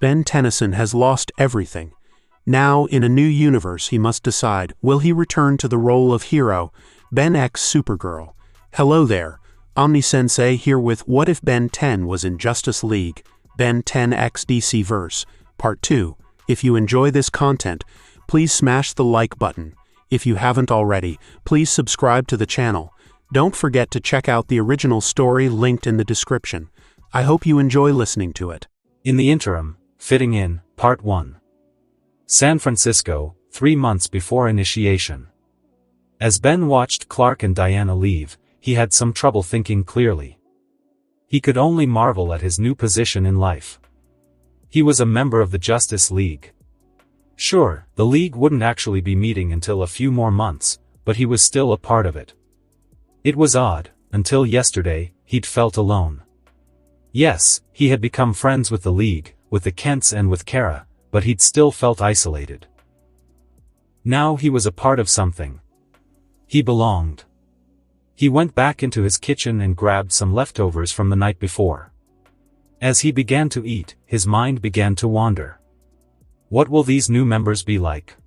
Ben Tennyson has lost everything. Now, in a new universe, he must decide, will he return to the role of hero, Ben X Supergirl? Hello there, Omni-sensei here with What If Ben 10 Was in Justice League, Ben 10 X DC Verse, Part 2. If you enjoy this content, please smash the like button. If you haven't already, please subscribe to the channel. Don't forget to check out the original story linked in the description. I hope you enjoy listening to it. In the interim, Fitting In, Part 1. San Francisco, 3 months before initiation. As Ben watched Clark and Diana leave, he had some trouble thinking clearly. He could only marvel at his new position in life. He was a member of the Justice League. Sure, the League wouldn't actually be meeting until a few more months, but he was still a part of it. It was odd, until yesterday, he'd felt alone. Yes, he had become friends with the League, with the Kents and with Kara, but he'd still felt isolated. Now he was a part of something. He belonged. He went back into his kitchen and grabbed some leftovers from the night before. As he began to eat, his mind began to wander. What will these new members be like?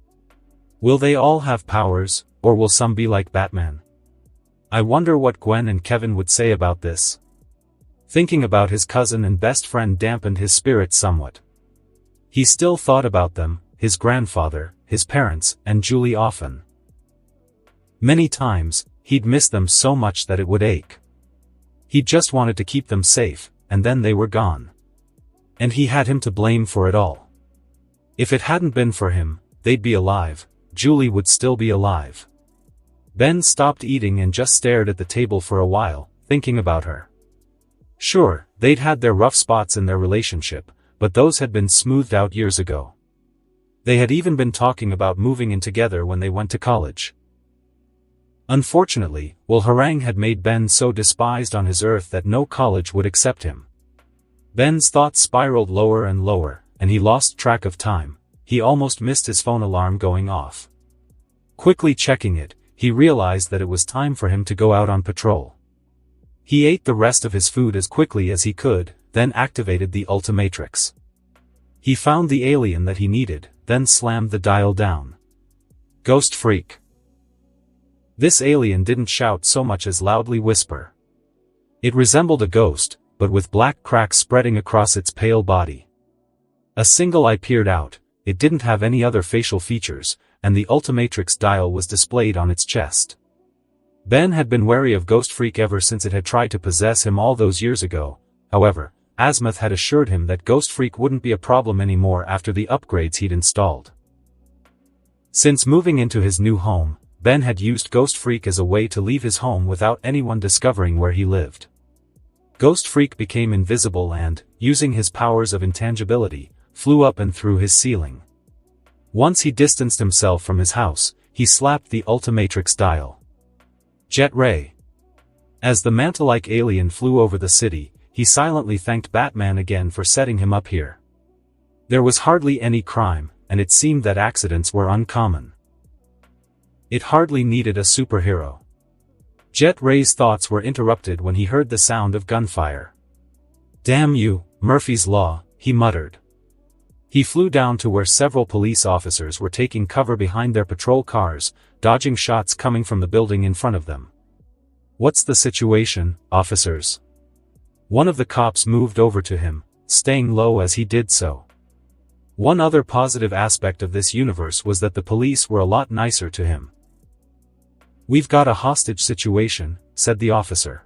Will they all have powers, or will some be like Batman? I wonder what Gwen and Kevin would say about this. Thinking about his cousin and best friend dampened his spirits somewhat. He still thought about them, his grandfather, his parents, and Julie often. Many times, he'd miss them so much that it would ache. He just wanted to keep them safe, and then they were gone. And he had him to blame for it all. If it hadn't been for him, they'd be alive, Julie would still be alive. Ben stopped eating and just stared at the table for a while, thinking about her. Sure, they'd had their rough spots in their relationship, but those had been smoothed out years ago. They had even been talking about moving in together when they went to college. Unfortunately, Harang had made Ben so despised on his earth that no college would accept him. Ben's thoughts spiraled lower and lower, and he lost track of time. He almost missed his phone alarm going off. Quickly checking it, he realized that it was time for him to go out on patrol. He ate the rest of his food as quickly as he could, then activated the Ultimatrix. He found the alien that he needed, then slammed the dial down. Ghost Freak. This alien didn't shout so much as loudly whisper. It resembled a ghost, but with black cracks spreading across its pale body. A single eye peered out, it didn't have any other facial features, and the Ultimatrix dial was displayed on its chest. Ben had been wary of Ghost Freak ever since it had tried to possess him all those years ago. However, Azimuth had assured him that Ghost Freak wouldn't be a problem anymore after the upgrades he'd installed. Since moving into his new home, Ben had used Ghost Freak as a way to leave his home without anyone discovering where he lived. Ghost Freak became invisible and, using his powers of intangibility, flew up and through his ceiling. Once he distanced himself from his house, he slapped the Ultimatrix dial. Jet Ray. As the mantle-like alien flew over the city, he silently thanked Batman again for setting him up here. There was hardly any crime, and it seemed that accidents were uncommon. It hardly needed a superhero. Jet Ray's thoughts were interrupted when he heard the sound of gunfire. "Damn you, Murphy's Law," he muttered. He flew down to where several police officers were taking cover behind their patrol cars, dodging shots coming from the building in front of them. "What's the situation, officers?" One of the cops moved over to him, staying low as he did so. One other positive aspect of this universe was that the police were a lot nicer to him. "We've got a hostage situation," said the officer.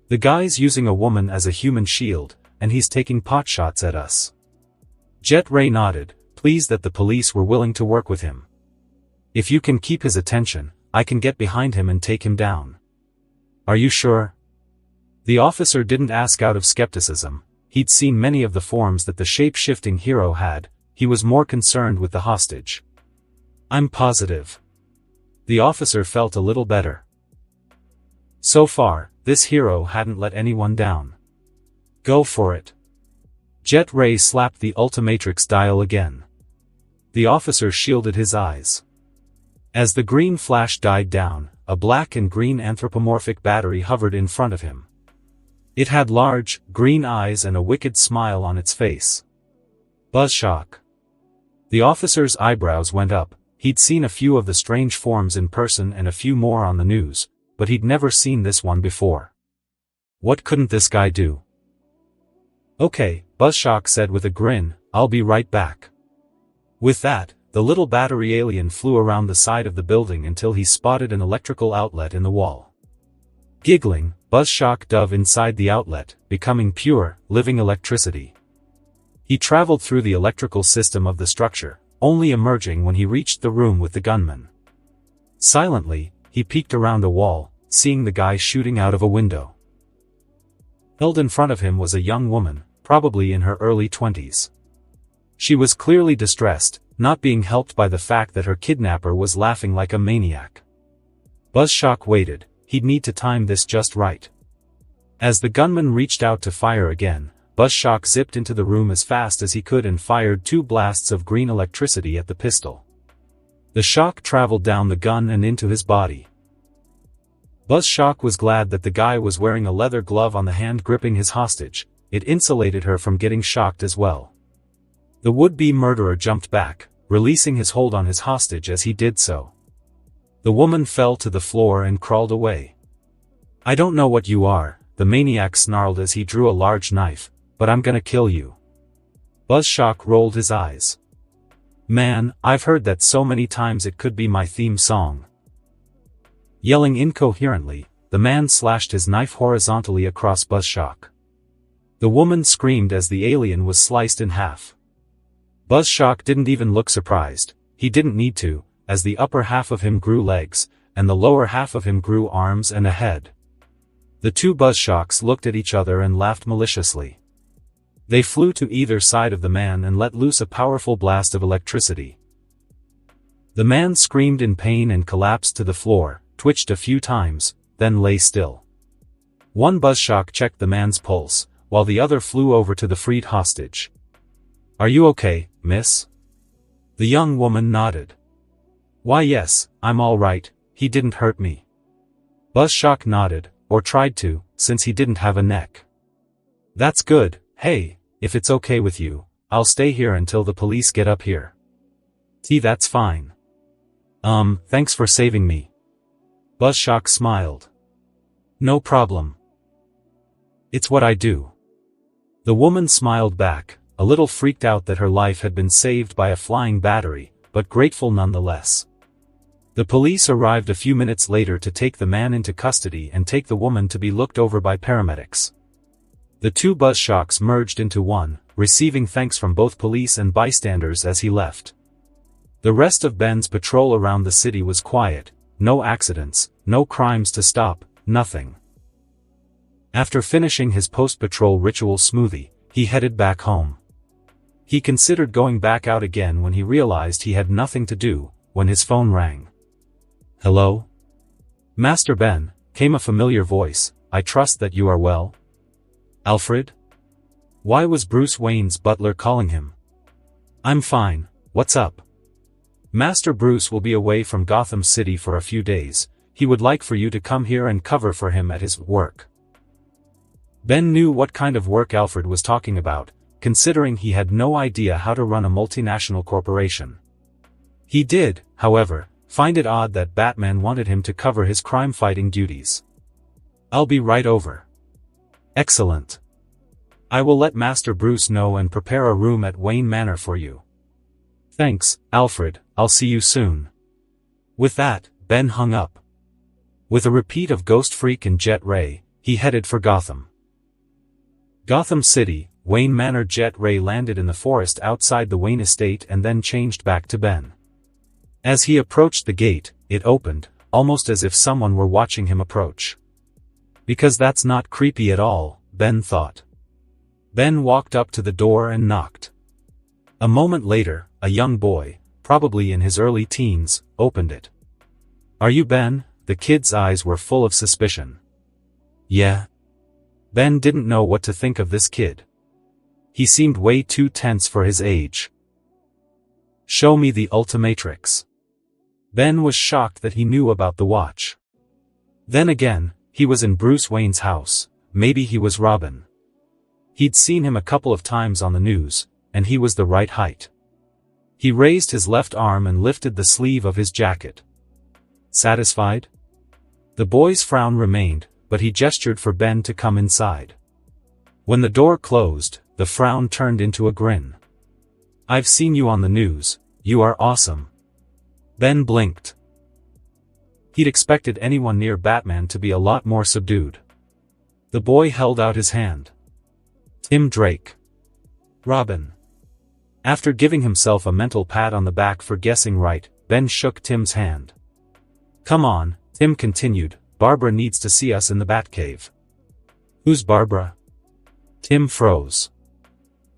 "The guy's using a woman as a human shield, and he's taking potshots at us." Jet Ray nodded, pleased that the police were willing to work with him. "If you can keep his attention, I can get behind him and take him down." "Are you sure?" The officer didn't ask out of skepticism. He'd seen many of the forms that the shape-shifting hero had. He was more concerned with the hostage. "I'm positive." The officer felt a little better. So far, this hero hadn't let anyone down. "Go for it." Jet Ray slapped the Ultimatrix dial again. The officer shielded his eyes. As the green flash died down, a black and green anthropomorphic battery hovered in front of him. It had large, green eyes and a wicked smile on its face. Buzzshock. The officer's eyebrows went up. He'd seen a few of the strange forms in person and a few more on the news, but he'd never seen this one before. What couldn't this guy do? Okay, Buzzshock said with a grin, I'll be right back. With that, the little battery alien flew around the side of the building until he spotted an electrical outlet in the wall. Giggling, Buzzshock dove inside the outlet, becoming pure, living electricity. He traveled through the electrical system of the structure, only emerging when he reached the room with the gunman. Silently, he peeked around a wall, seeing the guy shooting out of a window. Held in front of him was a young woman, probably in her early 20s. She was clearly distressed, not being helped by the fact that her kidnapper was laughing like a maniac. Buzzshock waited, he'd need to time this just right. As the gunman reached out to fire again, Buzzshock zipped into the room as fast as he could and fired 2 blasts of green electricity at the pistol. The shock traveled down the gun and into his body. Buzzshock was glad that the guy was wearing a leather glove on the hand gripping his hostage. It insulated her from getting shocked as well. The would-be murderer jumped back, releasing his hold on his hostage as he did so. The woman fell to the floor and crawled away. I don't know what you are, the maniac snarled as he drew a large knife, but I'm gonna kill you. Buzzshock rolled his eyes. Man, I've heard that so many times it could be my theme song. Yelling incoherently, the man slashed his knife horizontally across Buzzshock. The woman screamed as the alien was sliced in half. Buzzshock didn't even look surprised. He didn't need to, as the upper half of him grew legs, and the lower half of him grew arms and a head. The 2 Buzzshocks looked at each other and laughed maliciously. They flew to either side of the man and let loose a powerful blast of electricity. The man screamed in pain and collapsed to the floor, twitched a few times, then lay still. One Buzzshock checked the man's pulse, while the other flew over to the freed hostage. Are you okay, miss? The young woman nodded. Why yes, I'm all right, he didn't hurt me. Buzzshock nodded, or tried to, since he didn't have a neck. That's good. Hey, if it's okay with you, I'll stay here until the police get up here. That's fine. Thanks for saving me. Buzzshock smiled. No problem. It's what I do. The woman smiled back, a little freaked out that her life had been saved by a flying battery, but grateful nonetheless. The police arrived a few minutes later to take the man into custody and take the woman to be looked over by paramedics. The 2 Buzzshocks merged into one, receiving thanks from both police and bystanders as he left. The rest of Ben's patrol around the city was quiet, no accidents, no crimes to stop, nothing. After finishing his post-patrol ritual smoothie, he headed back home. He considered going back out again when he realized he had nothing to do, when his phone rang. Hello? Master Ben, came a familiar voice, I trust that you are well? Alfred? Why was Bruce Wayne's butler calling him? I'm fine, what's up? Master Bruce will be away from Gotham City for a few days. He would like for you to come here and cover for him at his work. Ben knew what kind of work Alfred was talking about, considering he had no idea how to run a multinational corporation. He did, however, find it odd that Batman wanted him to cover his crime-fighting duties. I'll be right over. Excellent. I will let Master Bruce know and prepare a room at Wayne Manor for you. Thanks, Alfred, I'll see you soon. With that, Ben hung up. With a repeat of Ghost Freak and Jet Ray, he headed for Gotham. Gotham City, Wayne Manor. Jet Ray landed in the forest outside the Wayne estate and then changed back to Ben. As he approached the gate, it opened, almost as if someone were watching him approach. Because that's not creepy at all, Ben thought. Ben walked up to the door and knocked. A moment later, a young boy, probably in his early teens, opened it. Are you Ben? The kid's eyes were full of suspicion. Yeah. Ben didn't know what to think of this kid. He seemed way too tense for his age. Show me the Ultimatrix. Ben was shocked that he knew about the watch. Then again, he was in Bruce Wayne's house, maybe he was Robin. He'd seen him a couple of times on the news, and he was the right height. He raised his left arm and lifted the sleeve of his jacket. Satisfied? The boy's frown remained, but he gestured for Ben to come inside. When the door closed, the frown turned into a grin. "I've seen you on the news, you are awesome." Ben blinked. He'd expected anyone near Batman to be a lot more subdued. The boy held out his hand. "Tim Drake." "Robin." After giving himself a mental pat on the back for guessing right, Ben shook Tim's hand. "Come on," Tim continued, "Barbara needs to see us in the Batcave." "Who's Barbara?" Tim froze.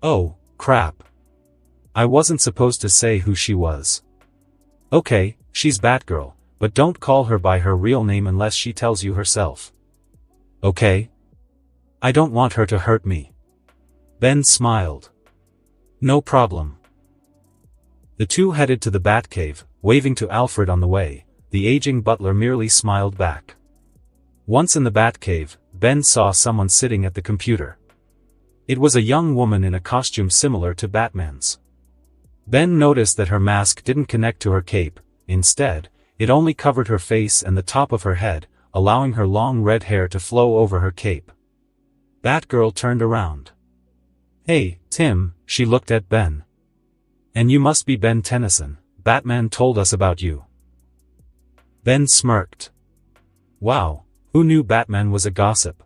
"Oh, crap. I wasn't supposed to say who she was." "Okay, she's Batgirl, but don't call her by her real name unless she tells you herself. Okay? I don't want her to hurt me." Ben smiled. "No problem." The two headed to the Batcave, waving to Alfred on the way. The aging butler merely smiled back. Once in the Batcave, Ben saw someone sitting at the computer. It was a young woman in a costume similar to Batman's. Ben noticed that her mask didn't connect to her cape. Instead, it only covered her face and the top of her head, allowing her long red hair to flow over her cape. Batgirl turned around. "Hey, Tim," she looked at Ben. "And you must be Ben Tennyson. Batman told us about you." Ben smirked. Wow, who knew Batman was a gossip?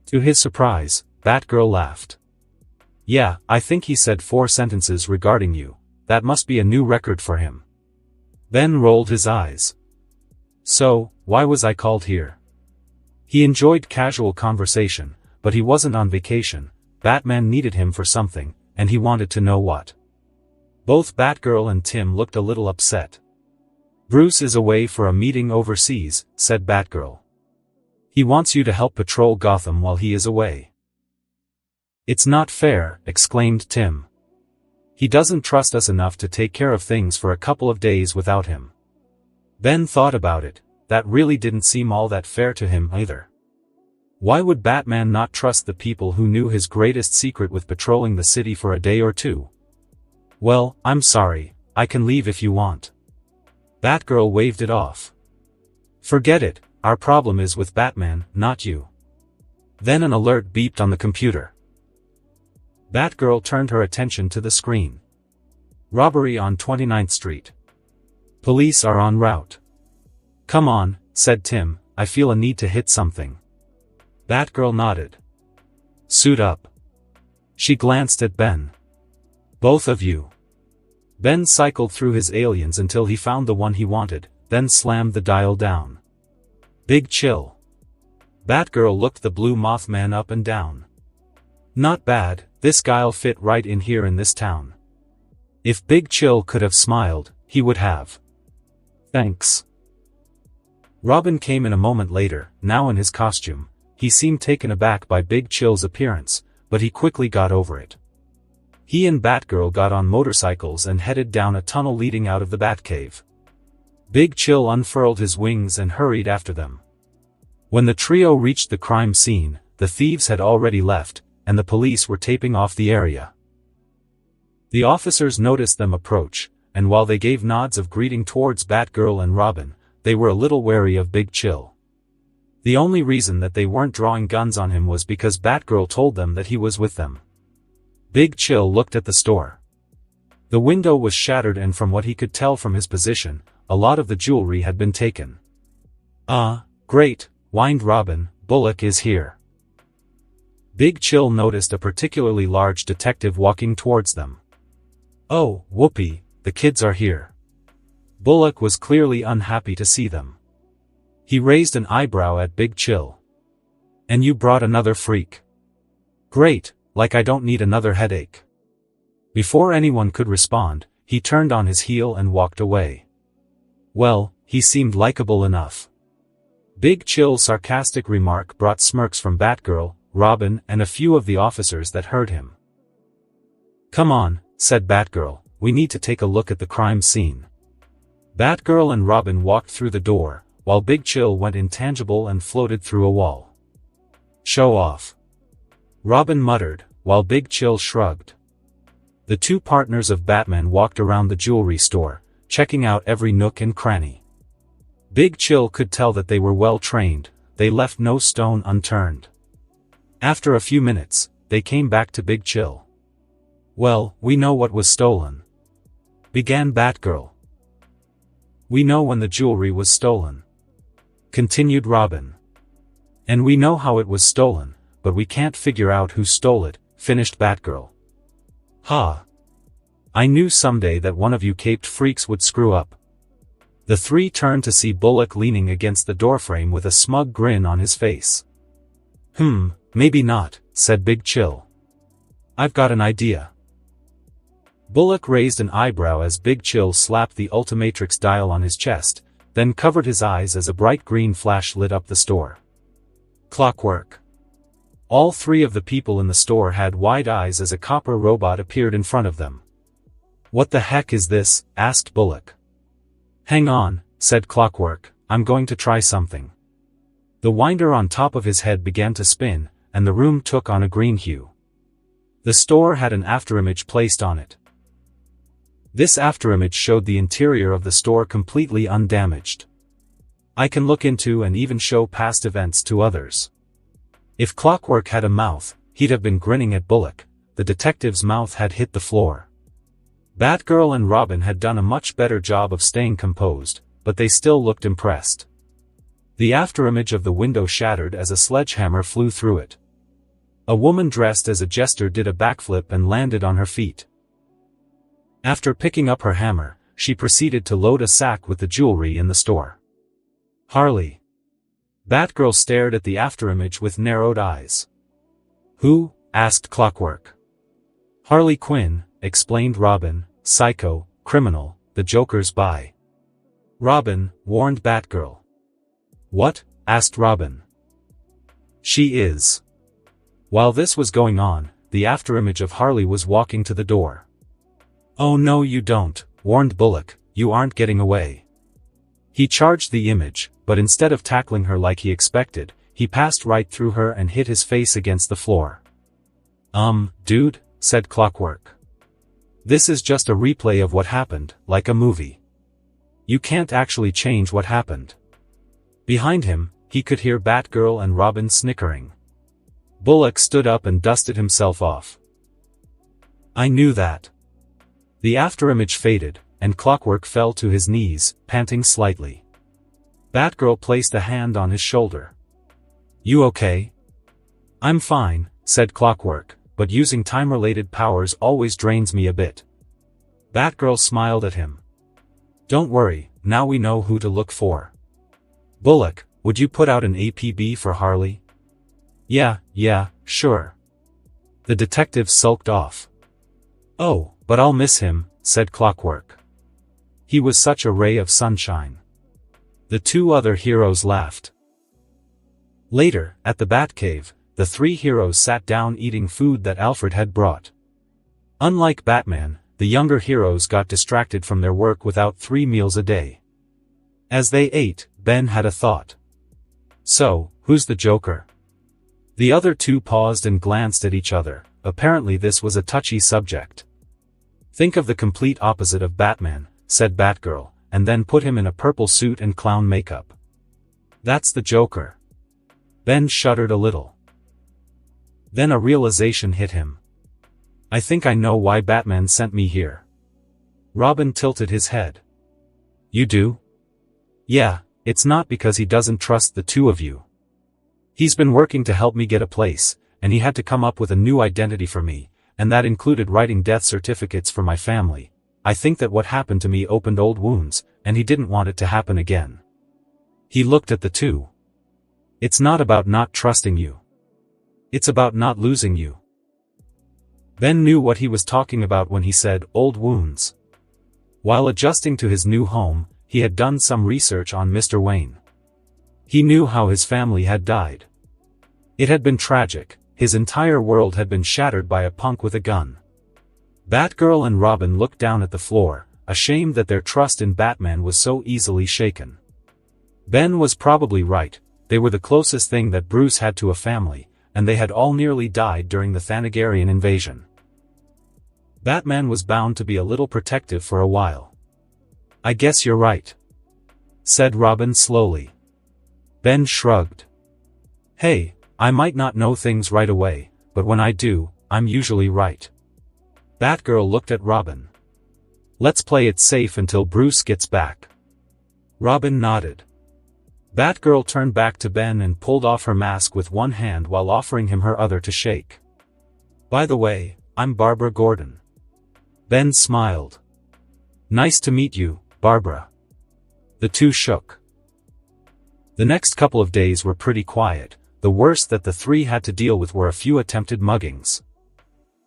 To his surprise, Batgirl laughed. "Yeah, I think he said 4 sentences regarding you. That must be a new record for him." Ben rolled his eyes. "So, why was I called here?" He enjoyed casual conversation, but he wasn't on vacation. Batman needed him for something, and he wanted to know what. Both Batgirl and Tim looked a little upset. "Bruce is away for a meeting overseas," said Batgirl. "He wants you to help patrol Gotham while he is away." "It's not fair," exclaimed Tim. "He doesn't trust us enough to take care of things for a couple of days without him." Ben thought about it. That really didn't seem all that fair to him either. Why would Batman not trust the people who knew his greatest secret with patrolling the city for a day or two? "Well, I'm sorry, I can leave if you want." Batgirl waved it off. "Forget it, our problem is with Batman, not you." Then an alert beeped on the computer. Batgirl turned her attention to the screen. "Robbery on 29th Street. Police are en route." "Come on," said Tim, "I feel a need to hit something." Batgirl nodded. "Suit up." She glanced at Ben. "Both of you." Ben cycled through his aliens until he found the one he wanted, then slammed the dial down. "Big Chill." Batgirl looked the blue Mothman up and down. "Not bad, this guy'll fit right in here in this town." If Big Chill could have smiled, he would have. "Thanks." Robin came in a moment later, now in his costume. He seemed taken aback by Big Chill's appearance, but he quickly got over it. He and Batgirl got on motorcycles and headed down a tunnel leading out of the Batcave. Big Chill unfurled his wings and hurried after them. When the trio reached the crime scene, the thieves had already left, and the police were taping off the area. The officers noticed them approach, and while they gave nods of greeting towards Batgirl and Robin, they were a little wary of Big Chill. The only reason that they weren't drawing guns on him was because Batgirl told them that he was with them. Big Chill looked at the store. The window was shattered and from what he could tell from his position, a lot of the jewelry had been taken. "Ah, great," whined Robin, "Bullock is here." Big Chill noticed a particularly large detective walking towards them. "Oh, whoopee, the kids are here." Bullock was clearly unhappy to see them. He raised an eyebrow at Big Chill. "And you brought another freak." "Great, like I don't need another headache." Before anyone could respond, he turned on his heel and walked away. Well, he seemed likable enough. Big Chill's sarcastic remark brought smirks from Batgirl, Robin, and a few of the officers that heard him. "Come on," said Batgirl, "we need to take a look at the crime scene." Batgirl and Robin walked through the door, while Big Chill went intangible and floated through a wall. "Show off," Robin muttered, while Big Chill shrugged. The two partners of Batman walked around the jewelry store, checking out every nook and cranny. Big Chill could tell that they were well trained, they left no stone unturned. After a few minutes, they came back to Big Chill. "Well, we know what was stolen," began Batgirl. "We know when the jewelry was stolen," continued Robin. "And we know how it was stolen, but we can't figure out who stole it," finished Batgirl. "Ha! I knew someday that one of you caped freaks would screw up." The three turned to see Bullock leaning against the doorframe with a smug grin on his face. Maybe not," said Big Chill. "I've got an idea." Bullock raised an eyebrow as Big Chill slapped the Ultimatrix dial on his chest, then covered his eyes as a bright green flash lit up the store. Clockwork. All three of the people in the store had wide eyes as a copper robot appeared in front of them. "What the heck is this?" asked Bullock. "Hang on," said Clockwork, "I'm going to try something." The winder on top of his head began to spin, and the room took on a green hue. The store had an afterimage placed on it. This afterimage showed the interior of the store completely undamaged. "I can look into and even show past events to others." If Clockwork had a mouth, he'd have been grinning at Bullock. The detective's mouth had hit the floor. Batgirl and Robin had done a much better job of staying composed, but they still looked impressed. The afterimage of the window shattered as a sledgehammer flew through it. A woman dressed as a jester did a backflip and landed on her feet. After picking up her hammer, she proceeded to load a sack with the jewelry in the store. "Harley." Batgirl stared at the afterimage with narrowed eyes. "Who?" asked Clockwork. "Harley Quinn," explained Robin, "psycho, criminal, the Joker's bi." "Robin," warned Batgirl. "What?" asked Robin. "She is." While this was going on, the afterimage of Harley was walking to the door. "Oh no you don't," warned Bullock, "you aren't getting away." He charged the image, but instead of tackling her like he expected, he passed right through her and hit his face against the floor. Dude," said Clockwork. "This is just a replay of what happened, like a movie. You can't actually change what happened." Behind him, he could hear Batgirl and Robin snickering. Bullock stood up and dusted himself off. "I knew that." The afterimage faded, and Clockwork fell to his knees, panting slightly. Batgirl placed a hand on his shoulder. "You okay?" "I'm fine," said Clockwork, "but using time-related powers always drains me a bit." Batgirl smiled at him. "Don't worry, now we know who to look for." "Bullock, would you put out an APB for Harley?" Yeah, sure." The detective sulked off. "Oh, but I'll miss him," said Clockwork. "He was such a ray of sunshine." The two other heroes laughed. Later, at the Batcave, the three heroes sat down eating food that Alfred had brought. Unlike Batman, the younger heroes got distracted from their work without 3 meals a day. As they ate, Ben had a thought. "So, who's the Joker?" The other two paused and glanced at each other. Apparently this was a touchy subject. "Think of the complete opposite of Batman," said Batgirl, "and then put him in a purple suit and clown makeup. That's the Joker." Ben shuddered a little. Then a realization hit him. "I think I know why Batman sent me here." Robin tilted his head. "You do?" "Yeah, it's not because he doesn't trust the two of you. He's been working to help me get a place, and he had to come up with a new identity for me, and that included writing death certificates for my family. I think that what happened to me opened old wounds, and he didn't want it to happen again." He looked at the two. "It's not about not trusting you. It's about not losing you." Ben knew what he was talking about when he said, "old wounds." While adjusting to his new home, he had done some research on Mr. Wayne. He knew how his family had died. It had been tragic. His entire world had been shattered by a punk with a gun. Batgirl and Robin looked down at the floor, ashamed that their trust in Batman was so easily shaken. Ben was probably right. They were the closest thing that Bruce had to a family, and they had all nearly died during the Thanagarian invasion. Batman was bound to be a little protective for a while. "I guess you're right," said Robin slowly. Ben shrugged. "Hey, I might not know things right away, but when I do, I'm usually right." Batgirl looked at Robin. "Let's play it safe until Bruce gets back." Robin nodded. Batgirl turned back to Ben and pulled off her mask with one hand while offering him her other to shake. "By the way, I'm Barbara Gordon." Ben smiled. "Nice to meet you, Barbara." The two shook. The next couple of days were pretty quiet. The worst that the three had to deal with were a few attempted muggings.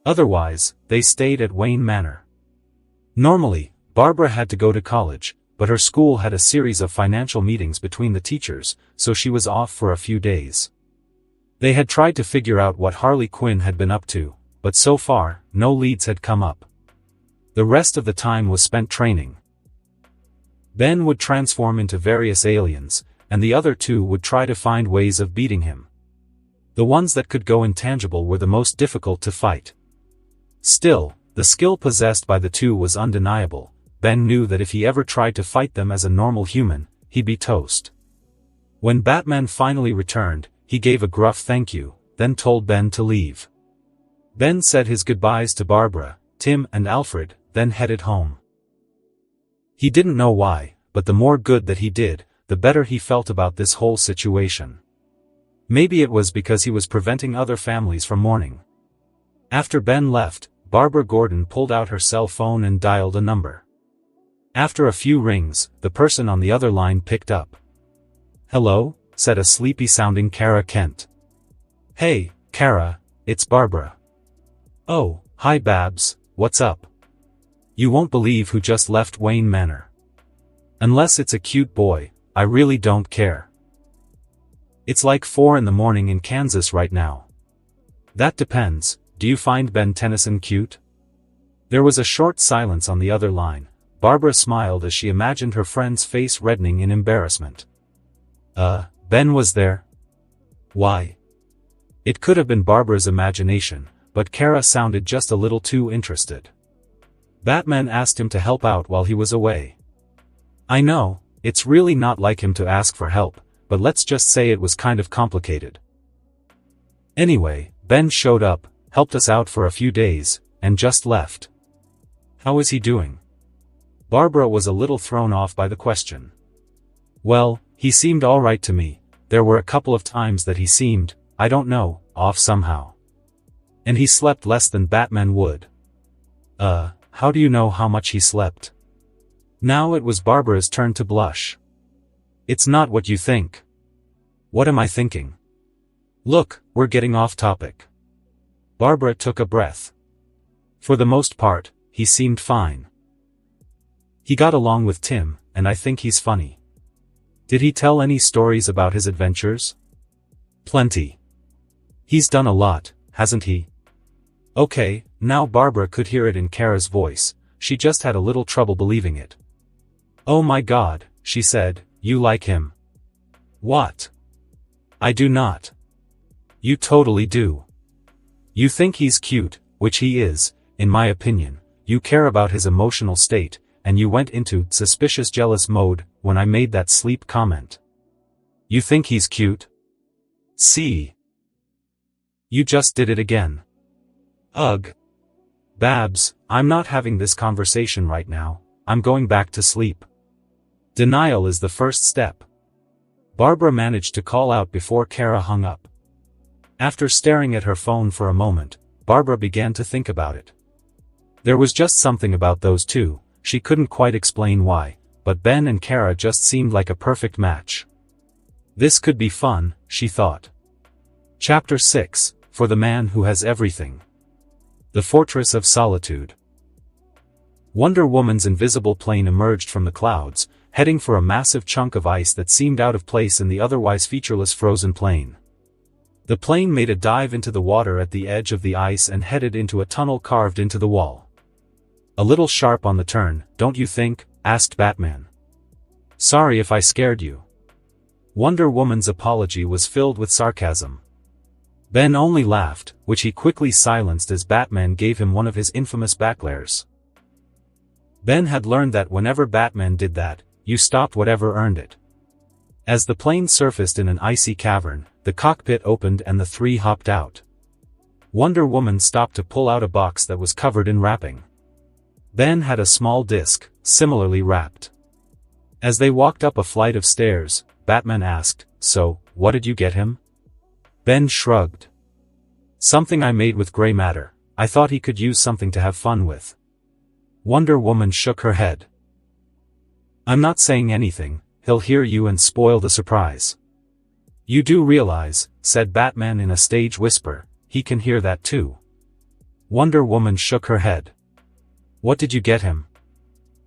Otherwise, they stayed at Wayne Manor. Normally, Barbara had to go to college, but her school had a series of financial meetings between the teachers, so she was off for a few days. They had tried to figure out what Harley Quinn had been up to, but so far, no leads had come up. The rest of the time was spent training. Ben would transform into various aliens, and the other two would try to find ways of beating him. The ones that could go intangible were the most difficult to fight. Still, the skill possessed by the two was undeniable. Ben knew that if he ever tried to fight them as a normal human, he'd be toast. When Batman finally returned, he gave a gruff thank you, then told Ben to leave. Ben said his goodbyes to Barbara, Tim and Alfred, then headed home. He didn't know why, but the more good that he did, the better he felt about this whole situation. Maybe it was because he was preventing other families from mourning. After Ben left, Barbara Gordon pulled out her cell phone and dialed a number. After a few rings, the person on the other line picked up. "Hello," said a sleepy-sounding Kara Kent. "Hey, Kara, it's Barbara." "Oh, hi Babs, what's up? You won't believe who just left Wayne Manor. Unless it's a cute boy, I really don't care. It's like 4 in the morning in Kansas right now." "That depends, do you find Ben Tennyson cute?" There was a short silence on the other line. Barbara smiled as she imagined her friend's face reddening in embarrassment. Ben was there?" "Why?" It could have been Barbara's imagination, but Kara sounded just a little too interested. "Batman asked him to help out while he was away." "I know, it's really not like him to ask for help, but let's just say it was kind of complicated. Anyway, Ben showed up, helped us out for a few days, and just left." "How is he doing?" Barbara was a little thrown off by the question. "Well, he seemed alright to me. There were a couple of times that he seemed, I don't know, off somehow. And he slept less than Batman would." How do you know how much he slept?" Now it was Barbara's turn to blush. "It's not what you think." "What am I thinking?" "Look, we're getting off topic." Barbara took a breath. For the most part, he seemed fine. "He got along with Tim, and I think he's funny." "Did he tell any stories about his adventures?" "Plenty. He's done a lot, hasn't he?" Okay, now Barbara could hear it in Kara's voice. She just had a little trouble believing it. "Oh my God," she said, "you like him." "What?" "I do not." "You totally do. You think he's cute, which he is, in my opinion. You care about his emotional state, and you went into suspicious jealous mode when I made that sleep comment. You think he's cute? See? You just did it again. Ugh. Babs, I'm not having this conversation right now. I'm going back to sleep. Denial is the first step. Barbara managed to call out before Kara hung up. After staring at her phone for a moment, Barbara began to think about it. There was just something about those two. She couldn't quite explain why, but Ben and Kara just seemed like a perfect match. This could be fun, she thought. Chapter 6, For the Man Who Has Everything. The Fortress of Solitude. Wonder Woman's invisible plane emerged from the clouds, heading for a massive chunk of ice that seemed out of place in the otherwise featureless frozen plain. The plane made a dive into the water at the edge of the ice and headed into a tunnel carved into the wall. A little sharp on the turn, don't you think? Asked Batman. Sorry if I scared you. Wonder Woman's apology was filled with sarcasm. Ben only laughed, which he quickly silenced as Batman gave him one of his infamous backglares. Ben had learned that whenever Batman did that, you stopped whatever earned it. As the plane surfaced in an icy cavern, the cockpit opened and the three hopped out. Wonder Woman stopped to pull out a box that was covered in wrapping. Ben had a small disc, similarly wrapped. As they walked up a flight of stairs, Batman asked, "So, what did you get him?" Ben shrugged. "Something I made with gray matter. I thought he could use something to have fun with." Wonder Woman shook her head. "I'm not saying anything, he'll hear you and spoil the surprise." "You do realize," said Batman in a stage whisper, "he can hear that too." Wonder Woman shook her head. "What did you get him?"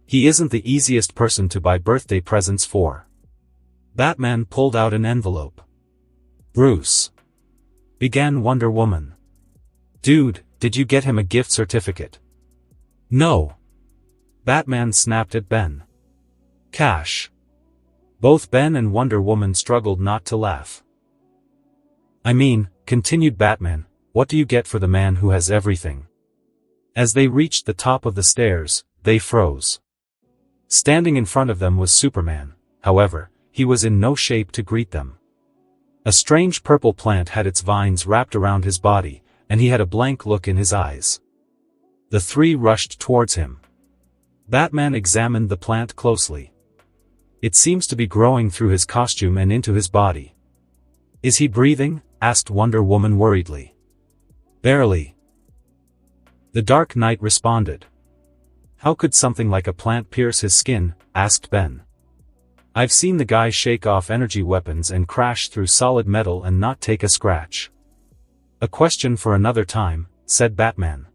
"He isn't the easiest person to buy birthday presents for." Batman pulled out an envelope. "Bruce," began Wonder Woman. "Dude, did you get him a gift certificate?" "No." Batman snapped at Ben. "Cash." Both Ben and Wonder Woman struggled not to laugh. "I mean," continued Batman, "what do you get for the man who has everything?" As they reached the top of the stairs, they froze. Standing in front of them was Superman. However, he was in no shape to greet them. A strange purple plant had its vines wrapped around his body, and he had a blank look in his eyes. The three rushed towards him. Batman examined the plant closely. "It seems to be growing through his costume and into his body." "Is he breathing?" asked Wonder Woman worriedly. "Barely." The Dark Knight responded. "How could something like a plant pierce his skin?" asked Ben. "I've seen the guy shake off energy weapons and crash through solid metal and not take a scratch." "A question for another time," said Batman.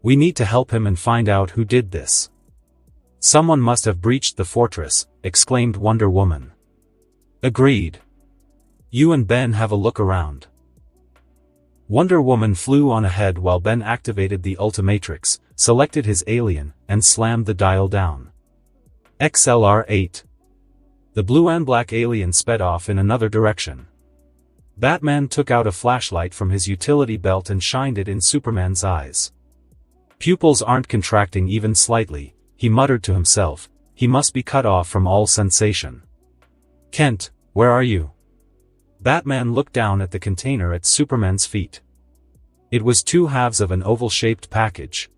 "We need to help him and find out who did this." "Someone must have breached the fortress," exclaimed Wonder Woman. "Agreed. You and Ben have a look around." Wonder Woman flew on ahead while Ben activated the Ultimatrix, selected his alien, and slammed the dial down. XLR-8. The blue and black alien sped off in another direction. Batman took out a flashlight from his utility belt and shined it in Superman's eyes. "Pupils aren't contracting even slightly," he muttered to himself. "He must be cut off from all sensation." "Kent, where are you?" Batman looked down at the container at Superman's feet. It was two halves of an oval-shaped package.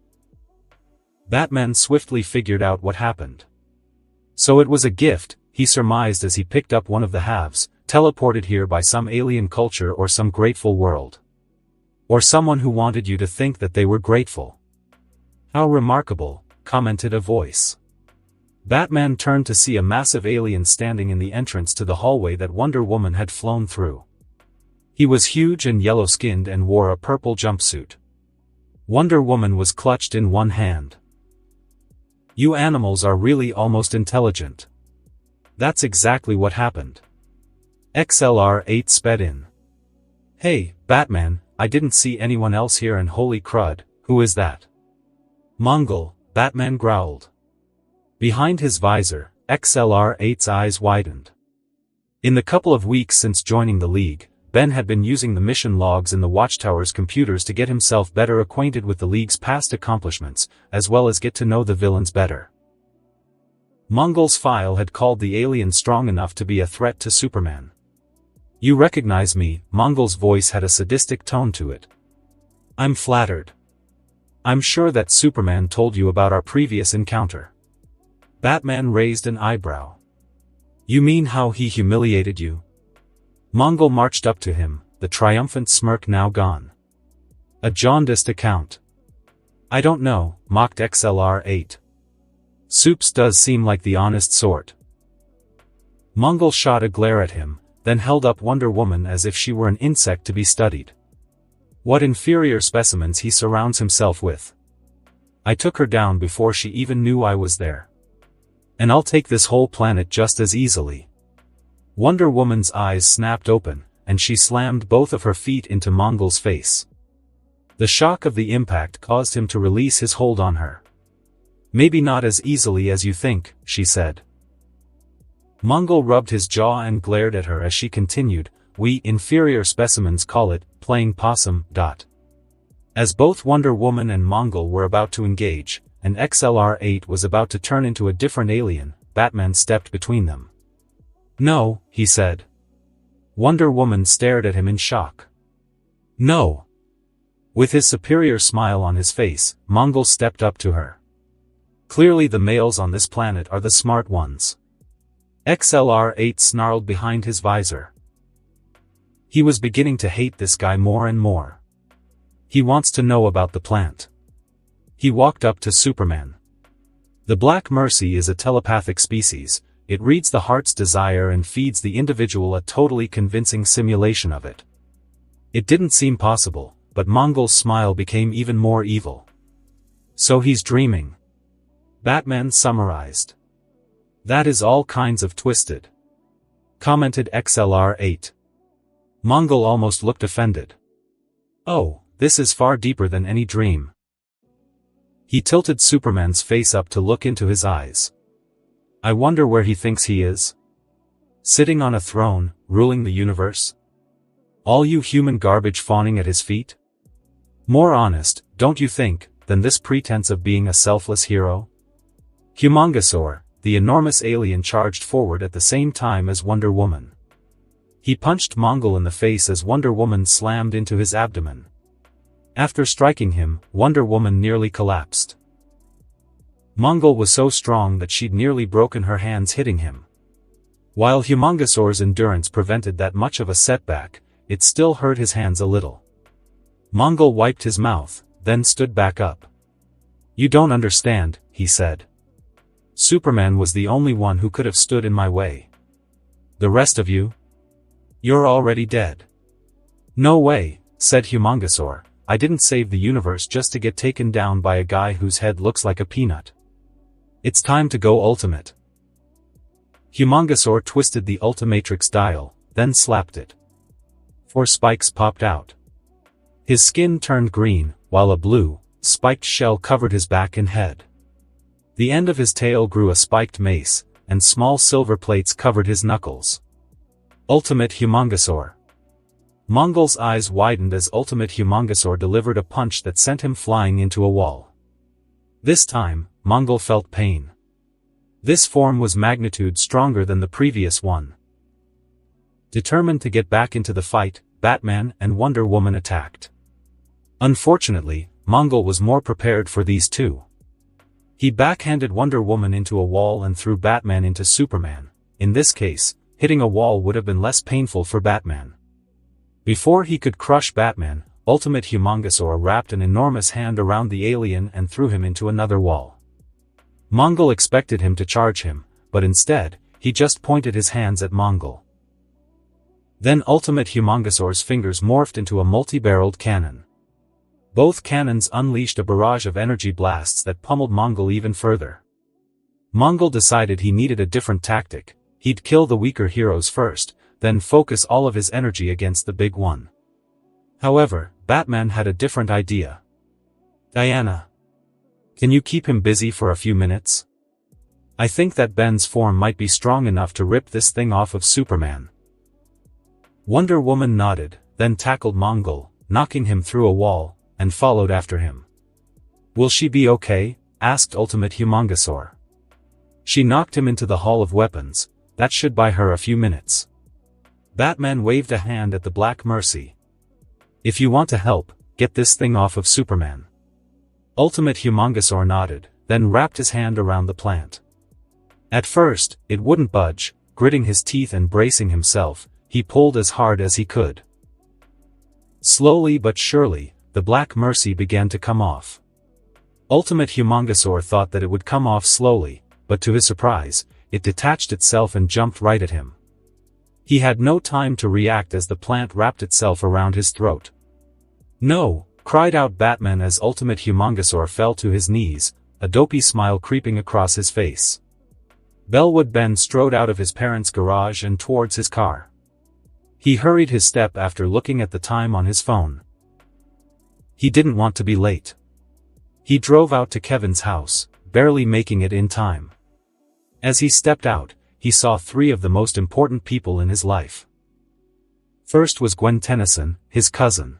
Batman swiftly figured out what happened. So it was a gift, he surmised as he picked up one of the halves, teleported here by some alien culture or some grateful world. Or someone who wanted you to think that they were grateful. "How remarkable," commented a voice. Batman turned to see a massive alien standing in the entrance to the hallway that Wonder Woman had flown through. He was huge and yellow-skinned and wore a purple jumpsuit. Wonder Woman was clutched in one hand. "You animals are really almost intelligent." That's exactly what happened. XLR-8 sped in. "Hey, Batman, I didn't see anyone else here and holy crud, who is that?" "Mongol," Batman growled. Behind his visor, XLR-8's eyes widened. In the couple of weeks since joining the League, Ben had been using the mission logs in the Watchtower's computers to get himself better acquainted with the League's past accomplishments, as well as get to know the villains better. Mongol's file had called the alien strong enough to be a threat to Superman. "You recognize me?" Mongol's voice had a sadistic tone to it. "I'm flattered. I'm sure that Superman told you about our previous encounter." Batman raised an eyebrow. "You mean how he humiliated you?" Mongol marched up to him, the triumphant smirk now gone. "A jaundiced account." "I don't know," mocked XLR-8. "Soups does seem like the honest sort." Mongol shot a glare at him, then held up Wonder Woman as if she were an insect to be studied. "What inferior specimens he surrounds himself with. I took her down before she even knew I was there. And I'll take this whole planet just as easily." Wonder Woman's eyes snapped open, and she slammed both of her feet into Mongol's face. The shock of the impact caused him to release his hold on her. "Maybe not as easily as you think," she said. Mongol rubbed his jaw and glared at her as she continued, we inferior specimens call it playing possum. As both Wonder Woman and Mongol were about to engage, and XLR-8 was about to turn into a different alien, Batman stepped between them. "No," he said. Wonder Woman stared at him in shock. "No." With his superior smile on his face, Mongol stepped up to her. "Clearly the males on this planet are the smart ones." XLR-8 snarled behind his visor. He was beginning to hate this guy more and more. He wants to know about the plant. He walked up to Superman. The Black Mercy is a telepathic species. It reads the heart's desire and feeds the individual a totally convincing simulation of it. It didn't seem possible, but Mongol's smile became even more evil. "So he's dreaming," Batman summarized. "That is all kinds of twisted," commented XLR-8. Mongol almost looked offended. "Oh, this is far deeper than any dream." He tilted Superman's face up to look into his eyes. "I wonder where he thinks he is? Sitting on a throne, ruling the universe? All you human garbage fawning at his feet? More honest, don't you think, than this pretense of being a selfless hero?" Humongosaur, the enormous alien, charged forward at the same time as Wonder Woman. He punched Mongol in the face as Wonder Woman slammed into his abdomen. After striking him, Wonder Woman nearly collapsed. Mongol was so strong that she'd nearly broken her hands hitting him. While Humongosaur's endurance prevented that much of a setback, it still hurt his hands a little. Mongol wiped his mouth, then stood back up. "You don't understand," he said. "Superman was the only one who could have stood in my way. The rest of you? You're already dead." "No way," said Humongosaur. "I didn't save the universe just to get taken down by a guy whose head looks like a peanut. It's time to go ultimate." Humongosaur twisted the Ultimatrix dial, then slapped it. 4 spikes popped out. His skin turned green, while a blue, spiked shell covered his back and head. The end of his tail grew a spiked mace, and small silver plates covered his knuckles. Ultimate Humongosaur. Mongol's eyes widened as Ultimate Humongosaur delivered a punch that sent him flying into a wall. This time, Mongol felt pain. This form was magnitude stronger than the previous one. Determined to get back into the fight, Batman and Wonder Woman attacked. Unfortunately, Mongol was more prepared for these two. He backhanded Wonder Woman into a wall and threw Batman into Superman. In this case, hitting a wall would have been less painful for Batman. Before he could crush Batman, Ultimate Humongosaur wrapped an enormous hand around the alien and threw him into another wall. Mongol expected him to charge him, but instead, he just pointed his hands at Mongol. Then Ultimate Humongosaur's fingers morphed into a multi-barreled cannon. Both cannons unleashed a barrage of energy blasts that pummeled Mongol even further. Mongol decided he needed a different tactic. He'd kill the weaker heroes first, then focus all of his energy against the big one. However, Batman had a different idea. "Diana, can you keep him busy for a few minutes? I think that Ben's form might be strong enough to rip this thing off of Superman." Wonder Woman nodded, then tackled Mongol, knocking him through a wall, and followed after him. "Will she be okay?" asked Ultimate Humongosaur. "She knocked him into the Hall of Weapons. That should buy her a few minutes." Batman waved a hand at the Black Mercy. "If you want to help, get this thing off of Superman." Ultimate Humongosaur nodded, then wrapped his hand around the plant. At first, it wouldn't budge. Gritting his teeth and bracing himself, he pulled as hard as he could. Slowly but surely, the Black Mercy began to come off. Ultimate Humongosaur thought that it would come off slowly, but to his surprise, it detached itself and jumped right at him. He had no time to react as the plant wrapped itself around his throat. "No!" cried out Batman as Ultimate Humongosaur fell to his knees, a dopey smile creeping across his face. Bellwood Ben strode out of his parents' garage and towards his car. He hurried his step after looking at the time on his phone. He didn't want to be late. He drove out to Kevin's house, barely making it in time. As he stepped out, he saw 3 of the most important people in his life. First was Gwen Tennyson, his cousin.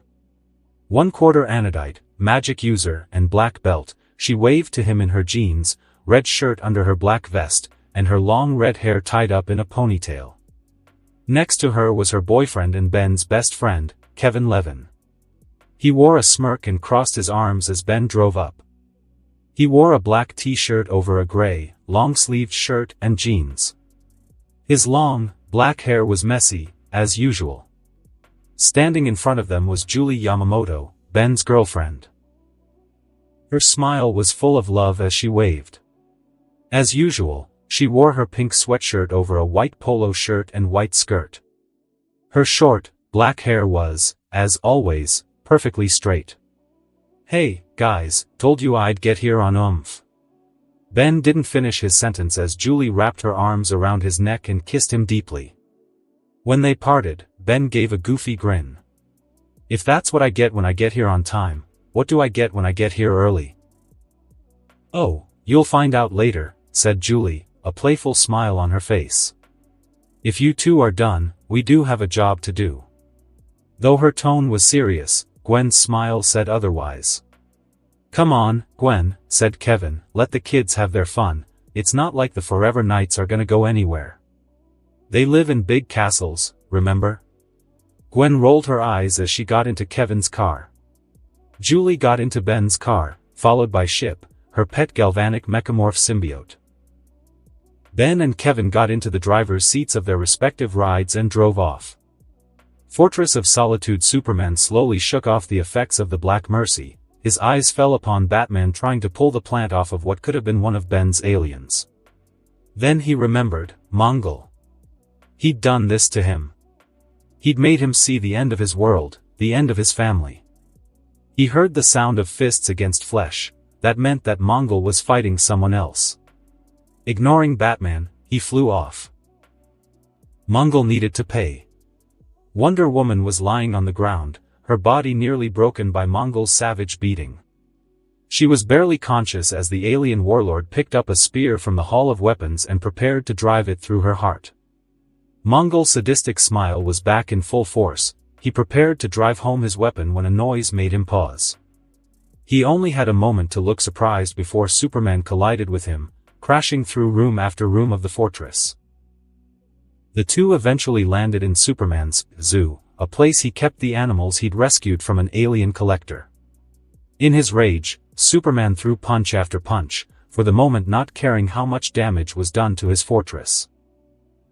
1/4 anodite, magic user, and black belt. She waved to him in her jeans, red shirt under her black vest, and her long red hair tied up in a ponytail. Next to her was her boyfriend and Ben's best friend, Kevin Levin. He wore a smirk and crossed his arms as Ben drove up. He wore a black t-shirt over a gray, long-sleeved shirt and jeans. His long, black hair was messy, as usual. Standing in front of them was Julie Yamamoto, Ben's girlfriend. Her smile was full of love as she waved. As usual, she wore her pink sweatshirt over a white polo shirt and white skirt. Her short, black hair was, as always, perfectly straight. "Hey, guys, told you I'd get here on oomph." Ben didn't finish his sentence as Julie wrapped her arms around his neck and kissed him deeply. When they parted, Ben gave a goofy grin. "If that's what I get when I get here on time, what do I get when I get here early?" "Oh, you'll find out later," said Julie, a playful smile on her face. "If you two are done, we do have a job to do." Though her tone was serious, Gwen's smile said otherwise. "Come on, Gwen," said Kevin, "let the kids have their fun. It's not like the Forever Knights are gonna go anywhere. They live in big castles, remember?" Gwen rolled her eyes as she got into Kevin's car. Julie got into Ben's car, followed by Ship, her pet galvanic mechamorph symbiote. Ben and Kevin got into the driver's seats of their respective rides and drove off. Fortress of Solitude. Superman slowly shook off the effects of the Black Mercy. His eyes fell upon Batman trying to pull the plant off of what could have been one of Ben's aliens. Then he remembered, Mongol. He'd done this to him. He'd made him see the end of his world, the end of his family. He heard the sound of fists against flesh. That meant that Mongol was fighting someone else. Ignoring Batman, he flew off. Mongol needed to pay. Wonder Woman was lying on the ground, her body nearly broken by Mongol's savage beating. She was barely conscious as the alien warlord picked up a spear from the Hall of Weapons and prepared to drive it through her heart. Mongol's sadistic smile was back in full force. He prepared to drive home his weapon when a noise made him pause. He only had a moment to look surprised before Superman collided with him, crashing through room after room of the fortress. The two eventually landed in Superman's zoo, a place he kept the animals he'd rescued from an alien collector. In his rage, Superman threw punch after punch, for the moment not caring how much damage was done to his fortress.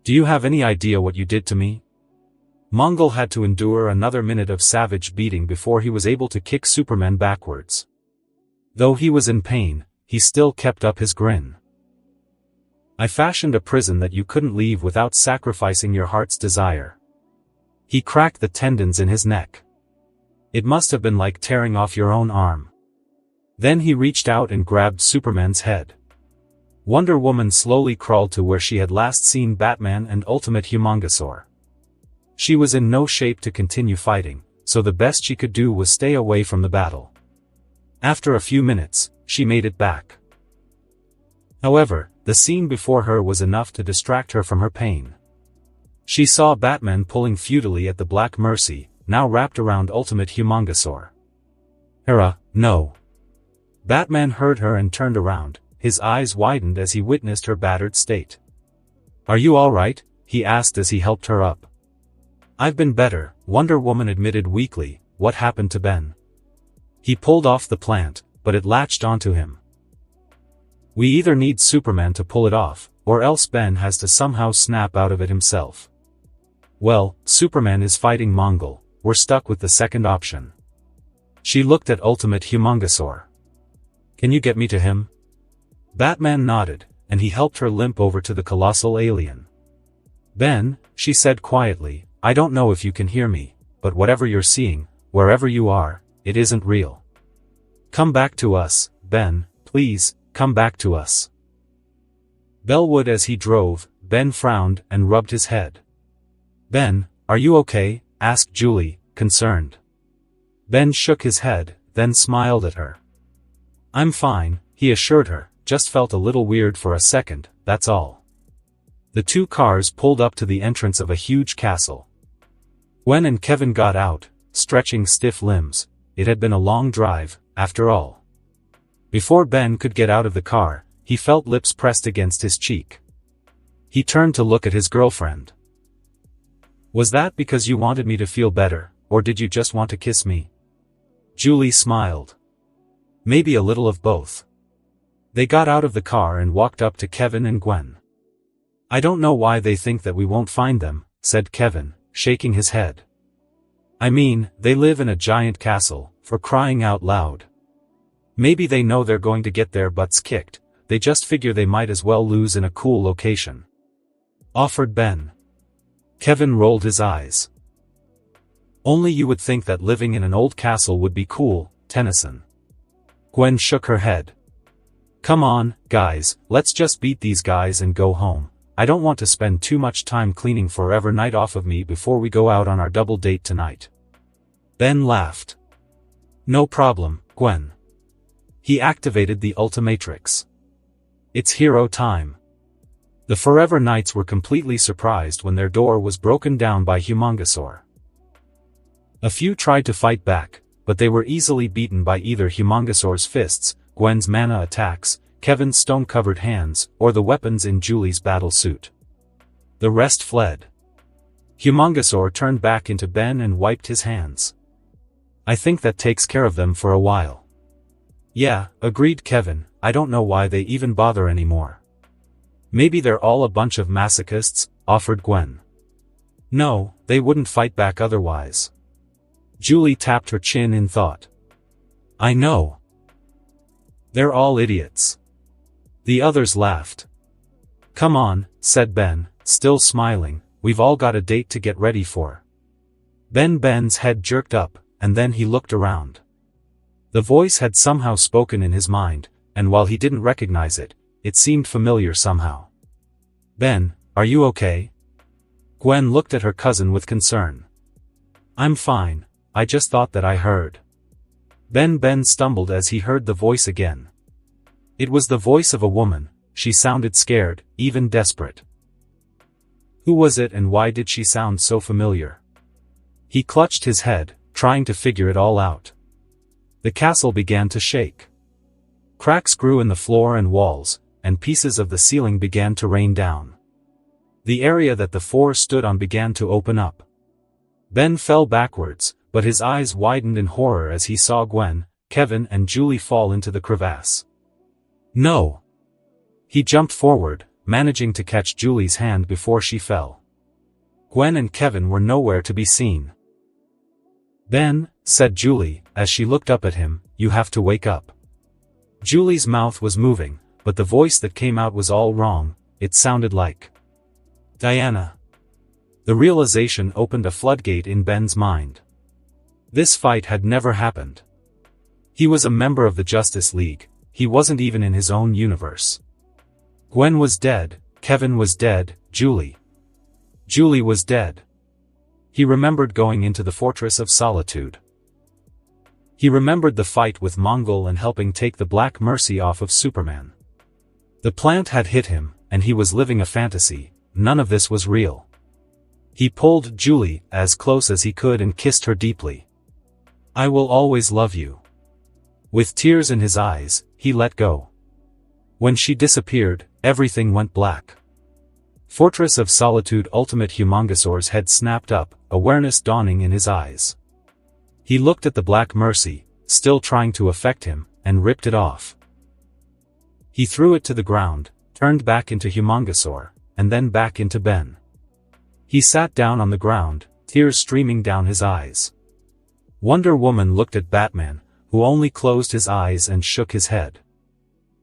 "Do you have any idea what you did to me?" Mongol had to endure another minute of savage beating before he was able to kick Superman backwards. Though he was in pain, he still kept up his grin. "I fashioned a prison that you couldn't leave without sacrificing your heart's desire." He cracked the tendons in his neck. "It must have been like tearing off your own arm." Then he reached out and grabbed Superman's head. Wonder Woman slowly crawled to where she had last seen Batman and Ultimate Humongosaur. She was in no shape to continue fighting, so the best she could do was stay away from the battle. After a few minutes, she made it back. However, the scene before her was enough to distract her from her pain. She saw Batman pulling futilely at the Black Mercy, now wrapped around Ultimate Humongosaur. "Hera, no." Batman heard her and turned around, his eyes widened as he witnessed her battered state. "Are you all right?" he asked as he helped her up. "I've been better," Wonder Woman admitted weakly. "What happened to Ben?" "He pulled off the plant, but it latched onto him. We either need Superman to pull it off, or else Ben has to somehow snap out of it himself." "Well, Superman is fighting Mongol, we're stuck with the second option." She looked at Ultimate Humongosaur. "Can you get me to him?" Batman nodded, and he helped her limp over to the colossal alien. "Ben," she said quietly, "I don't know if you can hear me, but whatever you're seeing, wherever you are, it isn't real. Come back to us, Ben, please, come back to us." Bellwood. As he drove, Ben frowned and rubbed his head. "Ben, are you okay?" asked Julie, concerned. Ben shook his head, then smiled at her. "I'm fine," he assured her, "just felt a little weird for a second, that's all." The two cars pulled up to the entrance of a huge castle. Gwen and Kevin got out, stretching stiff limbs. It had been a long drive, after all. Before Ben could get out of the car, he felt lips pressed against his cheek. He turned to look at his girlfriend. "Was that because you wanted me to feel better, or did you just want to kiss me?" Julie smiled. "Maybe a little of both." They got out of the car and walked up to Kevin and Gwen. "I don't know why they think that we won't find them," said Kevin, shaking his head. "I mean, they live in a giant castle, for crying out loud. Maybe they know they're going to get their butts kicked, they just figure they might as well lose in a cool location," offered Ben. Kevin rolled his eyes. "Only you would think that living in an old castle would be cool, Tennyson." Gwen shook her head. "Come on, guys, let's just beat these guys and go home. I don't want to spend too much time cleaning Forever Night off of me before we go out on our double date tonight." Ben laughed. "No problem, Gwen." He activated the Ultimatrix. "It's hero time." The Forever Knights were completely surprised when their door was broken down by Humongosaur. A few tried to fight back, but they were easily beaten by either Humongosaur's fists, Gwen's mana attacks, Kevin's stone-covered hands, or the weapons in Julie's battle suit. The rest fled. Humongosaur turned back into Ben and wiped his hands. "I think that takes care of them for a while." "Yeah," agreed Kevin, "I don't know why they even bother anymore." "Maybe they're all a bunch of masochists," offered Gwen. "No, they wouldn't fight back otherwise." Julie tapped her chin in thought. "I know. They're all idiots." The others laughed. "Come on," said Ben, still smiling, "we've all got a date to get ready for." Ben's head jerked up, and then he looked around. The voice had somehow spoken in his mind, and while he didn't recognize it, it seemed familiar somehow. "Ben, are you okay?" Gwen looked at her cousin with concern. "I'm fine, I just thought that I heard." Ben stumbled as he heard the voice again. It was the voice of a woman. She sounded scared, even desperate. Who was it and why did she sound so familiar? He clutched his head, trying to figure it all out. The castle began to shake. Cracks grew in the floor and walls, and pieces of the ceiling began to rain down. The area that the four stood on began to open up. Ben fell backwards, but his eyes widened in horror as he saw Gwen, Kevin and Julie fall into the crevasse. "No!" He jumped forward, managing to catch Julie's hand before she fell. Gwen and Kevin were nowhere to be seen. "Ben," said Julie, as she looked up at him, "you have to wake up." Julie's mouth was moving, but the voice that came out was all wrong. It sounded like Diana. The realization opened a floodgate in Ben's mind. This fight had never happened. He was a member of the Justice League. He wasn't even in his own universe. Gwen was dead, Kevin was dead, Julie was dead. He remembered going into the Fortress of Solitude. He remembered the fight with Mongol and helping take the Black Mercy off of Superman. The plant had hit him, and he was living a fantasy. None of this was real. He pulled Julie as close as he could and kissed her deeply. "I will always love you." With tears in his eyes, he let go. When she disappeared, everything went black. Fortress of Solitude Ultimate Humongosaur's head snapped up, awareness dawning in his eyes. He looked at the Black Mercy, still trying to affect him, and ripped it off. He threw it to the ground, turned back into Humongosaur, and then back into Ben. He sat down on the ground, tears streaming down his eyes. Wonder Woman looked at Batman, who only closed his eyes and shook his head.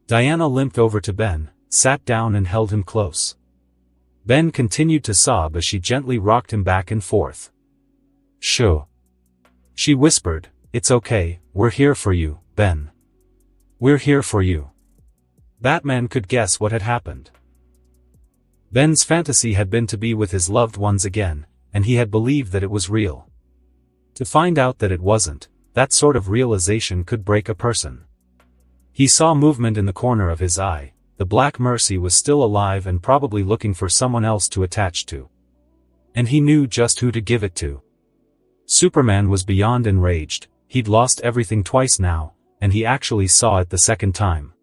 Diana limped over to Ben, sat down and held him close. Ben continued to sob as she gently rocked him back and forth. "Shoo," she whispered, "it's okay, we're here for you, Ben. We're here for you." Batman could guess what had happened. Ben's fantasy had been to be with his loved ones again, and he had believed that it was real. To find out that it wasn't, that sort of realization could break a person. He saw movement in the corner of his eye. The Black Mercy was still alive and probably looking for someone else to attach to. And he knew just who to give it to. Superman was beyond enraged. He'd lost everything twice now, and he actually saw it the second time.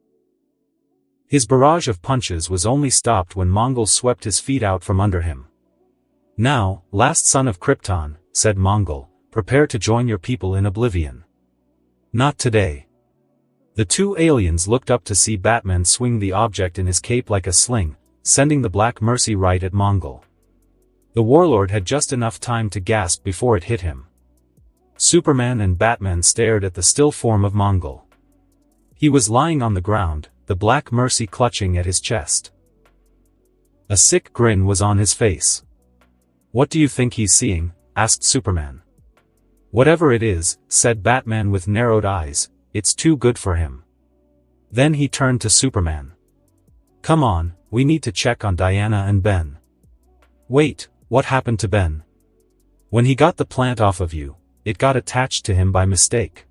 His barrage of punches was only stopped when Mongol swept his feet out from under him. "Now, last son of Krypton," said Mongol, "prepare to join your people in oblivion." "Not today." The two aliens looked up to see Batman swing the object in his cape like a sling, sending the Black Mercy right at Mongol. The warlord had just enough time to gasp before it hit him. Superman and Batman stared at the still form of Mongol. He was lying on the ground, the Black Mercy clutching at his chest. A sick grin was on his face. "What do you think he's seeing?" asked Superman. "Whatever it is," said Batman with narrowed eyes, "it's too good for him." Then he turned to Superman. "Come on, we need to check on Diana and Ben." "Wait, what happened to Ben?" "When he got the plant off of you, it got attached to him by mistake."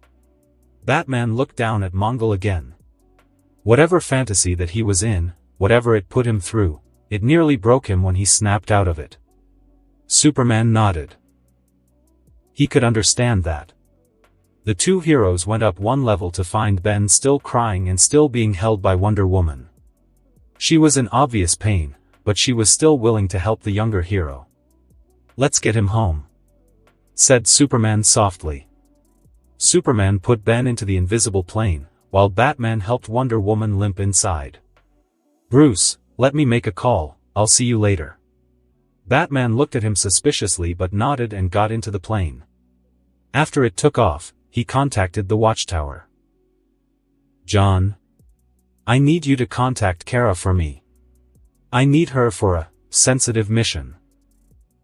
Batman looked down at Mongol again. Whatever fantasy that he was in, whatever it put him through, it nearly broke him when he snapped out of it. Superman nodded. He could understand that. The two heroes went up one level to find Ben still crying and still being held by Wonder Woman. She was in obvious pain, but she was still willing to help the younger hero. "Let's get him home," said Superman softly. Superman put Ben into the invisible plane, while Batman helped Wonder Woman limp inside. "Bruce, let me make a call, I'll see you later." Batman looked at him suspiciously but nodded and got into the plane. After it took off, he contacted the watchtower. "John, I need you to contact Kara for me. I need her for a sensitive mission."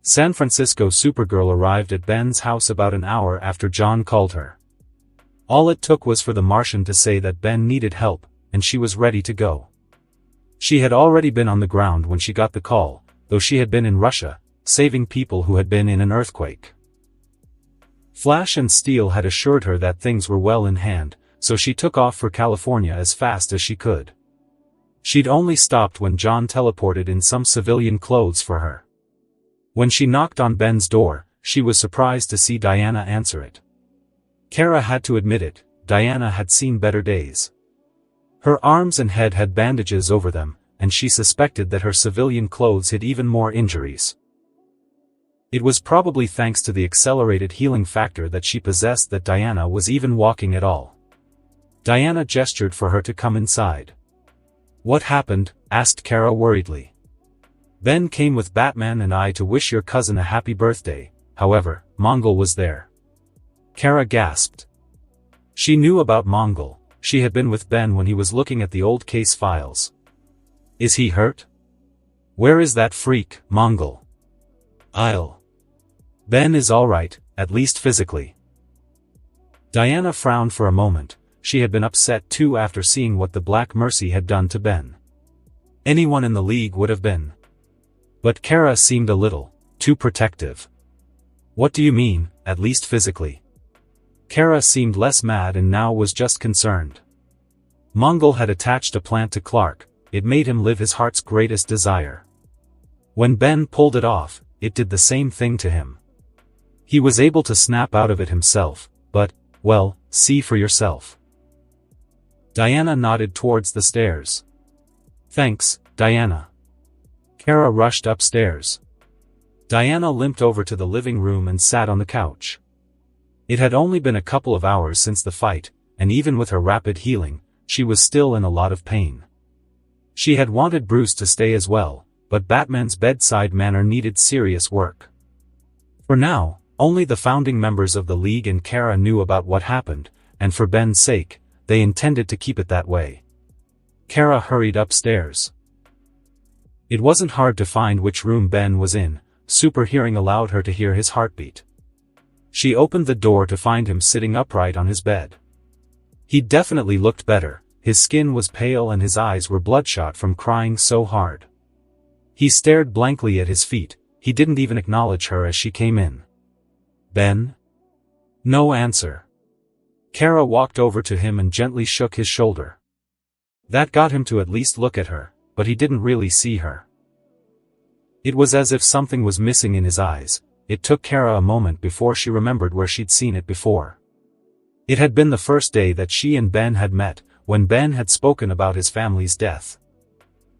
San Francisco Supergirl arrived at Ben's house about an hour after John called her. All it took was for the Martian to say that Ben needed help, and she was ready to go. She had already been on the ground when she got the call, though she had been in Russia, saving people who had been in an earthquake. Flash and Steel had assured her that things were well in hand, so she took off for California as fast as she could. She'd only stopped when John teleported in some civilian clothes for her. When she knocked on Ben's door, she was surprised to see Diana answer it. Kara had to admit it, Diana had seen better days. Her arms and head had bandages over them, and she suspected that her civilian clothes hid even more injuries. It was probably thanks to the accelerated healing factor that she possessed that Diana was even walking at all. Diana gestured for her to come inside. "What happened?" asked Kara worriedly. "Ben came with Batman and I to wish your cousin a happy birthday, however, Mongol was there." Kara gasped. She knew about Mongol. She had been with Ben when he was looking at the old case files. "Is he hurt? Where is that freak, Mongol?" Ben is alright, at least physically." Diana frowned for a moment. She had been upset too after seeing what the Black Mercy had done to Ben. Anyone in the League would have been. But Kara seemed a little too protective. "What do you mean, at least physically?" Kara seemed less mad and now was just concerned. Mongol had attached a plant to Clark. It made him live his heart's greatest desire. When Ben pulled it off, it did the same thing to him. He was able to snap out of it himself, but, well, see for yourself. Diana nodded towards the stairs. "Thanks, Diana." Kara rushed upstairs. Diana limped over to the living room and sat on the couch. It had only been a couple of hours since the fight, and even with her rapid healing, she was still in a lot of pain. She had wanted Bruce to stay as well, but Batman's bedside manner needed serious work. For now, only the founding members of the League and Kara knew about what happened, and for Ben's sake, they intended to keep it that way. Kara hurried upstairs. It wasn't hard to find which room Ben was in. Super hearing allowed her to hear his heartbeat. She opened the door to find him sitting upright on his bed. He definitely looked better. His skin was pale and his eyes were bloodshot from crying so hard. He stared blankly at his feet. He didn't even acknowledge her as she came in. "Ben?" No answer. Kara walked over to him and gently shook his shoulder. That got him to at least look at her, but he didn't really see her. It was as if something was missing in his eyes, it took Kara a moment before she remembered where she'd seen it before. It had been the first day that she and Ben had met, when Ben had spoken about his family's death.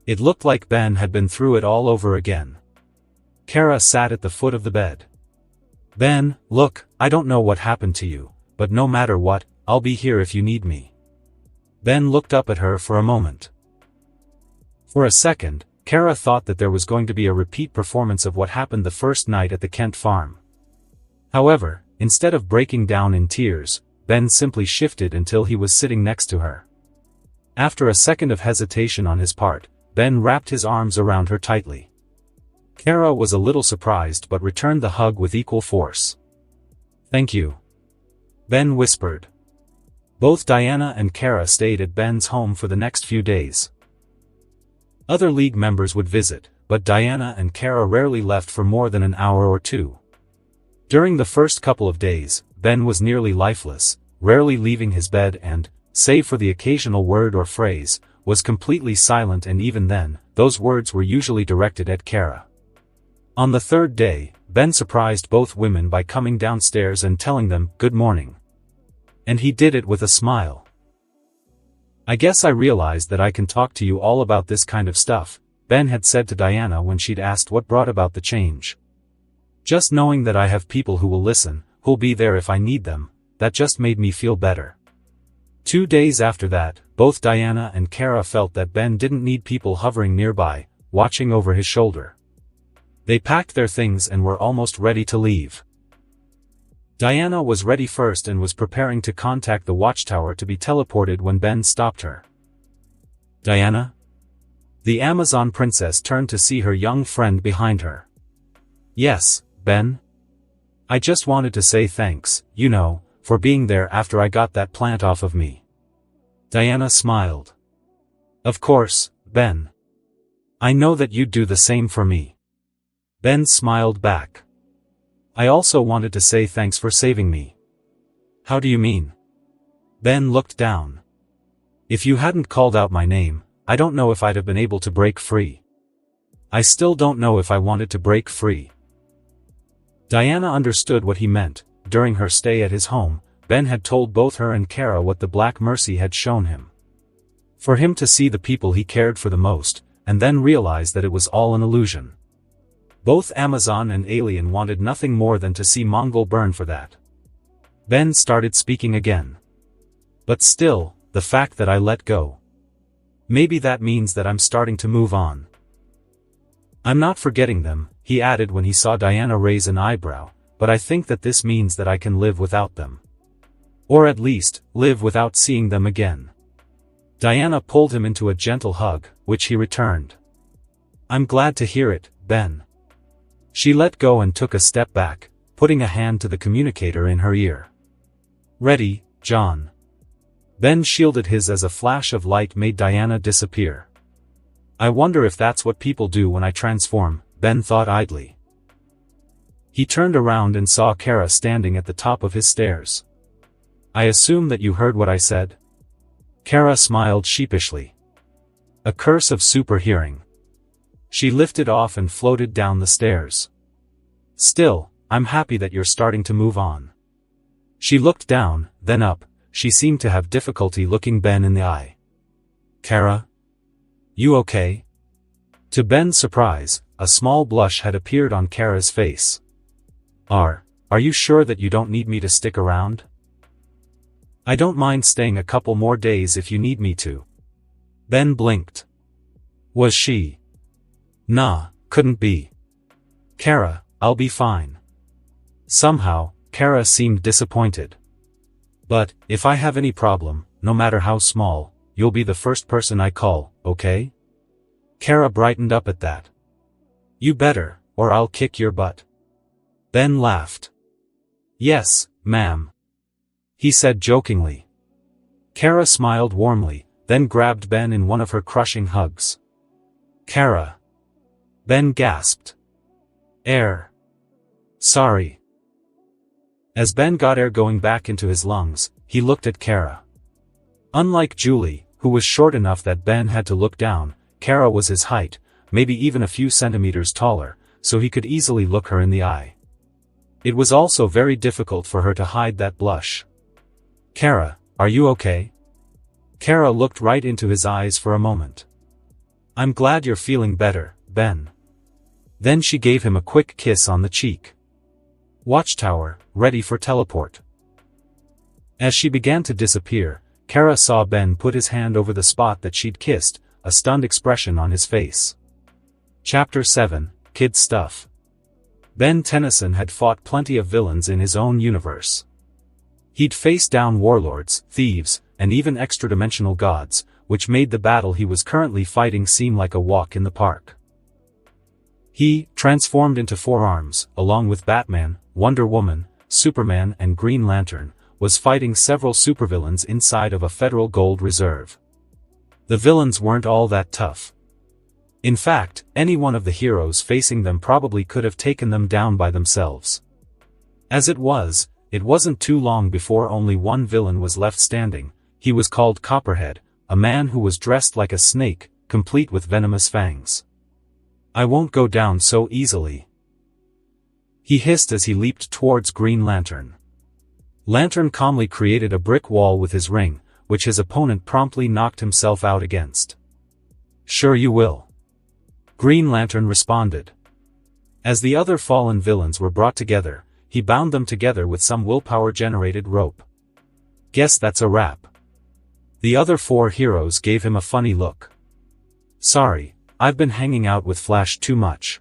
It looked like Ben had been through it all over again. Kara sat at the foot of the bed. "Ben, look, I don't know what happened to you, but no matter what, I'll be here if you need me." Ben looked up at her for a moment. For a second, Kara thought that there was going to be a repeat performance of what happened the first night at the Kent farm. However, instead of breaking down in tears, Ben simply shifted until he was sitting next to her. After a second of hesitation on his part, Ben wrapped his arms around her tightly. Kara was a little surprised but returned the hug with equal force. "Thank you," Ben whispered. Both Diana and Kara stayed at Ben's home for the next few days. Other League members would visit, but Diana and Kara rarely left for more than an hour or two. During the first couple of days, Ben was nearly lifeless, rarely leaving his bed and, save for the occasional word or phrase, was completely silent, and even then, those words were usually directed at Kara. On the third day, Ben surprised both women by coming downstairs and telling them, "Good morning." And he did it with a smile. "I guess I realized that I can talk to you all about this kind of stuff," Ben had said to Diana when she'd asked what brought about the change. "Just knowing that I have people who will listen, who'll be there if I need them, that just made me feel better." 2 days after that, both Diana and Kara felt that Ben didn't need people hovering nearby, watching over his shoulder. They packed their things and were almost ready to leave. Diana was ready first and was preparing to contact the watchtower to be teleported when Ben stopped her. "Diana?" The Amazon princess turned to see her young friend behind her. "Yes, Ben? I just wanted to say thanks, for being there after I got that plant off of me." Diana smiled. "Of course, Ben. I know that you'd do the same for me." Ben smiled back. "I also wanted to say thanks for saving me." "How do you mean?" Ben looked down. "If you hadn't called out my name, I don't know if I'd have been able to break free. I still don't know if I wanted to break free." Diana understood what he meant. During her stay at his home, Ben had told both her and Kara what the Black Mercy had shown him. For him to see the people he cared for the most, and then realize that it was all an illusion. Both Amazon and Alien wanted nothing more than to see Mongol burn for that. Ben started speaking again. "But still, the fact that I let go. Maybe that means that I'm starting to move on. I'm not forgetting them," he added when he saw Diana raise an eyebrow, "but I think that this means that I can live without them. Or at least, live without seeing them again." Diana pulled him into a gentle hug, which he returned. "I'm glad to hear it, Ben." She let go and took a step back, putting a hand to the communicator in her ear. "Ready, John." Ben shielded his as a flash of light made Diana disappear. "I wonder if that's what people do when I transform," Ben thought idly. He turned around and saw Kara standing at the top of his stairs. "I assume that you heard what I said?" Kara smiled sheepishly. "A curse of super hearing." She lifted off and floated down the stairs. "Still, I'm happy that you're starting to move on." She looked down, then up. She seemed to have difficulty looking Ben in the eye. "Kara? You okay?" To Ben's surprise, a small blush had appeared on Kara's face. Are you sure that you don't need me to stick around?" "I don't mind staying a couple more days if you need me to." Ben blinked. Was she? Nah, couldn't be. "Kara, I'll be fine." Somehow, Kara seemed disappointed. "But, if I have any problem, no matter how small, you'll be the first person I call, okay?" Kara brightened up at that. "You better, or I'll kick your butt." Ben laughed. "Yes, ma'am," he said jokingly. Kara smiled warmly, then grabbed Ben in one of her crushing hugs. "Kara." Ben gasped. "Air. Sorry." As Ben got air going back into his lungs, he looked at Kara. Unlike Julie, who was short enough that Ben had to look down, Kara was his height, maybe even a few centimeters taller, so he could easily look her in the eye. It was also very difficult for her to hide that blush. "Kara, are you okay?" Kara looked right into his eyes for a moment. "I'm glad you're feeling better, Ben." Then she gave him a quick kiss on the cheek. Watchtower, ready for teleport. As she began to disappear, Kara saw Ben put his hand over the spot that she'd kissed, a stunned expression on his face. Chapter 7, Kid Stuff. Ben Tennyson had fought plenty of villains in his own universe. He'd faced down warlords, thieves, and even extra-dimensional gods, which made the battle he was currently fighting seem like a walk in the park. He, transformed into Four Arms, along with Batman, Wonder Woman, Superman and Green Lantern, was fighting several supervillains inside of a federal gold reserve. The villains weren't all that tough. In fact, any one of the heroes facing them probably could have taken them down by themselves. As it was, it wasn't too long before only one villain was left standing. He was called Copperhead, a man who was dressed like a snake, complete with venomous fangs. "I won't go down so easily," he hissed as he leaped towards Green Lantern. Lantern calmly created a brick wall with his ring, which his opponent promptly knocked himself out against. "Sure you will," Green Lantern responded. As the other fallen villains were brought together, he bound them together with some willpower-generated rope. "Guess that's a wrap." The other four heroes gave him a funny look. "Sorry, I've been hanging out with Flash too much."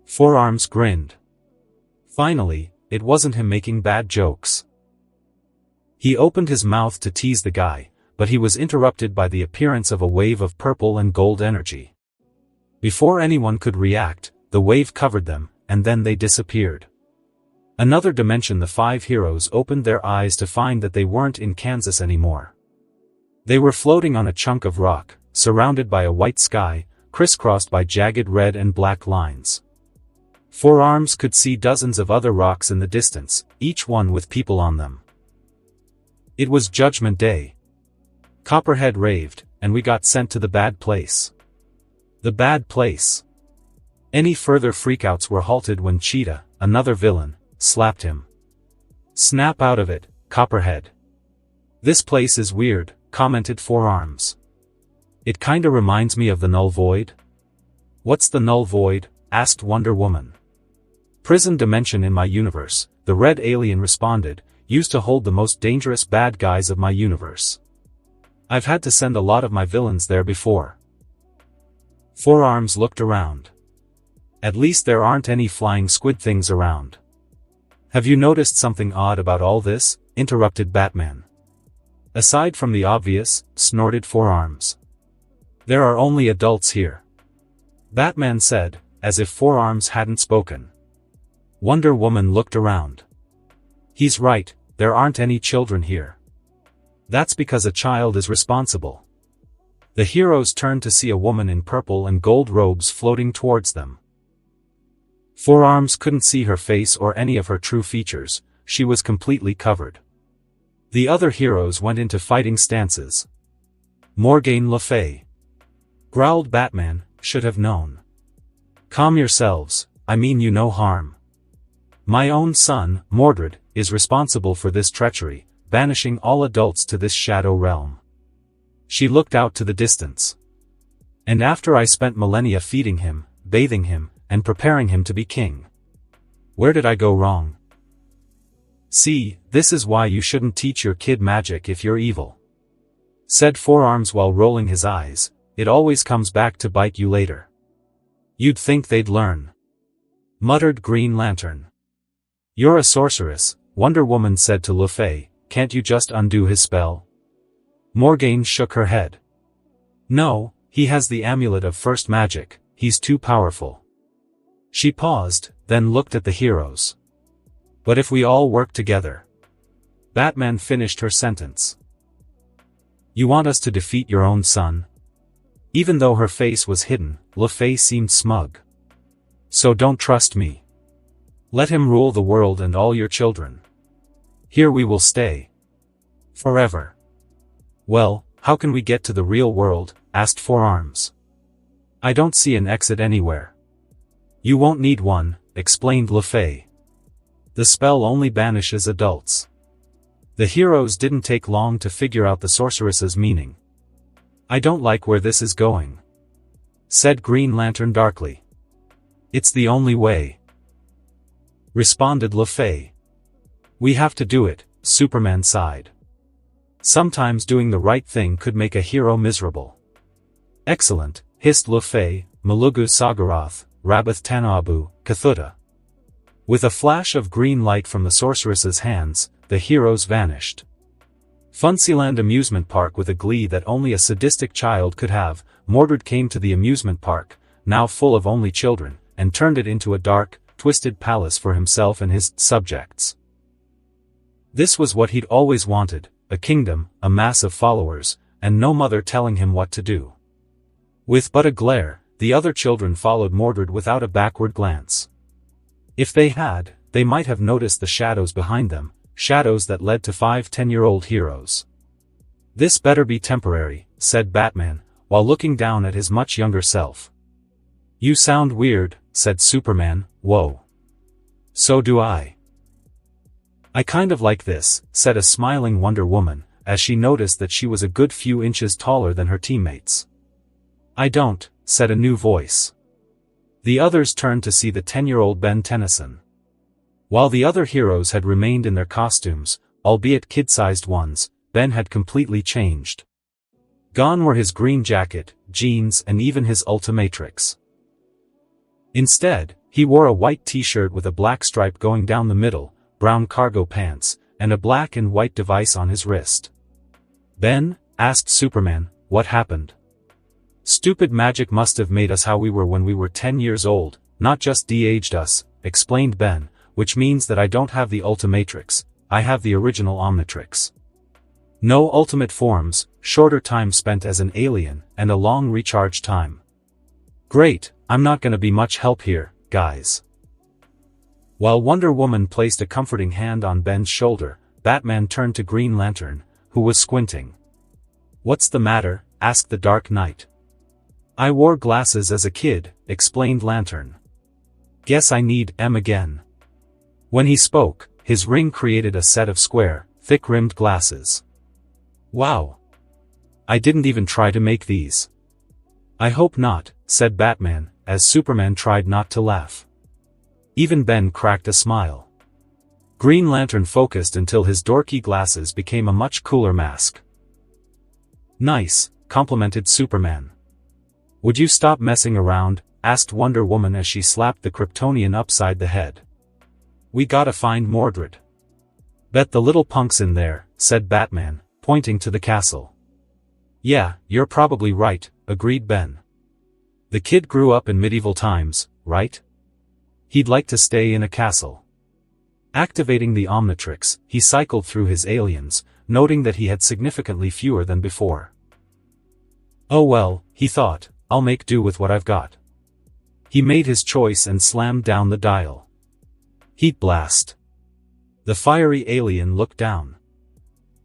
Four Arms grinned. Finally, it wasn't him making bad jokes. He opened his mouth to tease the guy, but he was interrupted by the appearance of a wave of purple and gold energy. Before anyone could react, the wave covered them, and then they disappeared. Another dimension. The five heroes opened their eyes to find that they weren't in Kansas anymore. They were floating on a chunk of rock, surrounded by a white sky, crisscrossed by jagged red and black lines. Four Arms could see dozens of other rocks in the distance, each one with people on them. It was Judgment Day. Copperhead raved, and we got sent to the bad place. The bad place. Any further freakouts were halted when Cheetah, another villain, slapped him. "Snap out of it, Copperhead." "This place is weird," commented Four Arms. "It kinda reminds me of the Null Void." "What's the Null Void?" asked Wonder Woman. "Prison dimension in my universe," the red alien responded, "used to hold the most dangerous bad guys of my universe. I've had to send a lot of my villains there before." Four Arms looked around. "At least there aren't any flying squid things around." "Have you noticed something odd about all this?" interrupted Batman. "Aside from the obvious," snorted Four Arms. "There are only adults here," Batman said, as if Four Arms hadn't spoken. Wonder Woman looked around. "He's right, there aren't any children here. That's because a child is responsible." The heroes turned to see a woman in purple and gold robes floating towards them. Four Arms couldn't see her face or any of her true features. She was completely covered. The other heroes went into fighting stances. "Morgaine Le Fay," growled Batman, "should have known." "Calm yourselves, I mean you no harm. My own son, Mordred, is responsible for this treachery, banishing all adults to this shadow realm." She looked out to the distance. "And after I spent millennia feeding him, bathing him, and preparing him to be king. Where did I go wrong? See, this is why you shouldn't teach your kid magic if you're evil," said Four Arms while rolling his eyes. "It always comes back to bite you later." "You'd think they'd learn," muttered Green Lantern. "You're a sorceress," Wonder Woman said to Le Fay. "Can't you just undo his spell?" Morgaine shook her head. "No, he has the amulet of first magic, he's too powerful." She paused, then looked at the heroes. "But if we all work together..." Batman finished her sentence. "You want us to defeat your own son?" Even though her face was hidden, Le Fay seemed smug. "So don't trust me. Let him rule the world and all your children. Here we will stay. Forever." "Well, how can we get to the real world?" asked Four Arms. "I don't see an exit anywhere." "You won't need one," explained Le Fay. The spell only banishes adults. The heroes didn't take long to figure out the sorceress's meaning. I don't like where this is going, said Green Lantern darkly. It's the only way, responded LaFay. We have to do it, Superman sighed. Sometimes doing the right thing could make a hero miserable. Excellent, hissed LaFay, Malugu Sagarath, Rabbath Tanabu, Cthulhu. With a flash of green light from the sorceress's hands, the heroes vanished. Fantasyland amusement park. With a glee that only a sadistic child could have, Mordred came to the amusement park, now full of only children, and turned it into a dark, twisted palace for himself and his subjects. This was what he'd always wanted, a kingdom, a mass of followers, and no mother telling him what to do. With but a glare, the other children followed Mordred without a backward glance. If they had, they might have noticed the shadows behind them, shadows that led to 5 10-year-old heroes. This better be temporary, said Batman, while looking down at his much younger self. You sound weird, said Superman. Whoa. So do I. I kind of like this, said a smiling Wonder Woman, as she noticed that she was a good few inches taller than her teammates. I don't, said a new voice. The others turned to see the 10-year-old Ben Tennyson. While the other heroes had remained in their costumes, albeit kid-sized ones, Ben had completely changed. Gone were his green jacket, jeans, and even his Ultimatrix. Instead, he wore a white t-shirt with a black stripe going down the middle, brown cargo pants, and a black and white device on his wrist. Ben, asked Superman, what happened? Stupid magic must have made us how we were when we were 10 years old, not just de-aged us, explained Ben, which means that I don't have the Ultimatrix, I have the original Omnitrix. No ultimate forms, shorter time spent as an alien, and a long recharge time. Great, I'm not gonna be much help here, guys. While Wonder Woman placed a comforting hand on Ben's shoulder, Batman turned to Green Lantern, who was squinting. What's the matter? Asked the Dark Knight. I wore glasses as a kid, explained Lantern. Guess I need them again. When he spoke, his ring created a set of square, thick-rimmed glasses. Wow. I didn't even try to make these. I hope not, said Batman, as Superman tried not to laugh. Even Ben cracked a smile. Green Lantern focused until his dorky glasses became a much cooler mask. Nice, complimented Superman. Would you stop messing around? Asked Wonder Woman as she slapped the Kryptonian upside the head. We gotta find Mordred. Bet the little punk's in there, said Batman, pointing to the castle. Yeah, you're probably right, agreed Ben. The kid grew up in medieval times, right? He'd like to stay in a castle. Activating the Omnitrix, he cycled through his aliens, noting that he had significantly fewer than before. Oh well, he thought, I'll make do with what I've got. He made his choice and slammed down the dial. Heat blast. The fiery alien looked down.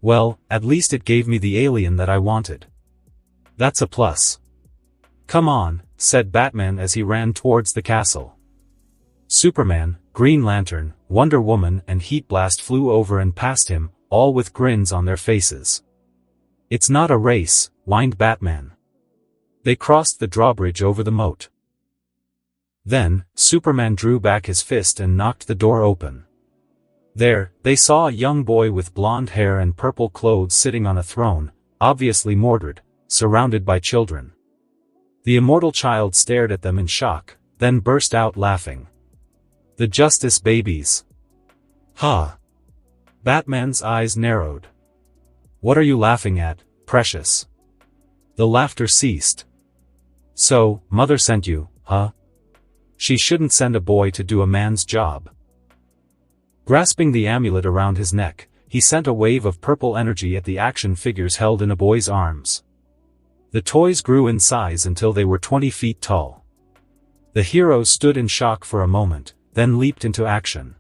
Well, at least it gave me the alien that I wanted. That's a plus. Come on, said Batman as he ran towards the castle. Superman, Green Lantern, Wonder Woman and Heat Blast flew over and past him, all with grins on their faces. It's not a race, whined Batman. They crossed the drawbridge over the moat. Then, Superman drew back his fist and knocked the door open. There, they saw a young boy with blonde hair and purple clothes sitting on a throne, obviously Mordred, surrounded by children. The immortal child stared at them in shock, then burst out laughing. The Justice babies. Ha! Batman's eyes narrowed. What are you laughing at, precious? The laughter ceased. So, Mother sent you, huh? She shouldn't send a boy to do a man's job. Grasping the amulet around his neck, he sent a wave of purple energy at the action figures held in a boy's arms. The toys grew in size until they were 20 feet tall. The heroes stood in shock for a moment, then leaped into action.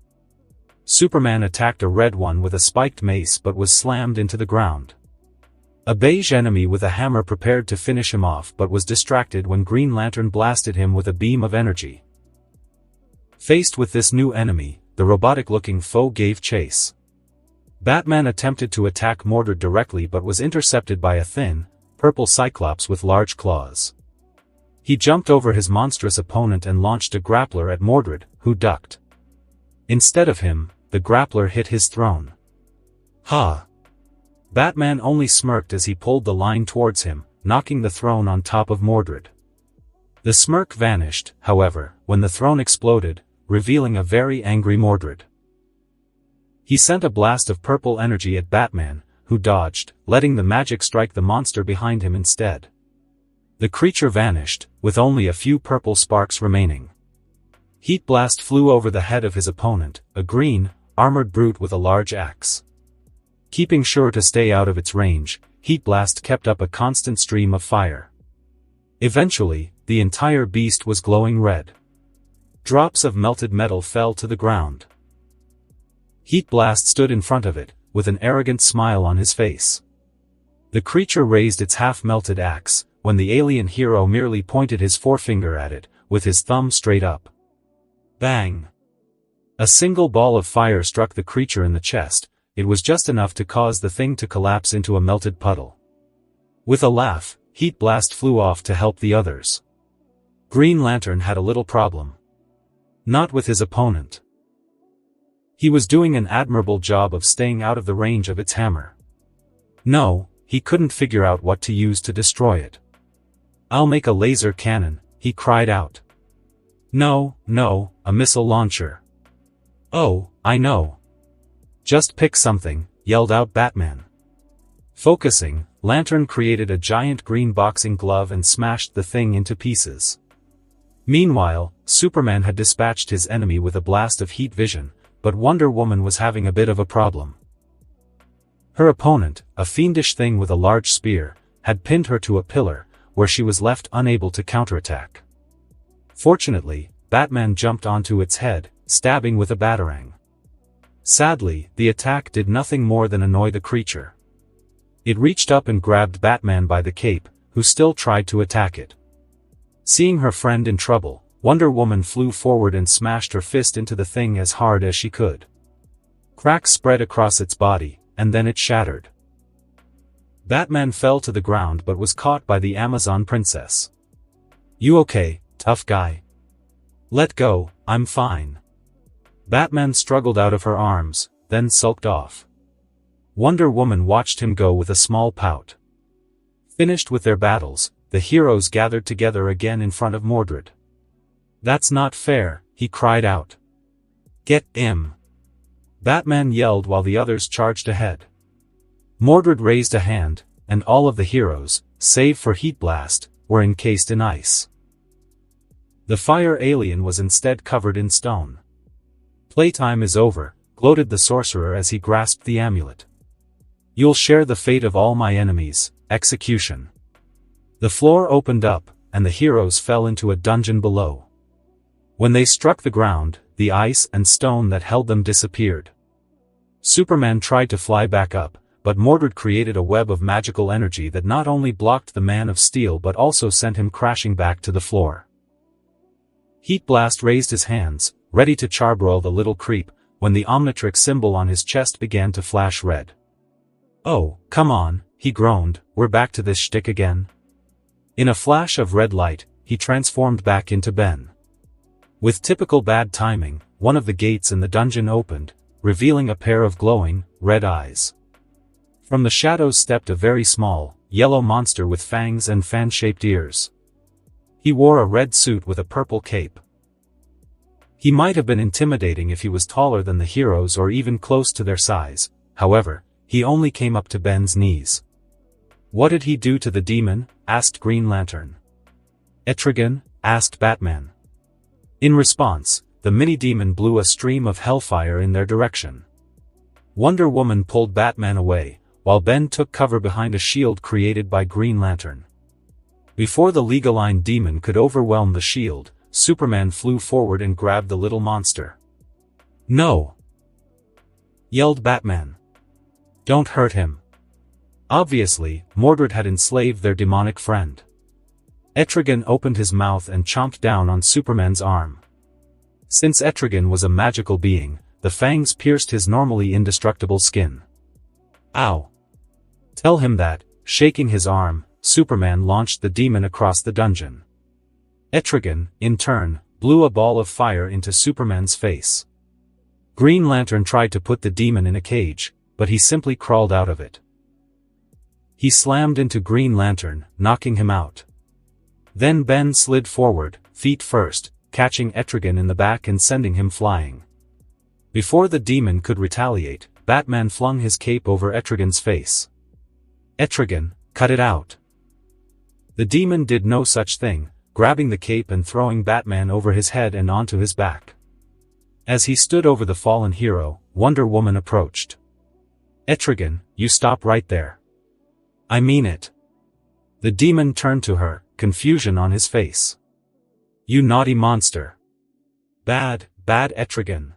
Superman attacked a red one with a spiked mace but was slammed into the ground. A beige enemy with a hammer prepared to finish him off but was distracted when Green Lantern blasted him with a beam of energy. Faced with this new enemy, the robotic-looking foe gave chase. Batman attempted to attack Mordred directly but was intercepted by a thin, purple Cyclops with large claws. He jumped over his monstrous opponent and launched a grappler at Mordred, who ducked. Instead of him, the grappler hit his throne. Ha! Batman only smirked as he pulled the line towards him, knocking the throne on top of Mordred. The smirk vanished, however, when the throne exploded, revealing a very angry Mordred. He sent a blast of purple energy at Batman, who dodged, letting the magic strike the monster behind him instead. The creature vanished, with only a few purple sparks remaining. Heat Blast flew over the head of his opponent, a green, armored brute with a large axe. Keeping sure to stay out of its range, Heat Blast kept up a constant stream of fire. Eventually, the entire beast was glowing red. Drops of melted metal fell to the ground. Heat Blast stood in front of it, with an arrogant smile on his face. The creature raised its half-melted axe, when the alien hero merely pointed his forefinger at it, with his thumb straight up. Bang! A single ball of fire struck the creature in the chest. It was just enough to cause the thing to collapse into a melted puddle. With a laugh, Heat Blast flew off to help the others. Green Lantern had a little problem. Not with his opponent. He was doing an admirable job of staying out of the range of its hammer. No, he couldn't figure out what to use to destroy it. "I'll make a laser cannon," he cried out. "No, a missile launcher." "Oh, I know. Just pick something," yelled out Batman. Focusing, Lantern created a giant green boxing glove and smashed the thing into pieces. Meanwhile, Superman had dispatched his enemy with a blast of heat vision, but Wonder Woman was having a bit of a problem. Her opponent, a fiendish thing with a large spear, had pinned her to a pillar, where she was left unable to counterattack. Fortunately, Batman jumped onto its head, stabbing with a batarang. Sadly, the attack did nothing more than annoy the creature. It reached up and grabbed Batman by the cape, who still tried to attack it. Seeing her friend in trouble, Wonder Woman flew forward and smashed her fist into the thing as hard as she could. Cracks spread across its body, and then it shattered. Batman fell to the ground but was caught by the Amazon princess. "You okay, tough guy?" "Let go, I'm fine." Batman struggled out of her arms, then sulked off. Wonder Woman watched him go with a small pout. Finished with their battles, the heroes gathered together again in front of Mordred. "That's not fair," he cried out. "Get him!" Batman yelled while the others charged ahead. Mordred raised a hand, and all of the heroes, save for Heat Blast, were encased in ice. The fire alien was instead covered in stone. "Playtime is over," gloated the sorcerer as he grasped the amulet. "You'll share the fate of all my enemies, execution." The floor opened up, and the heroes fell into a dungeon below. When they struck the ground, the ice and stone that held them disappeared. Superman tried to fly back up, but Mordred created a web of magical energy that not only blocked the Man of Steel but also sent him crashing back to the floor. Heat Blast raised his hands, ready to charbroil the little creep, when the Omnitrix symbol on his chest began to flash red. "Oh, come on," he groaned, "we're back to this shtick again." In a flash of red light, he transformed back into Ben. With typical bad timing, one of the gates in the dungeon opened, revealing a pair of glowing, red eyes. From the shadows stepped a very small, yellow monster with fangs and fan-shaped ears. He wore a red suit with a purple cape. He might have been intimidating if he was taller than the heroes or even close to their size, however, he only came up to Ben's knees. "What did he do to the demon?" asked Green Lantern. "Etrigan?" asked Batman. In response, the mini-demon blew a stream of hellfire in their direction. Wonder Woman pulled Batman away, while Ben took cover behind a shield created by Green Lantern. Before the Legaline demon could overwhelm the shield, Superman flew forward and grabbed the little monster. "No!" yelled Batman. "Don't hurt him." Obviously, Mordred had enslaved their demonic friend. Etrigan opened his mouth and chomped down on Superman's arm. Since Etrigan was a magical being, the fangs pierced his normally indestructible skin. Ow! Tell him that, shaking his arm, Superman launched the demon across the dungeon. Etrigan, in turn, blew a ball of fire into Superman's face. Green Lantern tried to put the demon in a cage, but he simply crawled out of it. He slammed into Green Lantern, knocking him out. Then Ben slid forward, feet first, catching Etrigan in the back and sending him flying. Before the demon could retaliate, Batman flung his cape over Etrigan's face. Etrigan, cut it out. The demon did no such thing, grabbing the cape and throwing Batman over his head and onto his back. As he stood over the fallen hero, Wonder Woman approached. Etrigan, you stop right there. I mean it. The demon turned to her, confusion on his face. You naughty monster. Bad, bad Etrigan.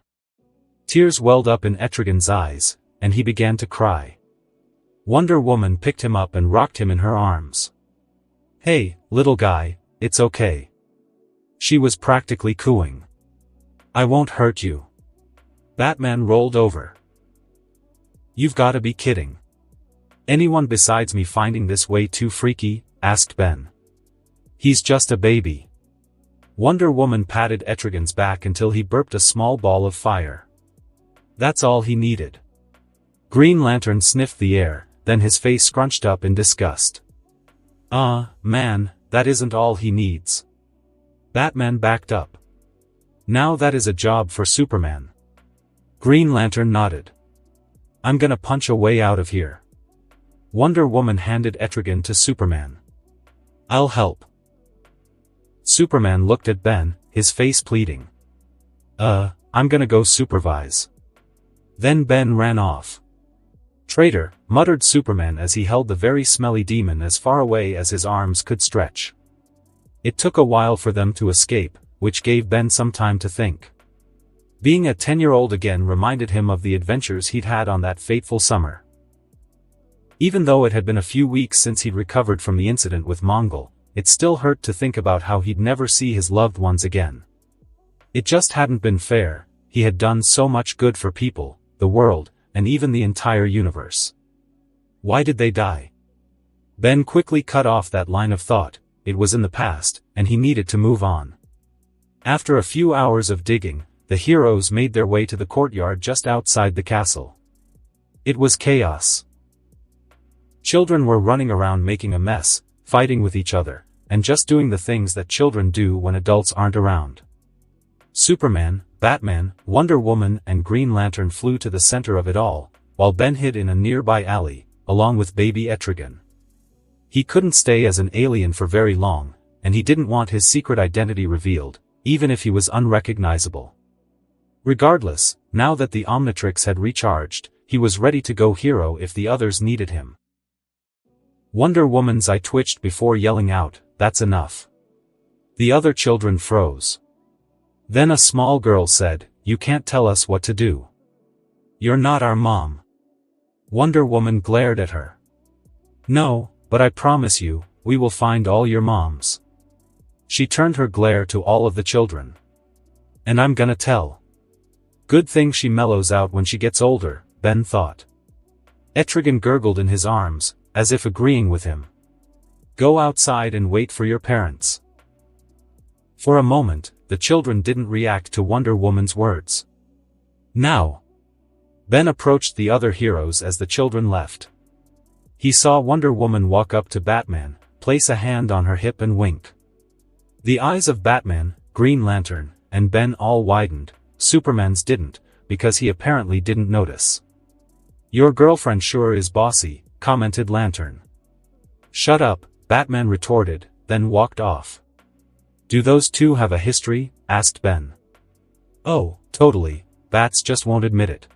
Tears welled up in Etrigan's eyes, and he began to cry. Wonder Woman picked him up and rocked him in her arms. Hey, little guy, it's okay. She was practically cooing. I won't hurt you. Batman rolled over. You've gotta be kidding. Anyone besides me finding this way too freaky? Asked Ben. He's just a baby. Wonder Woman patted Etrigan's back until he burped a small ball of fire. That's all he needed. Green Lantern sniffed the air, then his face scrunched up in disgust. Man, that isn't all he needs. Batman backed up. Now that is a job for Superman. Green Lantern nodded. I'm gonna punch a way out of here. Wonder Woman handed Etrigan to Superman. I'll help. Superman looked at Ben, his face pleading. I'm gonna go supervise. Then Ben ran off. Traitor, muttered Superman as he held the very smelly demon as far away as his arms could stretch. It took a while for them to escape, which gave Ben some time to think. Being a 10-year-old again reminded him of the adventures he'd had on that fateful summer. Even though it had been a few weeks since he'd recovered from the incident with Mongol, it still hurt to think about how he'd never see his loved ones again. It just hadn't been fair. He had done so much good for people, the world, and even the entire universe. Why did they die? Ben quickly cut off that line of thought. It was in the past, and he needed to move on. After a few hours of digging, the heroes made their way to the courtyard just outside the castle. It was chaos. Children were running around making a mess, fighting with each other, and just doing the things that children do when adults aren't around. Superman, Batman, Wonder Woman and Green Lantern flew to the center of it all, while Ben hid in a nearby alley, along with baby Etrigan. He couldn't stay as an alien for very long, and he didn't want his secret identity revealed, even if he was unrecognizable. Regardless, now that the Omnitrix had recharged, he was ready to go hero if the others needed him. Wonder Woman's eye twitched before yelling out, "That's enough." The other children froze. Then a small girl said, "You can't tell us what to do. You're not our mom." Wonder Woman glared at her. "No, but I promise you, we will find all your moms." She turned her glare to all of the children. "And I'm gonna tell." Good thing she mellows out when she gets older, Ben thought. Etrigan gurgled in his arms, as if agreeing with him. "Go outside and wait for your parents." For a moment, the children didn't react to Wonder Woman's words. Now, Ben approached the other heroes as the children left. He saw Wonder Woman walk up to Batman, place a hand on her hip and wink. The eyes of Batman, Green Lantern, and Ben all widened. Superman's didn't, because he apparently didn't notice. "Your girlfriend sure is bossy," commented Lantern. "Shut up," Batman retorted, then walked off. "Do those two have a history?" asked Ben. "Oh, totally, Bats just won't admit it.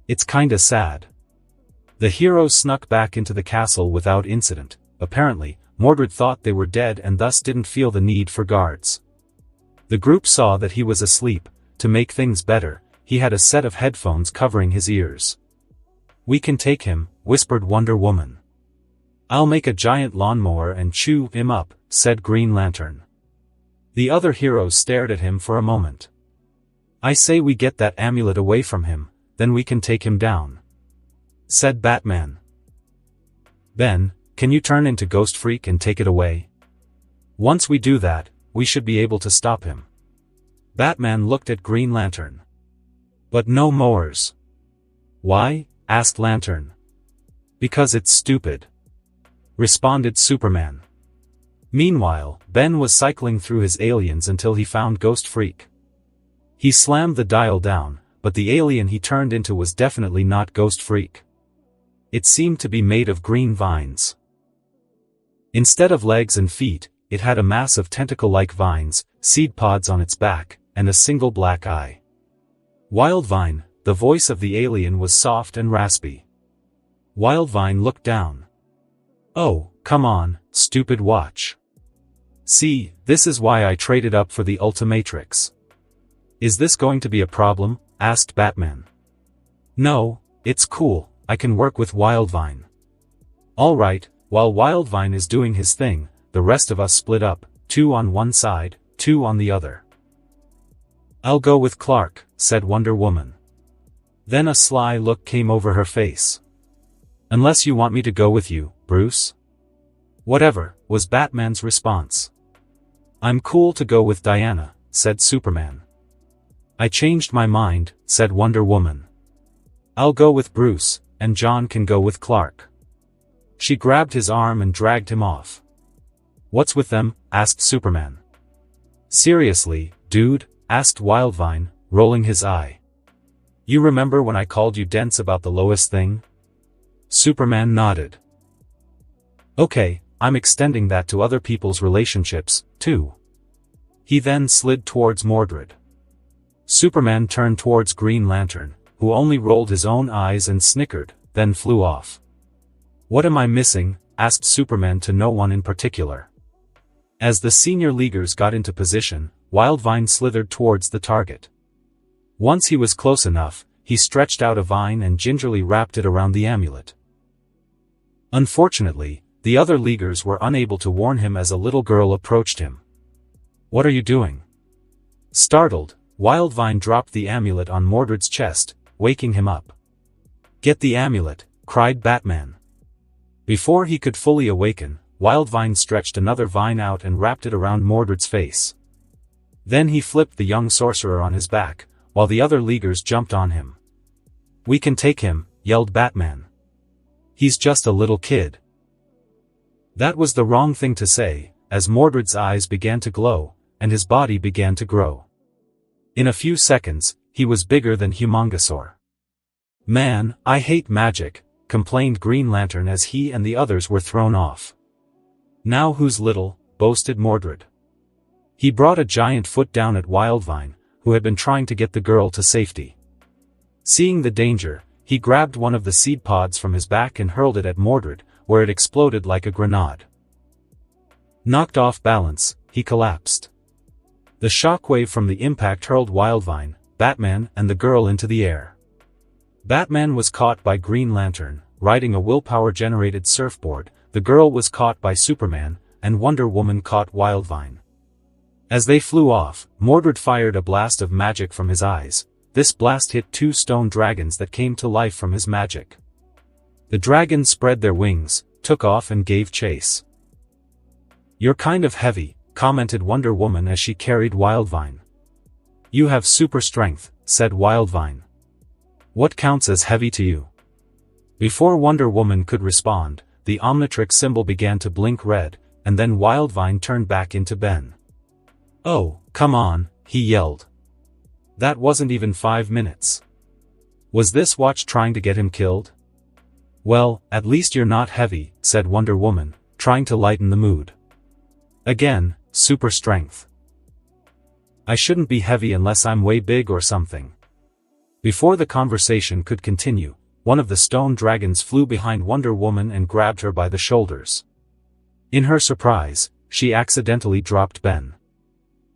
It's kinda sad." The heroes snuck back into the castle without incident. Apparently, Mordred thought they were dead and thus didn't feel the need for guards. The group saw that he was asleep. To make things better, he had a set of headphones covering his ears. "We can take him," whispered Wonder Woman. "I'll make a giant lawnmower and chew him up," said Green Lantern. The other heroes stared at him for a moment. I say we get that amulet away from him, then we can take him down," said Batman. "Ben, can you turn into Ghost Freak and take it away? Once we do that, we should be able to stop him." Batman looked at Green Lantern. "But no mowers." "Why?" asked Lantern. "Because it's stupid," responded Superman. Meanwhile, Ben was cycling through his aliens until he found Ghost Freak. He slammed the dial down, but the alien he turned into was definitely not Ghost Freak. It seemed to be made of green vines. Instead of legs and feet, it had a mass of tentacle-like vines, seed pods on its back, and a single black eye. Wildvine, the voice of the alien, was soft and raspy. Wildvine looked down. "Oh, come on, stupid watch. See, this is why I traded up for the Ultimatrix." "Is this going to be a problem?" asked Batman. "No, it's cool, I can work with Wildvine." "Alright, while Wildvine is doing his thing, the rest of us split up, 2 on one side, 2 on the other." "I'll go with Clark," said Wonder Woman. Then a sly look came over her face. "Unless you want me to go with you, Bruce?" "Whatever," was Batman's response. "I'm cool to go with Diana," said Superman. "I changed my mind," said Wonder Woman. "I'll go with Bruce, and John can go with Clark." She grabbed his arm and dragged him off. "What's with them?" asked Superman. "Seriously, dude?" asked Wildvine, rolling his eye. "You remember when I called you dense about the Lois thing?" Superman nodded. "Okay, I'm extending that to other people's relationships, too." He then slid towards Mordred. Superman turned towards Green Lantern, who only rolled his own eyes and snickered, then flew off. "What am I missing?" asked Superman to no one in particular. As the senior leaguers got into position, Wildvine slithered towards the target. Once he was close enough, he stretched out a vine and gingerly wrapped it around the amulet. Unfortunately, the other leaguers were unable to warn him as a little girl approached him. "What are you doing?" Startled, Wildvine dropped the amulet on Mordred's chest, waking him up. "Get the amulet," cried Batman. Before he could fully awaken, Wildvine stretched another vine out and wrapped it around Mordred's face. Then he flipped the young sorcerer on his back, while the other leaguers jumped on him. "We can take him," yelled Batman. "He's just a little kid." That was the wrong thing to say, as Mordred's eyes began to glow, and his body began to grow. In a few seconds, he was bigger than Humongosaur. "Man, I hate magic," complained Green Lantern as he and the others were thrown off. "Now who's little?" boasted Mordred. He brought a giant foot down at Wildvine, who had been trying to get the girl to safety. Seeing the danger, he grabbed one of the seed pods from his back and hurled it at Mordred, where it exploded like a grenade. Knocked off balance, he collapsed. The shockwave from the impact hurled Wildvine, Batman, and the girl into the air. Batman was caught by Green Lantern, riding a willpower-generated surfboard. The girl was caught by Superman, and Wonder Woman caught Wildvine. As they flew off, Mordred fired a blast of magic from his eyes. This blast hit 2 stone dragons that came to life from his magic. The dragons spread their wings, took off and gave chase. "You're kind of heavy," commented Wonder Woman as she carried Wildvine. "You have super strength," said Wildvine. "What counts as heavy to you?" Before Wonder Woman could respond, the Omnitrix symbol began to blink red, and then Wildvine turned back into Ben. "Oh, come on," he yelled. That wasn't even 5 minutes. Was this watch trying to get him killed? "Well, at least you're not heavy," said Wonder Woman, trying to lighten the mood. Again, super strength. "I shouldn't be heavy unless I'm way big or something." Before the conversation could continue, one of the stone dragons flew behind Wonder Woman and grabbed her by the shoulders. In her surprise, she accidentally dropped Ben.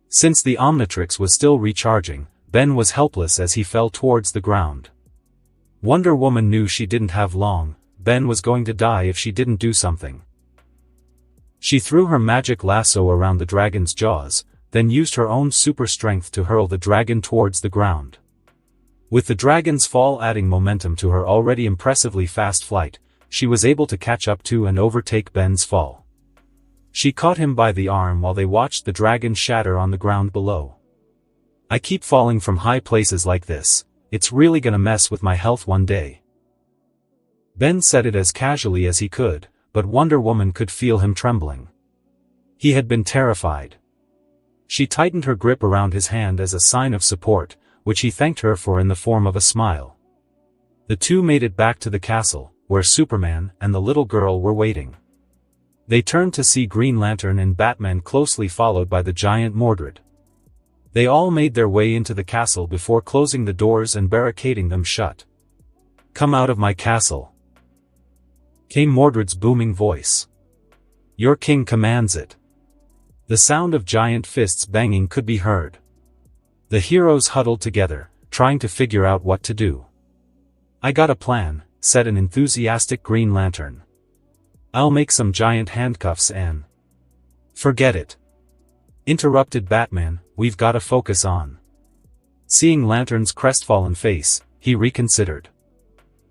Since the Omnitrix was still recharging, Ben was helpless as he fell towards the ground. Wonder Woman knew she didn't have long. Ben was going to die if she didn't do something. She threw her magic lasso around the dragon's jaws, then used her own super strength to hurl the dragon towards the ground. With the dragon's fall adding momentum to her already impressively fast flight, she was able to catch up to and overtake Ben's fall. She caught him by the arm while they watched the dragon shatter on the ground below. "I keep falling from high places like this, it's really gonna mess with my health one day." Ben said it as casually as he could, but Wonder Woman could feel him trembling. He had been terrified. She tightened her grip around his hand as a sign of support, which he thanked her for in the form of a smile. The two made it back to the castle, where Superman and the little girl were waiting. They turned to see Green Lantern and Batman closely followed by the giant Mordred. They all made their way into the castle before closing the doors and barricading them shut. "Come out of my castle," came Mordred's booming voice. "Your king commands it." The sound of giant fists banging could be heard. The heroes huddled together, trying to figure out what to do. "I got a plan," said an enthusiastic Green Lantern. "I'll make some giant handcuffs and—" "Forget it," interrupted Batman, "we've gotta focus on." Seeing Lantern's crestfallen face, he reconsidered.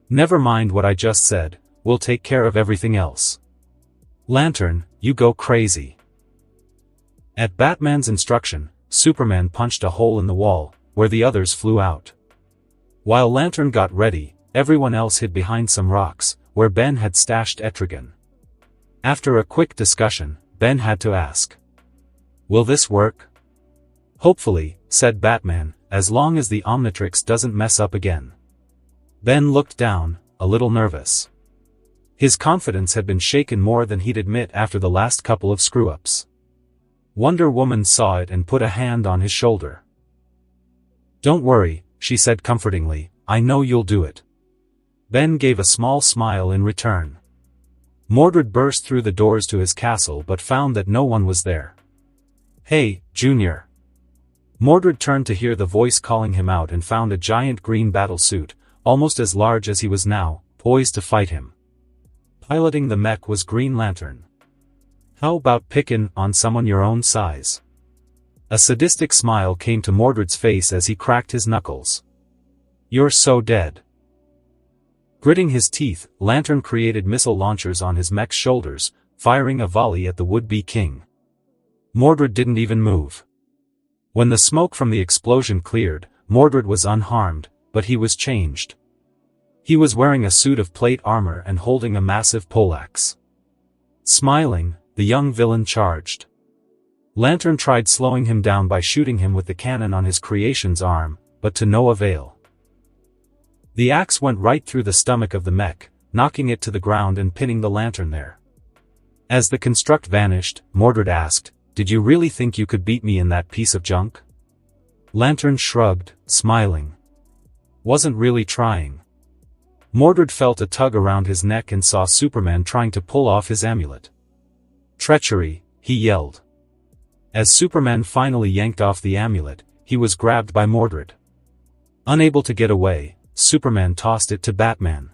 "Never mind what I just said, we'll take care of everything else." "Lantern, you go crazy." At Batman's instruction, Superman punched a hole in the wall, where the others flew out. While Lantern got ready, everyone else hid behind some rocks, where Ben had stashed Etrigan. After a quick discussion, Ben had to ask, "Will this work?" "Hopefully," said Batman, "as long as the Omnitrix doesn't mess up again." Ben looked down, a little nervous. His confidence had been shaken more than he'd admit after the last couple of screw-ups. Wonder Woman saw it and put a hand on his shoulder. "Don't worry," she said comfortingly, "I know you'll do it." Ben gave a small smile in return. Mordred burst through the doors to his castle but found that no one was there. "Hey, Junior." Mordred turned to hear the voice calling him out and found a giant green battlesuit, almost as large as he was now, poised to fight him. Piloting the mech was Green Lantern. "How about pickin' on someone your own size?" A sadistic smile came to Mordred's face as he cracked his knuckles. "You're so dead." Gritting his teeth, Lantern created missile launchers on his mech's shoulders, firing a volley at the would-be king. Mordred didn't even move. When the smoke from the explosion cleared, Mordred was unharmed, but he was changed. He was wearing a suit of plate armor and holding a massive poleaxe. Smiling, the young villain charged. Lantern tried slowing him down by shooting him with the cannon on his creation's arm, but to no avail. The axe went right through the stomach of the mech, knocking it to the ground and pinning the Lantern there. As the construct vanished, Mordred asked, "Did you really think you could beat me in that piece of junk?" Lantern shrugged, smiling. "Wasn't really trying." Mordred felt a tug around his neck and saw Superman trying to pull off his amulet. "Treachery," he yelled. As Superman finally yanked off the amulet, he was grabbed by Mordred. Unable to get away, Superman tossed it to Batman.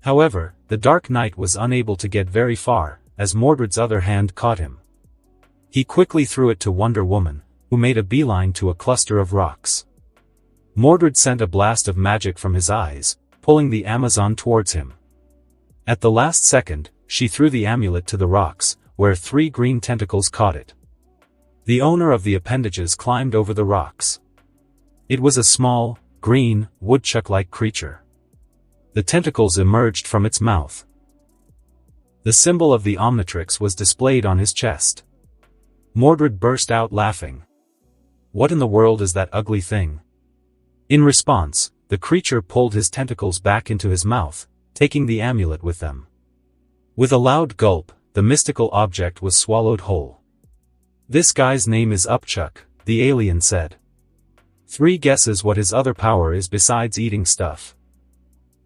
However, the Dark Knight was unable to get very far, as Mordred's other hand caught him. He quickly threw it to Wonder Woman, who made a beeline to a cluster of rocks. Mordred sent a blast of magic from his eyes, pulling the Amazon towards him. At the last second, she threw the amulet to the rocks, where 3 green tentacles caught it. The owner of the appendages climbed over the rocks. It was a small, green, woodchuck-like creature. The tentacles emerged from its mouth. The symbol of the Omnitrix was displayed on his chest. Mordred burst out laughing. "What in the world is that ugly thing?" In response, the creature pulled his tentacles back into his mouth, taking the amulet with them. With a loud gulp, the mystical object was swallowed whole. "This guy's name is Upchuck," the alien said. 3 guesses what his other power is besides eating stuff.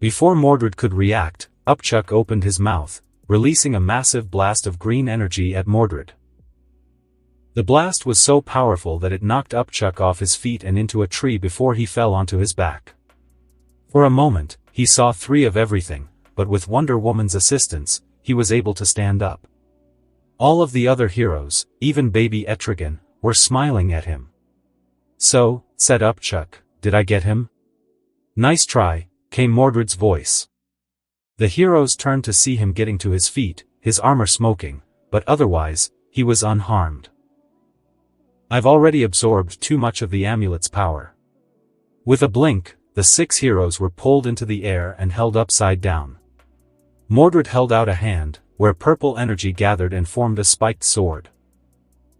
Before Mordred could react, Upchuck opened his mouth, releasing a massive blast of green energy at Mordred. The blast was so powerful that it knocked Upchuck off his feet and into a tree before he fell onto his back. For a moment, he saw 3 of everything, but with Wonder Woman's assistance, he was able to stand up. All of the other heroes, even baby Etrigan, were smiling at him. "So," said Upchuck, "did I get him?" "Nice try," came Mordred's voice. The heroes turned to see him getting to his feet, his armor smoking, but otherwise, he was unharmed. "I've already absorbed too much of the amulet's power." With a blink, the 6 heroes were pulled into the air and held upside down. Mordred held out a hand, where purple energy gathered and formed a spiked sword.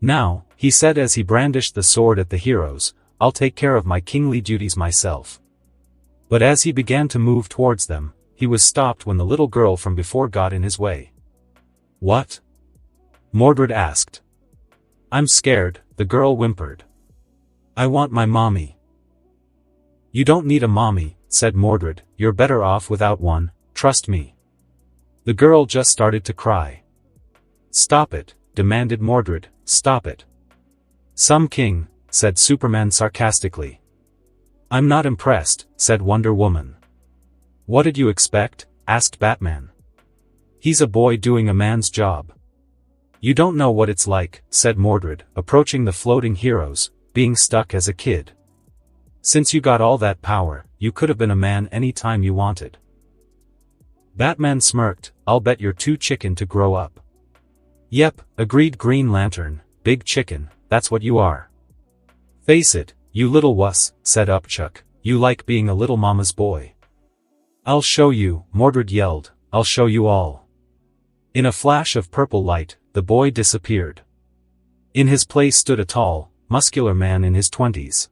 "Now," he said as he brandished the sword at the heroes, "I'll take care of my kingly duties myself." But as he began to move towards them, he was stopped when the little girl from before got in his way. "What?" Mordred asked. "I'm scared," the girl whimpered. "I want my mommy." "You don't need a mommy," said Mordred, "you're better off without one, trust me." The girl just started to cry. "Stop it," demanded Mordred, "stop it." "Some king," said Superman sarcastically. "I'm not impressed," said Wonder Woman. "What did you expect?" asked Batman. "He's a boy doing a man's job." "You don't know what it's like," said Mordred, approaching the floating heroes, "being stuck as a kid. Since you got all that power, you could have been a man any time you wanted." Batman smirked, "I'll bet you're too chicken to grow up." "Yep," agreed Green Lantern, "big chicken, that's what you are." "Face it, you little wuss," said Upchuck, "you like being a little mama's boy." "I'll show you," Mordred yelled, "I'll show you all." In a flash of purple light, the boy disappeared. In his place stood a tall, muscular man in his 20s.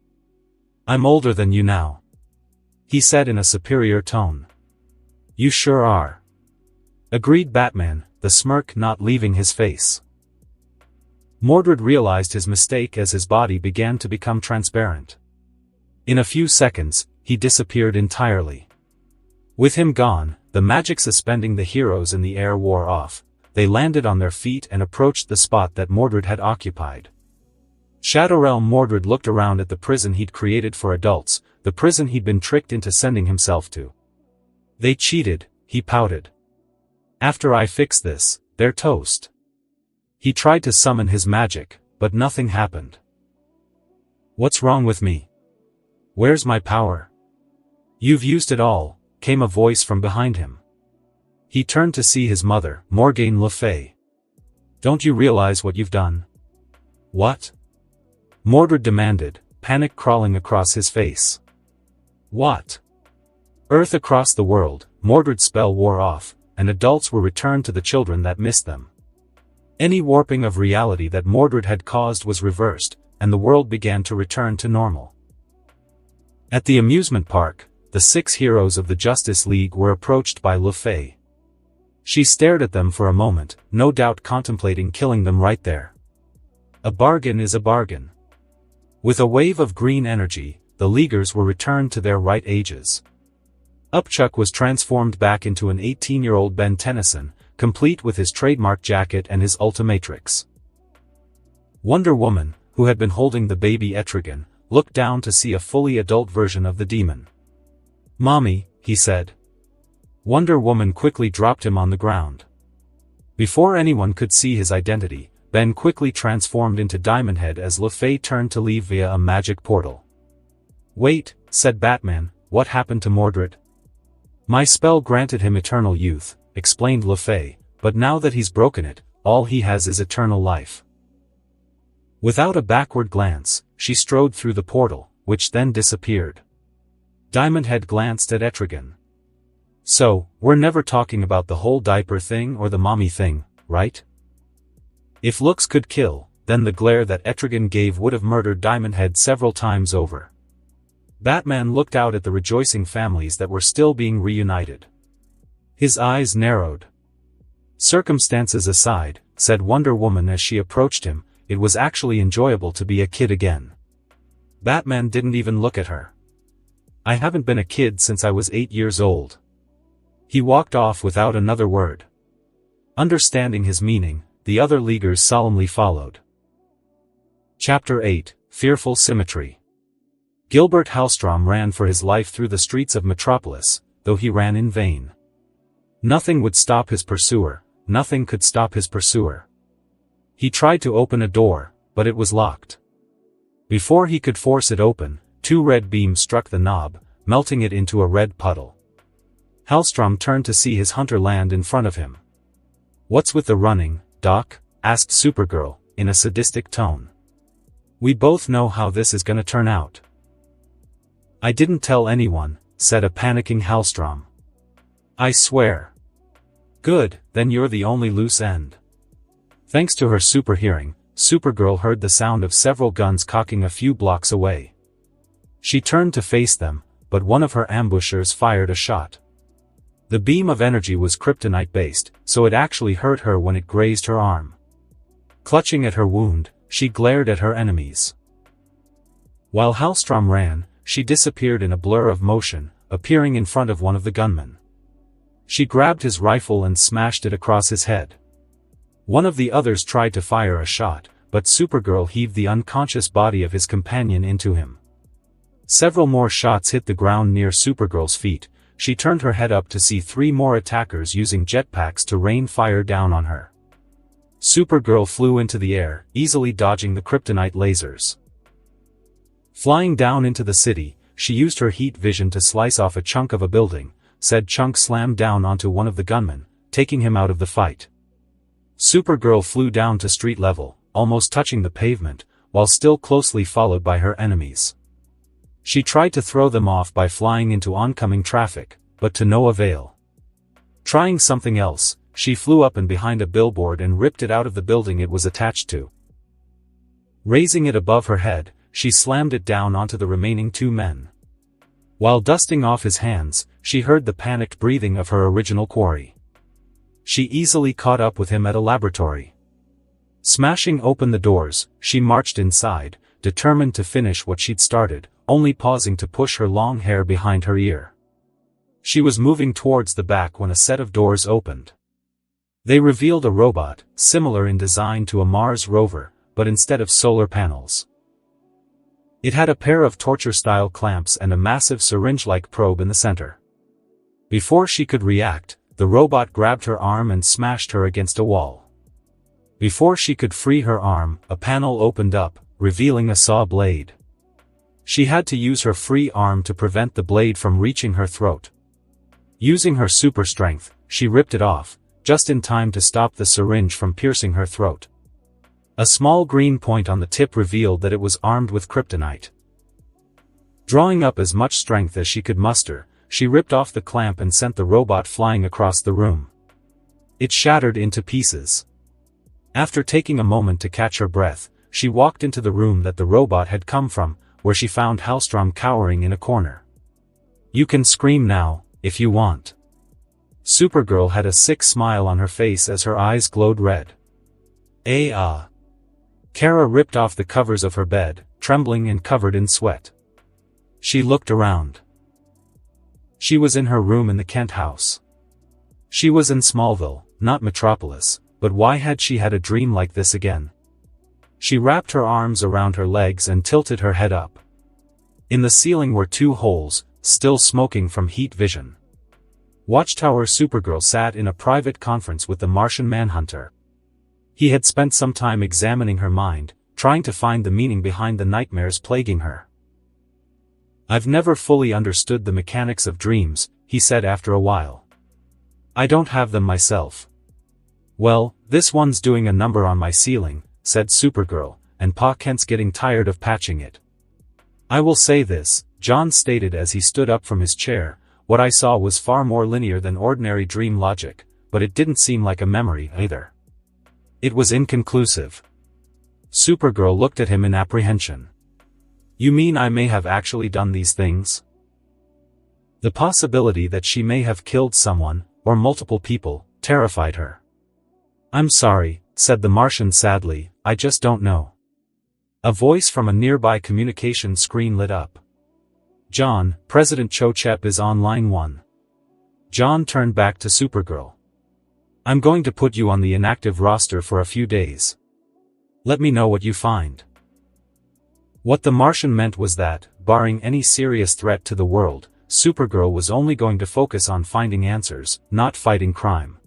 "I'm older than you now," he said in a superior tone. "You sure are," agreed Batman, the smirk not leaving his face. Mordred realized his mistake as his body began to become transparent. In a few seconds, he disappeared entirely. With him gone, the magic suspending the heroes in the air wore off. They landed on their feet and approached the spot that Mordred had occupied. Shadow Realm Mordred looked around at the prison he'd created for adults, the prison he'd been tricked into sending himself to. "They cheated," he pouted. "After I fix this, they're toast." He tried to summon his magic, but nothing happened. "What's wrong with me? Where's my power?" "You've used it all," came a voice from behind him. He turned to see his mother, Morgane Le Fay. "Don't you realize what you've done?" "What?" Mordred demanded, panic crawling across his face. "What?" Earth across the world, Mordred's spell wore off, and adults were returned to the children that missed them. Any warping of reality that Mordred had caused was reversed, and the world began to return to normal. At the amusement park, the 6 heroes of the Justice League were approached by Le Fay. She stared at them for a moment, no doubt contemplating killing them right there. A bargain is a bargain. With a wave of green energy, the Leaguers were returned to their right ages. Upchuck was transformed back into an 18-year-old Ben Tennyson, complete with his trademark jacket and his Ultimatrix. Wonder Woman, who had been holding the baby Etrigan, looked down to see a fully adult version of the demon. "Mommy," he said. Wonder Woman quickly dropped him on the ground. Before anyone could see his identity, Ben quickly transformed into Diamond Head as Le Fay turned to leave via a magic portal. "Wait," said Batman, "what happened to Mordred?" "My spell granted him eternal youth," explained Le Fay, "but now that he's broken it, all he has is eternal life." Without a backward glance, she strode through the portal, which then disappeared. Diamond Head glanced at Etrigan. "So, we're never talking about the whole diaper thing or the mommy thing, right? If looks could kill, then the glare that Etrigan gave would have murdered Diamond Head several times over." Batman looked out at the rejoicing families that were still being reunited. His eyes narrowed. "Circumstances aside," said Wonder Woman as she approached him, "it was actually enjoyable to be a kid again." Batman didn't even look at her. "I haven't been a kid since I was 8 years old." He walked off without another word. Understanding his meaning, the other Leaguers solemnly followed. Chapter 8, Fearful Symmetry. Gilbert Hallstrom ran for his life through the streets of Metropolis, though he ran in vain. Nothing would stop his pursuer, nothing could stop his pursuer. He tried to open a door, but it was locked. Before he could force it open, 2 red beams struck the knob, melting it into a red puddle. Hellstrom turned to see his hunter land in front of him. "What's with the running, Doc?" asked Supergirl, in a sadistic tone. "We both know how this is gonna turn out." "I didn't tell anyone," said a panicking Hellstrom. "I swear." "Good, then you're the only loose end." Thanks to her super hearing, Supergirl heard the sound of several guns cocking a few blocks away. She turned to face them, but one of her ambushers fired a shot. The beam of energy was kryptonite-based, so it actually hurt her when it grazed her arm. Clutching at her wound, she glared at her enemies. While Hellstrom ran, she disappeared in a blur of motion, appearing in front of one of the gunmen. She grabbed his rifle and smashed it across his head. One of the others tried to fire a shot, but Supergirl heaved the unconscious body of his companion into him. Several more shots hit the ground near Supergirl's feet. She turned her head up to see 3 more attackers using jetpacks to rain fire down on her. Supergirl flew into the air, easily dodging the kryptonite lasers. Flying down into the city, she used her heat vision to slice off a chunk of a building. Said chunk slammed down onto one of the gunmen, taking him out of the fight. Supergirl flew down to street level, almost touching the pavement, while still closely followed by her enemies. She tried to throw them off by flying into oncoming traffic, but to no avail. Trying something else, she flew up and behind a billboard and ripped it out of the building it was attached to. Raising it above her head, she slammed it down onto the remaining 2 men. While dusting off his hands, she heard the panicked breathing of her original quarry. She easily caught up with him at a laboratory. Smashing open the doors, she marched inside, determined to finish what she'd started, only pausing to push her long hair behind her ear. She was moving towards the back when a set of doors opened. They revealed a robot, similar in design to a Mars rover, but instead of solar panels. It had a pair of torture-style clamps and a massive syringe-like probe in the center. Before she could react, the robot grabbed her arm and smashed her against a wall. Before she could free her arm, a panel opened up, revealing a saw blade. She had to use her free arm to prevent the blade from reaching her throat. Using her super strength, she ripped it off, just in time to stop the syringe from piercing her throat. A small green point on the tip revealed that it was armed with kryptonite. Drawing up as much strength as she could muster, she ripped off the clamp and sent the robot flying across the room. It shattered into pieces. After taking a moment to catch her breath, she walked into the room that the robot had come from, where she found Hellstrom cowering in a corner. "You can scream now, if you want." Supergirl had a sick smile on her face as her eyes glowed red. Kara ripped off the covers of her bed, trembling and covered in sweat. She looked around. She was in her room in the Kent house. She was in Smallville, not Metropolis, but why had she had a dream like this again? She wrapped her arms around her legs and tilted her head up. In the ceiling were 2 holes, still smoking from heat vision. Watchtower Supergirl sat in a private conference with the Martian Manhunter. He had spent some time examining her mind, trying to find the meaning behind the nightmares plaguing her. "I've never fully understood the mechanics of dreams," he said after a while. "I don't have them myself." "Well, this one's doing a number on my ceiling," said Supergirl, "and Pa Kent's getting tired of patching it." "I will say this," John stated as he stood up from his chair, "what I saw was far more linear than ordinary dream logic, but it didn't seem like a memory either. It was inconclusive." Supergirl looked at him in apprehension. "You mean I may have actually done these things?" The possibility that she may have killed someone, or multiple people, terrified her. "I'm sorry," said the Martian sadly, "I just don't know." A voice from a nearby communication screen lit up. "John, President Chochep is on line 1. John turned back to Supergirl. "I'm going to put you on the inactive roster for a few days. Let me know what you find." What the Martian meant was that, barring any serious threat to the world, Supergirl was only going to focus on finding answers, not fighting crime.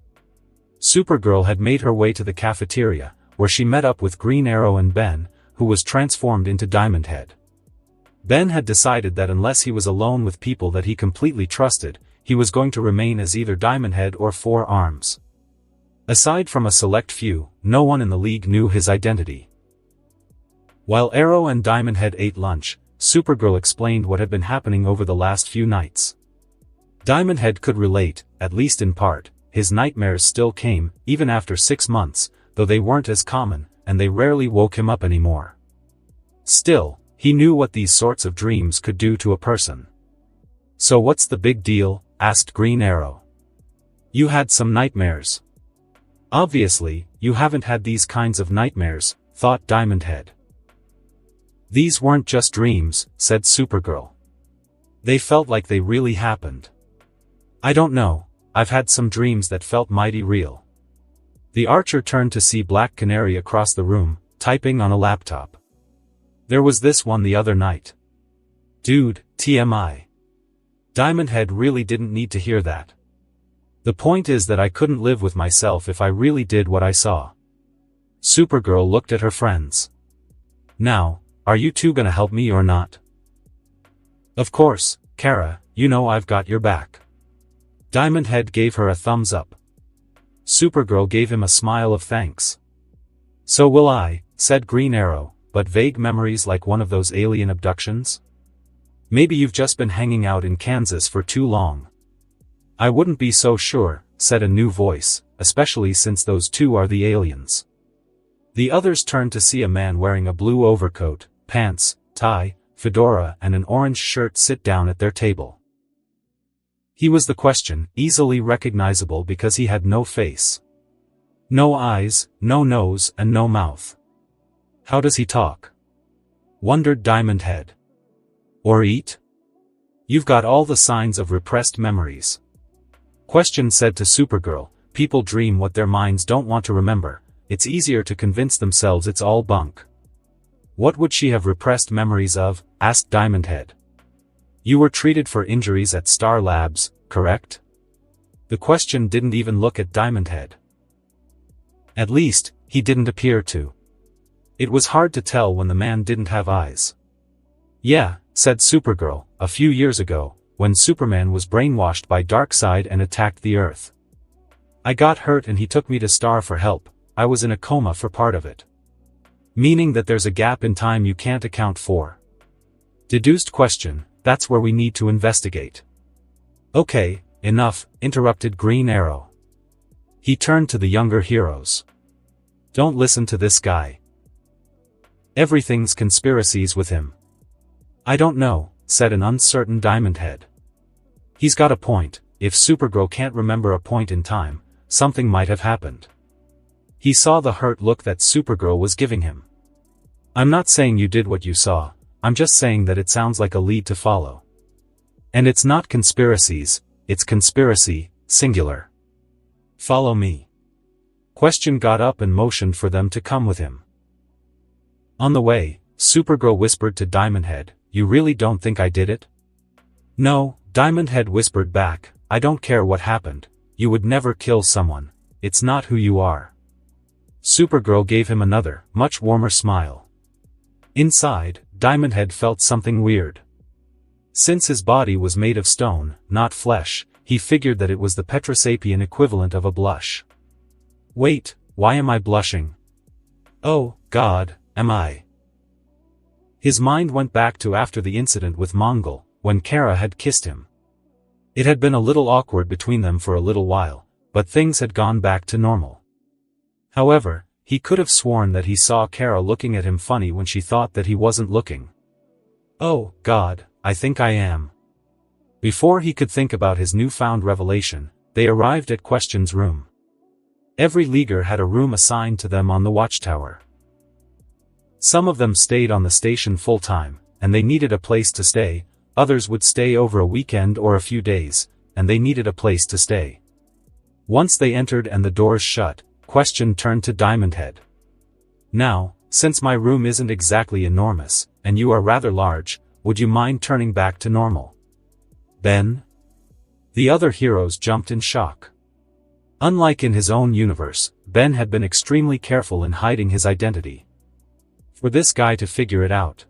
Supergirl had made her way to the cafeteria, where she met up with Green Arrow and Ben, who was transformed into Diamond Head. Ben had decided that unless he was alone with people that he completely trusted, he was going to remain as either Diamond Head or Four Arms. Aside from a select few, no one in the league knew his identity. While Arrow and Diamond Head ate lunch, Supergirl explained what had been happening over the last few nights. Diamond Head could relate, at least in part. His nightmares still came, even after 6 months, though they weren't as common, and they rarely woke him up anymore. Still, he knew what these sorts of dreams could do to a person. "So what's the big deal?" asked Green Arrow. "You had some nightmares." "Obviously, you haven't had these kinds of nightmares," thought Diamond Head. "These weren't just dreams," said Supergirl. "They felt like they really happened." "I don't know. I've had some dreams that felt mighty real." The Archer turned to see Black Canary across the room, typing on a laptop. "There was this one the other night." "Dude, TMI. Diamond Head really didn't need to hear that. The point is that I couldn't live with myself if I really did what I saw." Supergirl looked at her friends. "Now, are you two gonna help me or not?" "Of course, Kara, you know I've got your back." Diamond Head gave her a thumbs up. Supergirl gave him a smile of thanks. "So will I," said Green Arrow, "but vague memories like one of those alien abductions? Maybe you've just been hanging out in Kansas for too long." "I wouldn't be so sure," said a new voice, "especially since those two are the aliens." The others turned to see a man wearing a blue overcoat, pants, tie, fedora and an orange shirt sit down at their table. He was the Question, easily recognizable because he had no face. No eyes, no nose and no mouth. How does he talk? Wondered Diamond Head. Or eat? You've got all the signs of repressed memories. Question said to Supergirl, people dream what their minds don't want to remember. It's easier to convince themselves it's all bunk. What would she have repressed memories of? Asked Diamond Head. You were treated for injuries at Star Labs, correct? The Question didn't even look at Diamond Head. At least, he didn't appear to. It was hard to tell when the man didn't have eyes. Yeah, said Supergirl, a few years ago, when Superman was brainwashed by Darkseid and attacked the Earth. I got hurt and he took me to Star for help. I was in a coma for part of it. Meaning that there's a gap in time you can't account for. Deduced Question, that's where we need to investigate. Okay, enough, interrupted Green Arrow. He turned to the younger heroes. Don't listen to this guy. Everything's conspiracies with him. I don't know, said an uncertain Diamond Head. He's got a point. If Supergirl can't remember a point in time, something might have happened. He saw the hurt look that Supergirl was giving him. I'm not saying you did what you saw, I'm just saying that it sounds like a lead to follow. And it's not conspiracies, it's conspiracy, singular. Follow me. Question got up and motioned for them to come with him. On the way, Supergirl whispered to Diamond Head, you really don't think I did it? No, Diamond Head whispered back, I don't care what happened, you would never kill someone, it's not who you are. Supergirl gave him another, much warmer smile. Inside, Diamond Head felt something weird. Since his body was made of stone, not flesh, he figured that it was the Petrosapian equivalent of a blush. Wait, why am I blushing? Oh, God, am I? His mind went back to after the incident with Mongol, when Kara had kissed him. It had been a little awkward between them for a little while, but things had gone back to normal. However, he could have sworn that he saw Kara looking at him funny when she thought that he wasn't looking. Oh, God, I think I am. Before he could think about his newfound revelation, they arrived at Question's room. Every Leaguer had a room assigned to them on the watchtower. Some of them stayed on the station full-time, and they needed a place to stay, others would stay over a weekend or a few days, and they needed a place to stay. Once they entered and the doors shut, Question turned to Diamond Head. Now, since my room isn't exactly enormous, and you are rather large, would you mind turning back to normal? Ben? The other heroes jumped in shock. Unlike in his own universe, Ben had been extremely careful in hiding his identity. for this guy to figure it out.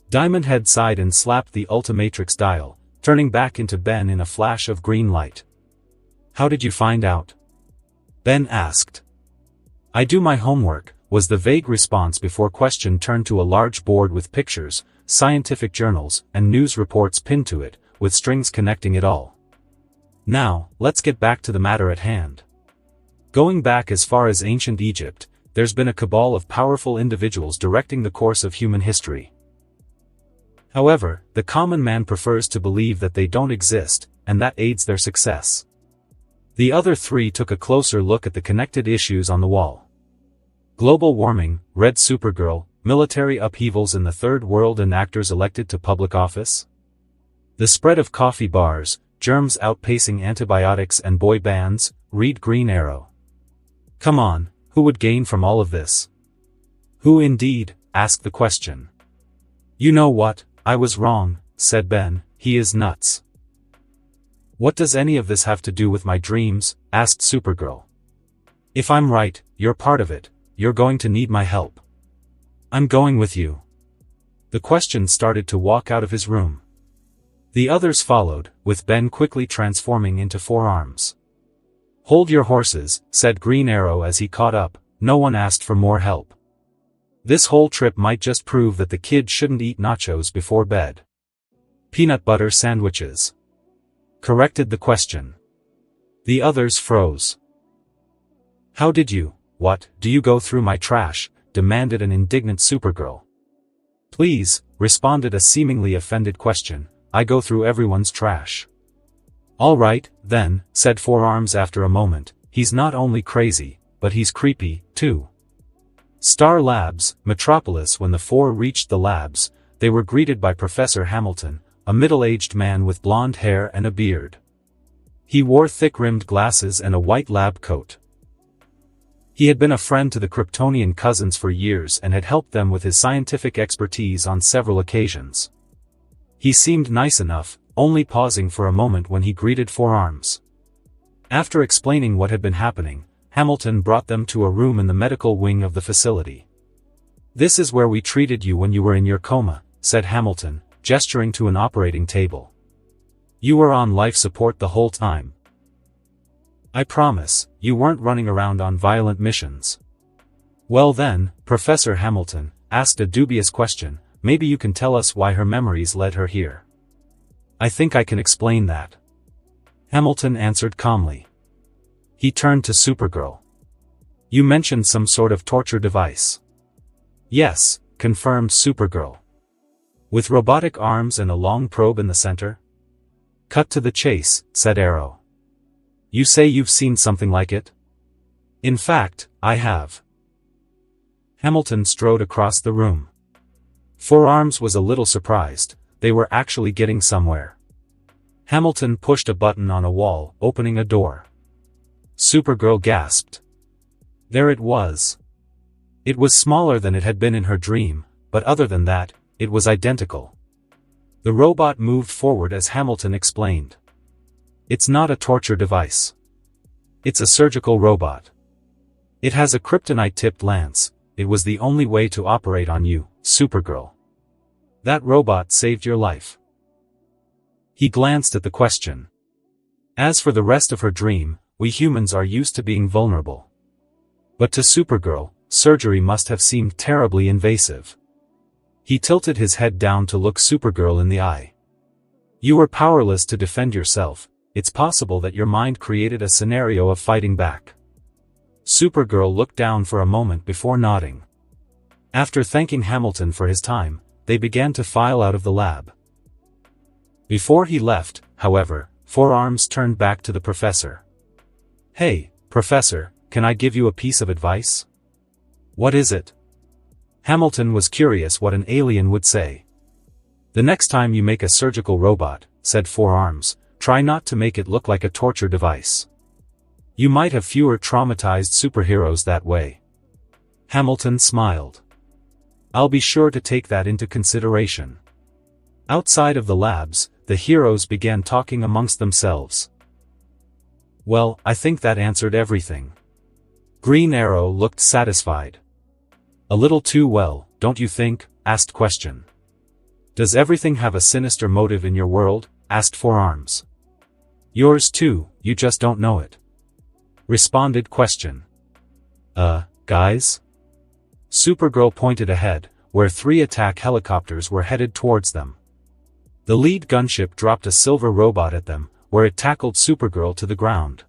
Diamond Head sighed and slapped the Ultimatrix dial, turning back into Ben in a flash of green light. How did you find out? Ben asked. I do my homework, was the vague response before question turned to a large board with pictures, scientific journals, and news reports pinned to it, with strings connecting it all. Now, let's get back to the matter at hand. Going back as far as ancient Egypt, there's been a cabal of powerful individuals directing the course of human history. However, the common man prefers to believe that they don't exist, and that aids their success. The other three took a closer look at the connected issues on the wall. Global warming, Red Supergirl, military upheavals in the Third World and actors elected to public office. The spread of coffee bars, germs outpacing antibiotics and boy bands, read Green Arrow. Come on, who would gain from all of this? Who indeed, asked the question. You know what, I was wrong, said Ben, he is nuts. What does any of this have to do with my dreams? Asked Supergirl. If I'm right, you're part of it, you're going to need my help. I'm going with you. The question started to walk out of his room. The others followed, with Ben quickly transforming into four arms. Hold your horses, said Green Arrow as he caught up, no one asked for more help. This whole trip might just prove that the kid shouldn't eat nachos before bed. Peanut butter sandwiches. Corrected the question. The others froze. How did you, what, do you go through my trash? Demanded an indignant Supergirl. Please, responded a seemingly offended question, I go through everyone's trash. All right, then, said Four Arms after a moment, he's not only crazy, but he's creepy, too. Star Labs, Metropolis. When the four reached the labs, they were greeted by Professor Hamilton, a middle-aged man with blonde hair and a beard. He wore thick-rimmed glasses and a white lab coat. He had been a friend to the Kryptonian cousins for years and had helped them with his scientific expertise on several occasions. He seemed nice enough, only pausing for a moment when he greeted Four Arms. After explaining what had been happening, Hamilton brought them to a room in the medical wing of the facility. This is where we treated you when you were in your coma, said Hamilton, gesturing to an operating table. You were on life support the whole time. I promise, you weren't running around on violent missions. Well then, Professor Hamilton asked a dubious question, maybe you can tell us why her memories led her here. I think I can explain that. Hamilton answered calmly. He turned to Supergirl. You mentioned some sort of torture device. Yes, confirmed Supergirl. With robotic arms and a long probe in the center? Cut to the chase, said Arrow. You say you've seen something like it? In fact, I have. Hamilton strode across the room. Four Arms was a little surprised, they were actually getting somewhere. Hamilton pushed a button on a wall, opening a door. Supergirl gasped. There it was. It was smaller than it had been in her dream, but other than that, it was identical. The robot moved forward as Hamilton explained. It's not a torture device. It's a surgical robot. It has a kryptonite-tipped lance. It was the only way to operate on you, Supergirl. That robot saved your life. He glanced at the question. As for the rest of her dream, we humans are used to being vulnerable. But to Supergirl, surgery must have seemed terribly invasive. He tilted his head down to look Supergirl in the eye. You were powerless to defend yourself. It's possible that your mind created a scenario of fighting back. Supergirl looked down for a moment before nodding. After thanking Hamilton for his time, they began to file out of the lab. Before he left, however, Four Arms turned back to the professor. Hey, Professor, can I give you a piece of advice? What is it? Hamilton was curious what an alien would say. The next time you make a surgical robot, said Four Arms, try not to make it look like a torture device. You might have fewer traumatized superheroes that way. Hamilton smiled. I'll be sure to take that into consideration. Outside of the labs, the heroes began talking amongst themselves. Well, I think that answered everything. Green Arrow looked satisfied. A little too well, don't you think? Asked Question. Does everything have a sinister motive in your world? Asked Forearms. Yours too, you just don't know it. Responded Question. Guys? Supergirl pointed ahead, where 3 attack helicopters were headed towards them. The lead gunship dropped a silver robot at them, where it tackled Supergirl to the ground.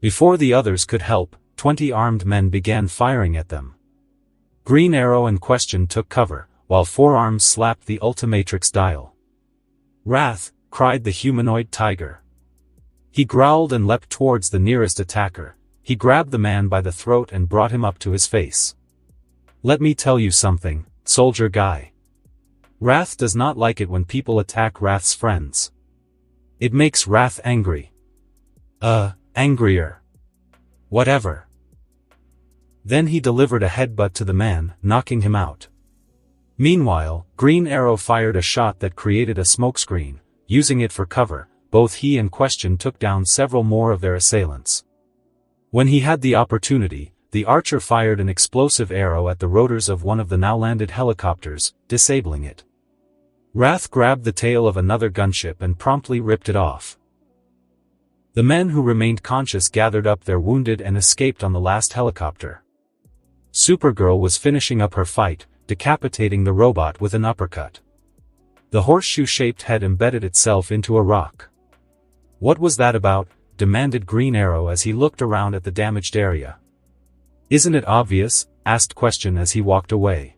Before the others could help, 20 armed men began firing at them. Green Arrow and Question took cover, while Forearms slapped the Ultimatrix dial. Wrath, cried the humanoid tiger. He growled and leapt towards the nearest attacker. He grabbed the man by the throat and brought him up to his face. Let me tell you something, soldier guy. Wrath does not like it when people attack Wrath's friends. It makes Wrath angry. Angrier. Whatever. Then he delivered a headbutt to the man, knocking him out. Meanwhile, Green Arrow fired a shot that created a smokescreen. Using it for cover, both he and Question took down several more of their assailants. When he had the opportunity, the Archer fired an explosive arrow at the rotors of one of the now-landed helicopters, disabling it. Wrath grabbed the tail of another gunship and promptly ripped it off. The men who remained conscious gathered up their wounded and escaped on the last helicopter. Supergirl was finishing up her fight, decapitating the robot with an uppercut. The horseshoe-shaped head embedded itself into a rock. What was that about? Demanded Green Arrow as he looked around at the damaged area. Isn't it obvious? Asked Question as he walked away.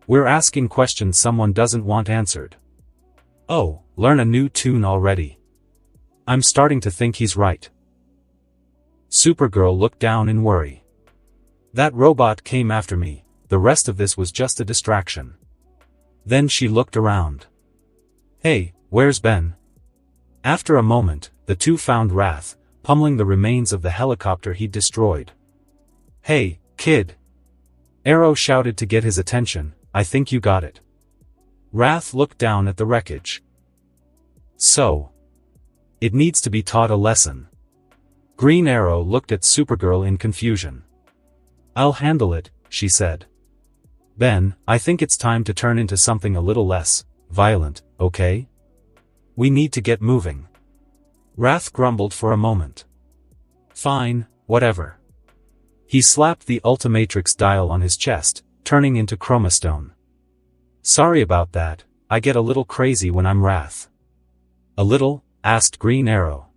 We're asking questions someone doesn't want answered. Oh, learn a new tune already. I'm starting to think he's right. Supergirl looked down in worry. That robot came after me, the rest of this was just a distraction. Then she looked around. Hey, where's Ben? After a moment, the two found Wrath, pummeling the remains of the helicopter he'd destroyed. Hey, kid! Arrow shouted to get his attention, I think you got it. Wrath looked down at the wreckage. So. It needs to be taught a lesson. Green Arrow looked at Supergirl in confusion. I'll handle it, she said. Ben, I think it's time to turn into something a little less violent, okay? We need to get moving. Wrath grumbled for a moment. Fine, whatever. He slapped the Ultimatrix dial on his chest, turning into chromastone. Sorry about that, I get a little crazy when I'm Wrath. A little? Asked Green Arrow.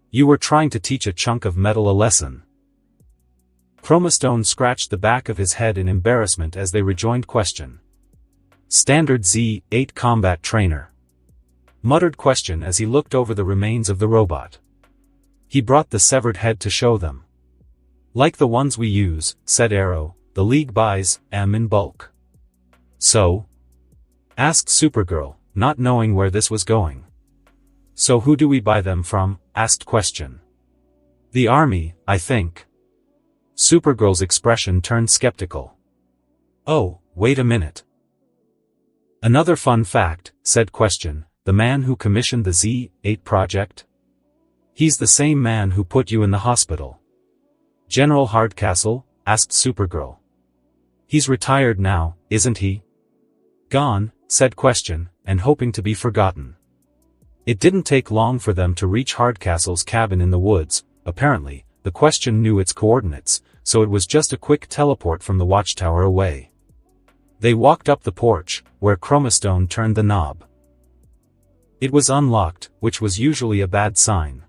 You were trying to teach a chunk of metal a lesson. Chromastone scratched the back of his head in embarrassment as they rejoined Question. Standard Z-8 combat trainer. Muttered Question as he looked over the remains of the robot. He brought the severed head to show them. Like the ones we use, said Arrow, the League buys them in bulk. So? Asked Supergirl, not knowing where this was going. So who do we buy them from? Asked Question. The army, I think. Supergirl's expression turned skeptical. Oh, wait a minute. Another fun fact, said Question, the man who commissioned the Z-8 project? He's the same man who put you in the hospital. General Hardcastle? Asked Supergirl. He's retired now, isn't he? Gone, said Question, and hoping to be forgotten. It didn't take long for them to reach Hardcastle's cabin in the woods. Apparently, the Question knew its coordinates, so it was just a quick teleport from the watchtower away. They walked up the porch, where Chromastone turned the knob. It was unlocked, which was usually a bad sign.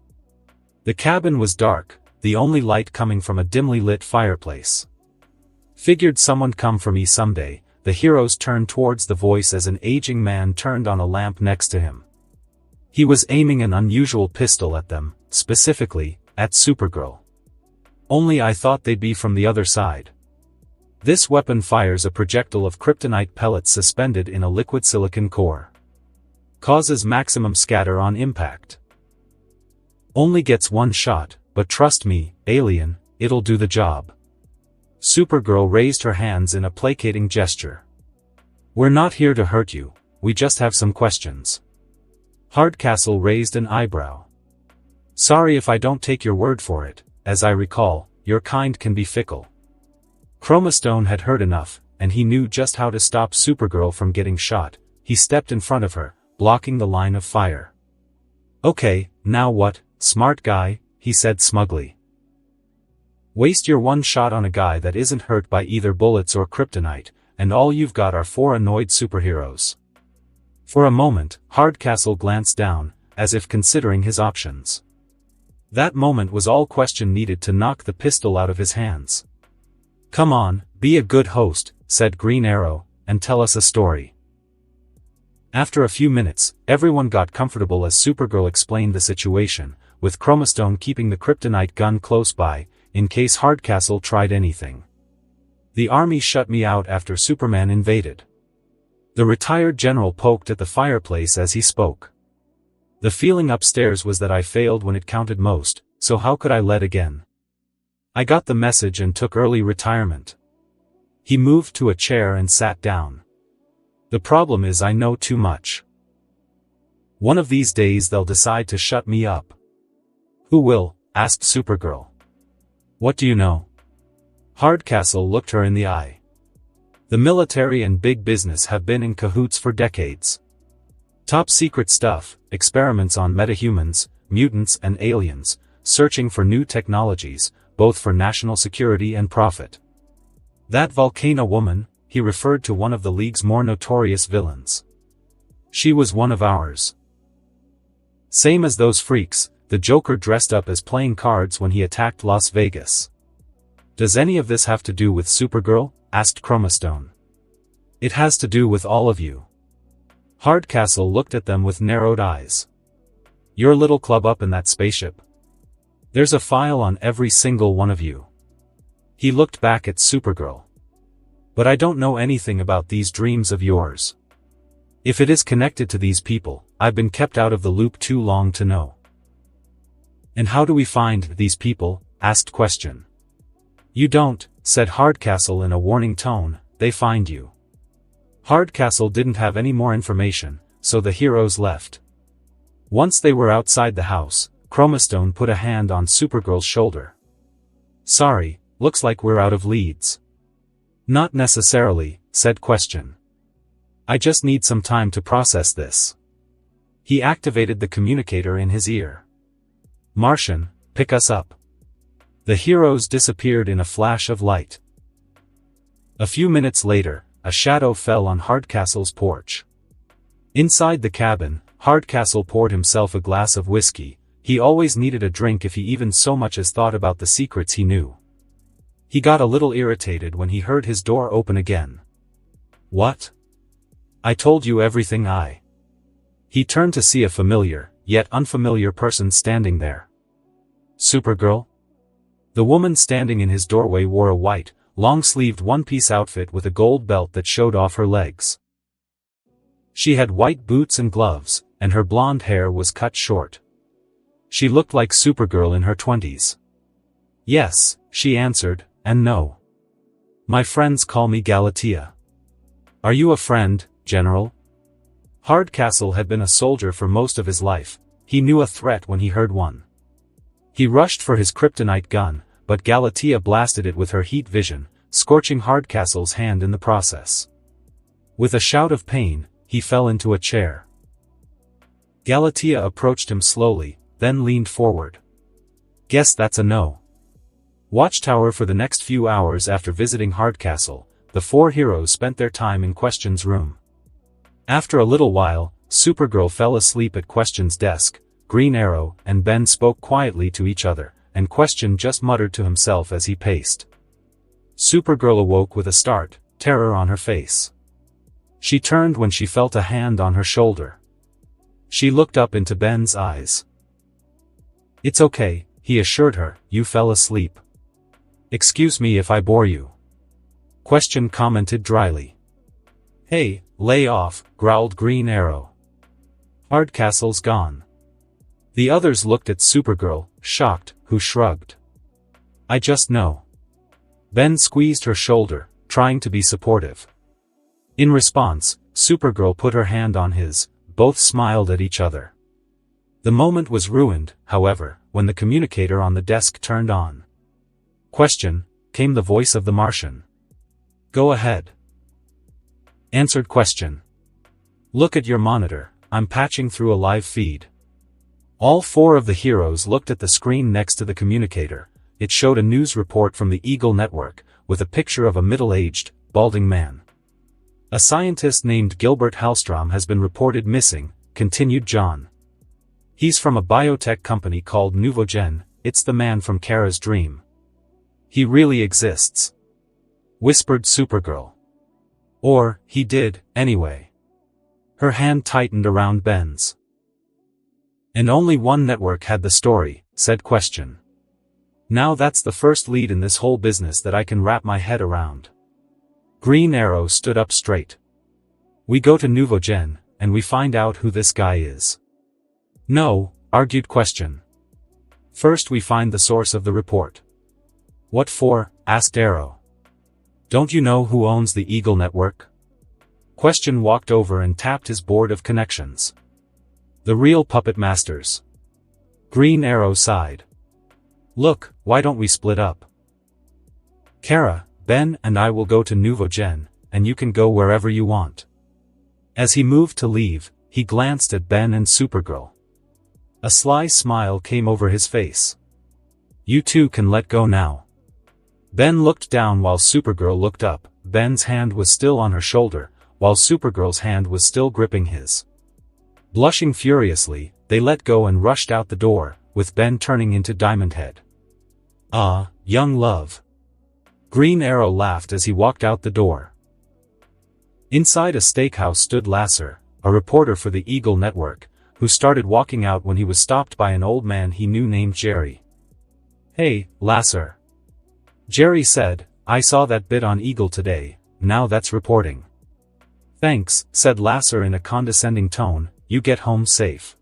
The cabin was dark, the only light coming from a dimly lit fireplace. Figured someone'd come for me someday, the heroes turned towards the voice as an aging man turned on a lamp next to him. He was aiming an unusual pistol at them, specifically, at Supergirl. Only I thought they'd be from the other side. This weapon fires a projectile of kryptonite pellets suspended in a liquid silicon core. Causes maximum scatter on impact. Only gets one shot, but trust me, alien, it'll do the job. Supergirl raised her hands in a placating gesture. We're not here to hurt you, we just have some questions. Hardcastle raised an eyebrow. Sorry if I don't take your word for it, as I recall, your kind can be fickle. Chromastone had heard enough, and he knew just how to stop Supergirl from getting shot. He stepped in front of her, blocking the line of fire. "Okay, now what, smart guy," he said smugly. "Waste your one shot on a guy that isn't hurt by either bullets or kryptonite, and all you've got are 4 annoyed superheroes." For a moment, Hardcastle glanced down, as if considering his options. That moment was all Question needed to knock the pistol out of his hands. "Come on, be a good host," said Green Arrow, "and tell us a story." After a few minutes, everyone got comfortable as Supergirl explained the situation, with Chromastone keeping the kryptonite gun close by, in case Hardcastle tried anything. "The army shut me out after Superman invaded." The retired general poked at the fireplace as he spoke. "The feeling upstairs was that I failed when it counted most, so how could I let again? I got the message and took early retirement." He moved to a chair and sat down. "The problem is I know too much. One of these days they'll decide to shut me up." "Who will?" asked Supergirl. "What do you know?" Hardcastle looked her in the eye. "The military and big business have been in cahoots for decades. Top secret stuff, experiments on metahumans, mutants and aliens, searching for new technologies, both for national security and profit. That Volcano woman," he referred to one of the League's more notorious villains. "She was one of ours. Same as those freaks, the Joker dressed up as playing cards when he attacked Las Vegas." "Does any of this have to do with Supergirl?" asked Chromastone. "It has to do with all of you." Hardcastle looked at them with narrowed eyes. "Your little club up in that spaceship? There's a file on every single one of you." He looked back at Supergirl. "But I don't know anything about these dreams of yours. If it is connected to these people, I've been kept out of the loop too long to know." "And how do we find these people?" asked Question. "You don't," said Hardcastle in a warning tone, "they find you." Hardcastle didn't have any more information, so the heroes left. Once they were outside the house, Chromastone put a hand on Supergirl's shoulder. "Sorry, looks like we're out of leads." "Not necessarily," said Question. "I just need some time to process this." He activated the communicator in his ear. "Martian, pick us up." The heroes disappeared in a flash of light. A few minutes later, a shadow fell on Hardcastle's porch. Inside the cabin, Hardcastle poured himself a glass of whiskey. He always needed a drink if he even so much as thought about the secrets he knew. He got a little irritated when he heard his door open again. "What? I told you everything I..." He turned to see a familiar, yet unfamiliar person standing there. "Supergirl?" The woman standing in his doorway wore a white, long-sleeved one-piece outfit with a gold belt that showed off her legs. She had white boots and gloves, and her blonde hair was cut short. She looked like Supergirl in her 20s. "Yes," she answered, "and no. My friends call me Galatea." "Are you a friend, General?" Hardcastle had been a soldier for most of his life. He knew a threat when he heard one. He rushed for his kryptonite gun, but Galatea blasted it with her heat vision, scorching Hardcastle's hand in the process. With a shout of pain, he fell into a chair. Galatea approached him slowly, then leaned forward. "Guess that's a no." Watchtower. For the next few hours after visiting Hardcastle, the 4 heroes spent their time in Question's room. After a little while, Supergirl fell asleep at Question's desk. Green Arrow and Ben spoke quietly to each other, and Question just muttered to himself as he paced. Supergirl awoke with a start, terror on her face. She turned when she felt a hand on her shoulder. She looked up into Ben's eyes. "It's okay," he assured her, "you fell asleep." "Excuse me if I bore you," Question commented dryly. "Hey, lay off," growled Green Arrow. "Hardcastle's gone." The others looked at Supergirl, shocked, who shrugged. "I just know." Ben squeezed her shoulder, trying to be supportive. In response, Supergirl put her hand on his. Both smiled at each other. The moment was ruined, however, when the communicator on the desk turned on. "Question," came the voice of the Martian. Go ahead. Answered question. Look at your monitor, I'm patching through a live feed. All four of the heroes looked at the screen next to the communicator. It showed a news report from the Eagle Network, with a picture of a middle-aged, balding man. A scientist named Gilbert Hallstrom has been reported missing, continued John. He's from a biotech company called Nuvogen. It's the man from Kara's dream. He really exists, whispered Supergirl. Or, he did, anyway. Her hand tightened around Ben's. And only one network had the story, said Question. Now that's the first lead in this whole business that I can wrap my head around. Green Arrow stood up straight. We go to Nuvogen, and we find out who this guy is. No, argued Question. First we find the source of the report. What for? Asked Arrow. Don't you know who owns the Eagle Network? Question walked over and tapped his board of connections. The real puppet masters. Green Arrow sighed. Look, why don't we split up? Kara, Ben and I will go to Nuvogen, and you can go wherever you want. As he moved to leave, he glanced at Ben and Supergirl. A sly smile came over his face. You two can let go now. Ben looked down while Supergirl looked up. Ben's hand was still on her shoulder, while Supergirl's hand was still gripping his. Blushing furiously, they let go and rushed out the door, with Ben turning into Diamond Head. Ah, young love. Green Arrow laughed as he walked out the door. Inside a steakhouse stood Lasser, a reporter for the Eagle Network, who started walking out when he was stopped by an old man he knew named Jerry. Hey, Lasser. Jerry said, I saw that bit on Eagle today, now that's reporting. Thanks, said Lasser in a condescending tone, you get home safe.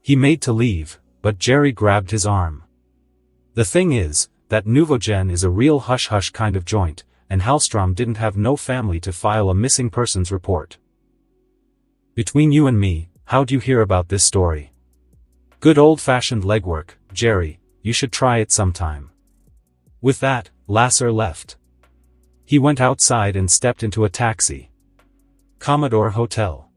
He made to leave, but Jerry grabbed his arm. The thing is, that Nuvogen is a real hush-hush kind of joint, and Hallstrom didn't have no family to file a missing persons report. Between you and me, how'd you hear about this story? Good old-fashioned legwork, Jerry, you should try it sometime. With that, Lasser left. He went outside and stepped into a taxi. Commodore Hotel.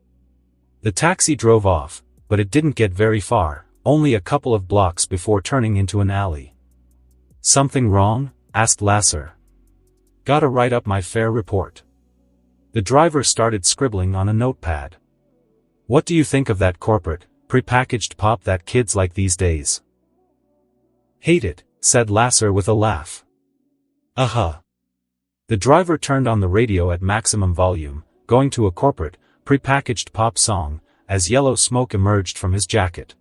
The taxi drove off, but it didn't get very far, only a couple of blocks before turning into an alley. Something wrong? Asked Lasser. Gotta write up my fare report. The driver started scribbling on a notepad. What do you think of that corporate, prepackaged pop that kids like these days? Hate it, said Lasser with a laugh. The driver turned on the radio at maximum volume, going to a corporate, prepackaged pop song, as yellow smoke emerged from his jacket.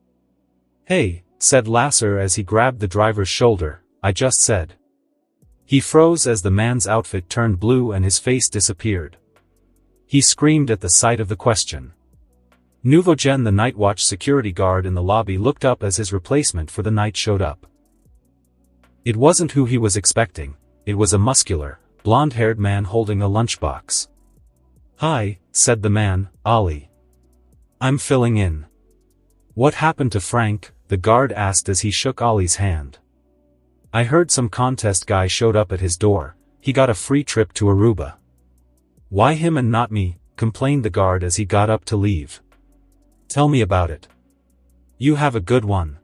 Hey, said Lasser as he grabbed the driver's shoulder, I just said. He froze as the man's outfit turned blue and his face disappeared. He screamed at the sight of the question. Nuvogen, the night watch security guard in the lobby, looked up as his replacement for the night showed up. It wasn't who he was expecting, it was a muscular, blonde-haired man holding a lunchbox. Hi, said the man, Ollie. I'm filling in. What happened to Frank? The guard asked as he shook Ollie's hand. I heard some contest guy showed up at his door, he got a free trip to Aruba. Why him and not me? Complained the guard as he got up to leave. Tell me about it. You have a good one.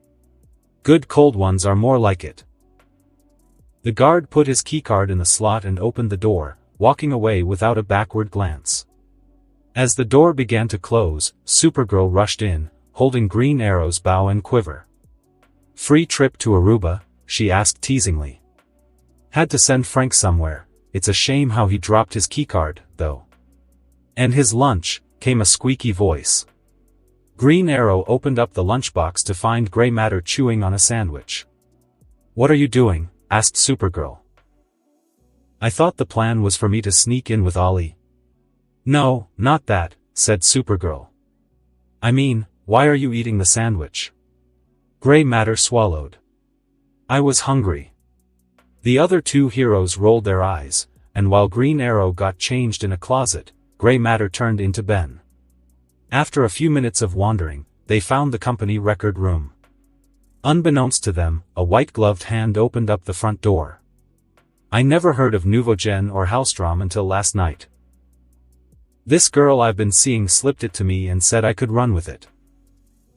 Good cold ones are more like it. The guard put his keycard in the slot and opened the door, walking away without a backward glance. As the door began to close, Supergirl rushed in, holding Green Arrow's bow and quiver. Free trip to Aruba? She asked teasingly. Had to send Frank somewhere, it's a shame how he dropped his keycard, though. And his lunch, came a squeaky voice. Green Arrow opened up the lunchbox to find Gray Matter chewing on a sandwich. What are you doing? Asked Supergirl. I thought the plan was for me to sneak in with Ollie. No, not that, said Supergirl. I mean, why are you eating the sandwich? Gray Matter swallowed. I was hungry. The other two heroes rolled their eyes, and while Green Arrow got changed in a closet, Gray Matter turned into Ben. After a few minutes of wandering, they found the company record room. Unbeknownst to them, a white-gloved hand opened up the front door. I never heard of Nouveau-Gen or Hellstrom until last night. This girl I've been seeing slipped it to me and said I could run with it.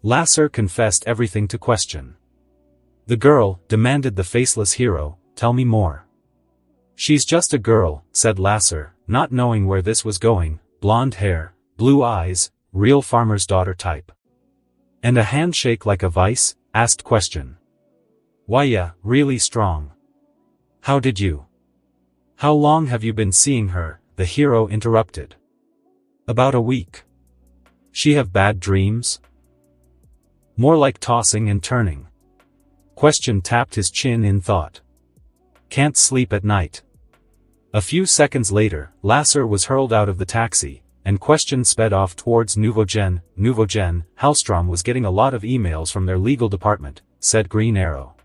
Lasser confessed everything to Question. The girl, demanded the faceless hero, tell me more. She's just a girl, said Lasser, not knowing where this was going, blonde hair, blue eyes, real farmer's daughter type. And a handshake like a vice, asked Question. Why yeah, really strong. How did you? How long have you been seeing her? The hero interrupted. About a week. She have bad dreams? More like tossing and turning. Question tapped his chin in thought. Can't sleep at night. A few seconds later, Lasser was hurled out of the taxi, and Question sped off towards Nouveau-Gen. Nouveau-Gen, Hellstrom was getting a lot of emails from their legal department, said Green Arrow.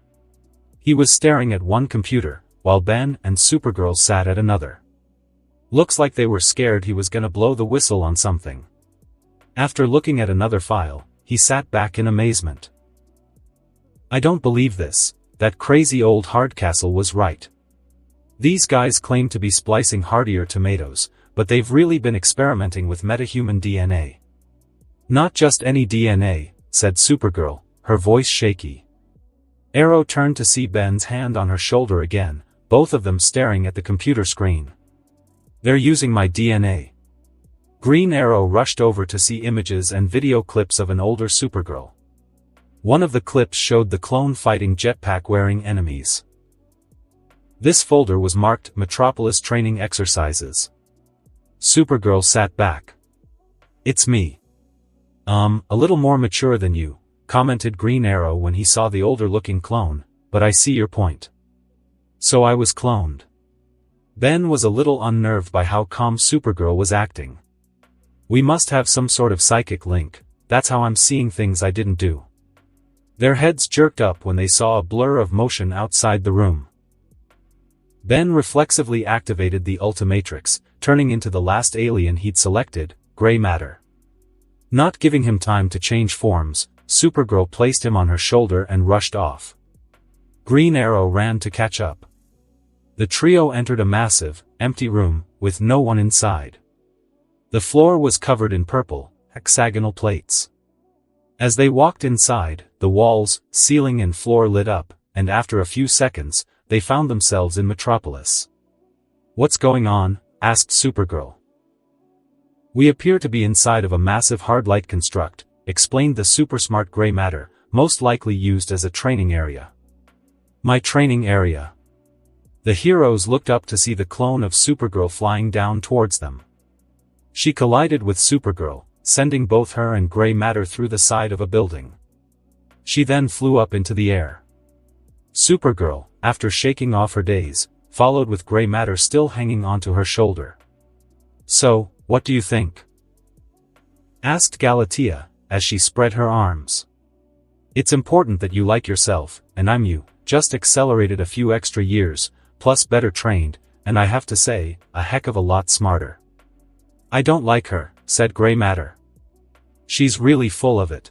He was staring at one computer, while Ben and Supergirl sat at another. Looks like they were scared he was gonna blow the whistle on something. After looking at another file, he sat back in amazement. I don't believe this, that crazy old Hardcastle was right. These guys claim to be splicing hardier tomatoes, but they've really been experimenting with metahuman DNA. Not just any DNA, said Supergirl, her voice shaky. Arrow turned to see Ben's hand on her shoulder again, both of them staring at the computer screen. They're using my DNA. Green Arrow rushed over to see images and video clips of an older Supergirl. One of the clips showed the clone fighting jetpack-wearing enemies. This folder was marked Metropolis Training Exercises. Supergirl sat back. It's me. A little more mature than you, commented Green Arrow when he saw the older-looking clone, but I see your point. So I was cloned. Ben was a little unnerved by how calm Supergirl was acting. We must have some sort of psychic link, that's how I'm seeing things I didn't do. Their heads jerked up when they saw a blur of motion outside the room. Ben reflexively activated the Ultimatrix, turning into the last alien he'd selected, Gray Matter. Not giving him time to change forms, Supergirl placed him on her shoulder and rushed off. Green Arrow ran to catch up. The trio entered a massive, empty room, with no one inside. The floor was covered in purple, hexagonal plates. As they walked inside, the walls, ceiling and floor lit up, and after a few seconds, they found themselves in Metropolis. What's going on? Asked Supergirl. We appear to be inside of a massive hard-light construct, explained the super-smart Gray Matter, most likely used as a training area. My training area. The heroes looked up to see the clone of Supergirl flying down towards them. She collided with Supergirl, sending both her and Gray Matter through the side of a building. She then flew up into the air. Supergirl, after shaking off her daze, followed with Gray Matter still hanging onto her shoulder. So, what do you think? Asked Galatea, as she spread her arms. It's important that you like yourself, and I'm you, just accelerated a few extra years, plus better trained, and I have to say, a heck of a lot smarter. I don't like her, said Gray Matter. She's really full of it.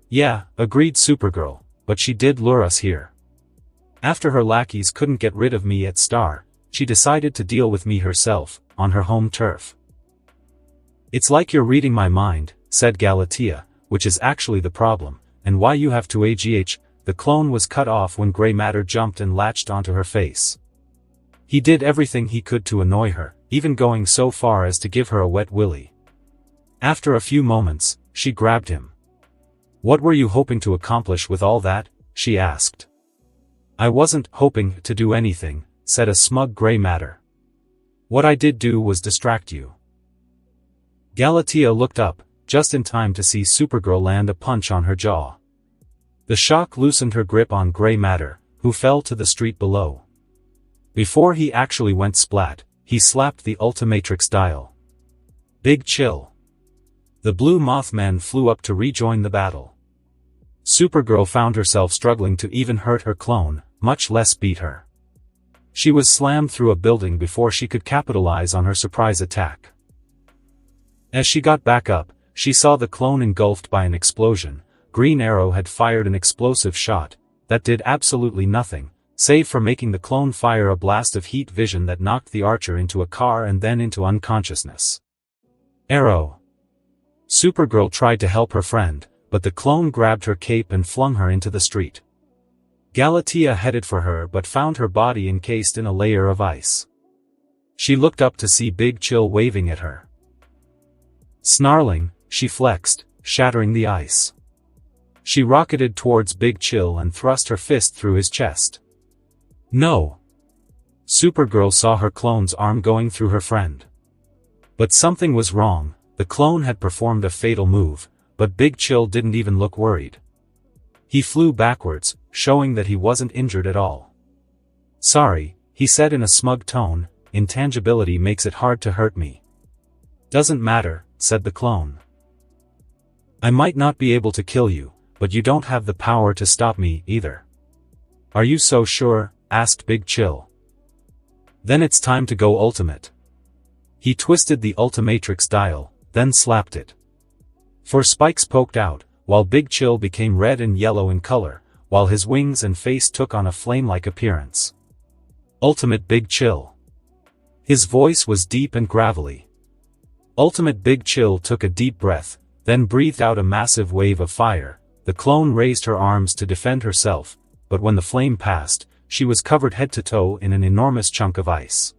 Yeah, agreed Supergirl, but she did lure us here. After her lackeys couldn't get rid of me at Star, she decided to deal with me herself, on her home turf. It's like you're reading my mind, said Galatea, which is actually the problem, and why you have to AGH. The clone was cut off when Gray Matter jumped and latched onto her face. He did everything he could to annoy her, even going so far as to give her a wet willy. After a few moments, she grabbed him. What were you hoping to accomplish with all that? She asked. I wasn't hoping to do anything, said a smug Gray Matter. What I did do was distract you. Galatea looked up, just in time to see Supergirl land a punch on her jaw. The shock loosened her grip on Gray Matter, who fell to the street below. Before he actually went splat, he slapped the Ultimatrix dial. Big chill. The blue Mothman flew up to rejoin the battle. Supergirl found herself struggling to even hurt her clone, much less beat her. She was slammed through a building before she could capitalize on her surprise attack. As she got back up, she saw the clone engulfed by an explosion. Green Arrow had fired an explosive shot, that did absolutely nothing, save for making the clone fire a blast of heat vision that knocked the Archer into a car and then into unconsciousness. Arrow. Supergirl tried to help her friend, but the clone grabbed her cape and flung her into the street. Galatea headed for her but found her body encased in a layer of ice. She looked up to see Big Chill waving at her. Snarling, she flexed, shattering the ice. She rocketed towards Big Chill and thrust her fist through his chest. No! Supergirl saw her clone's arm going through her friend. But something was wrong. The clone had performed a fatal move, but Big Chill didn't even look worried. He flew backwards, showing that he wasn't injured at all. Sorry, he said in a smug tone, intangibility makes it hard to hurt me. Doesn't matter, said the clone. I might not be able to kill you, but you don't have the power to stop me either. Are you so sure? Asked Big Chill. Then it's time to go ultimate. He twisted the Ultimatrix dial, then slapped it. Four spikes poked out, while Big Chill became red and yellow in color, while his wings and face took on a flame-like appearance. Ultimate Big Chill. His voice was deep and gravelly. Ultimate Big Chill took a deep breath, then breathed out a massive wave of fire. The clone raised her arms to defend herself, but when the flame passed, she was covered head to toe in an enormous chunk of ice.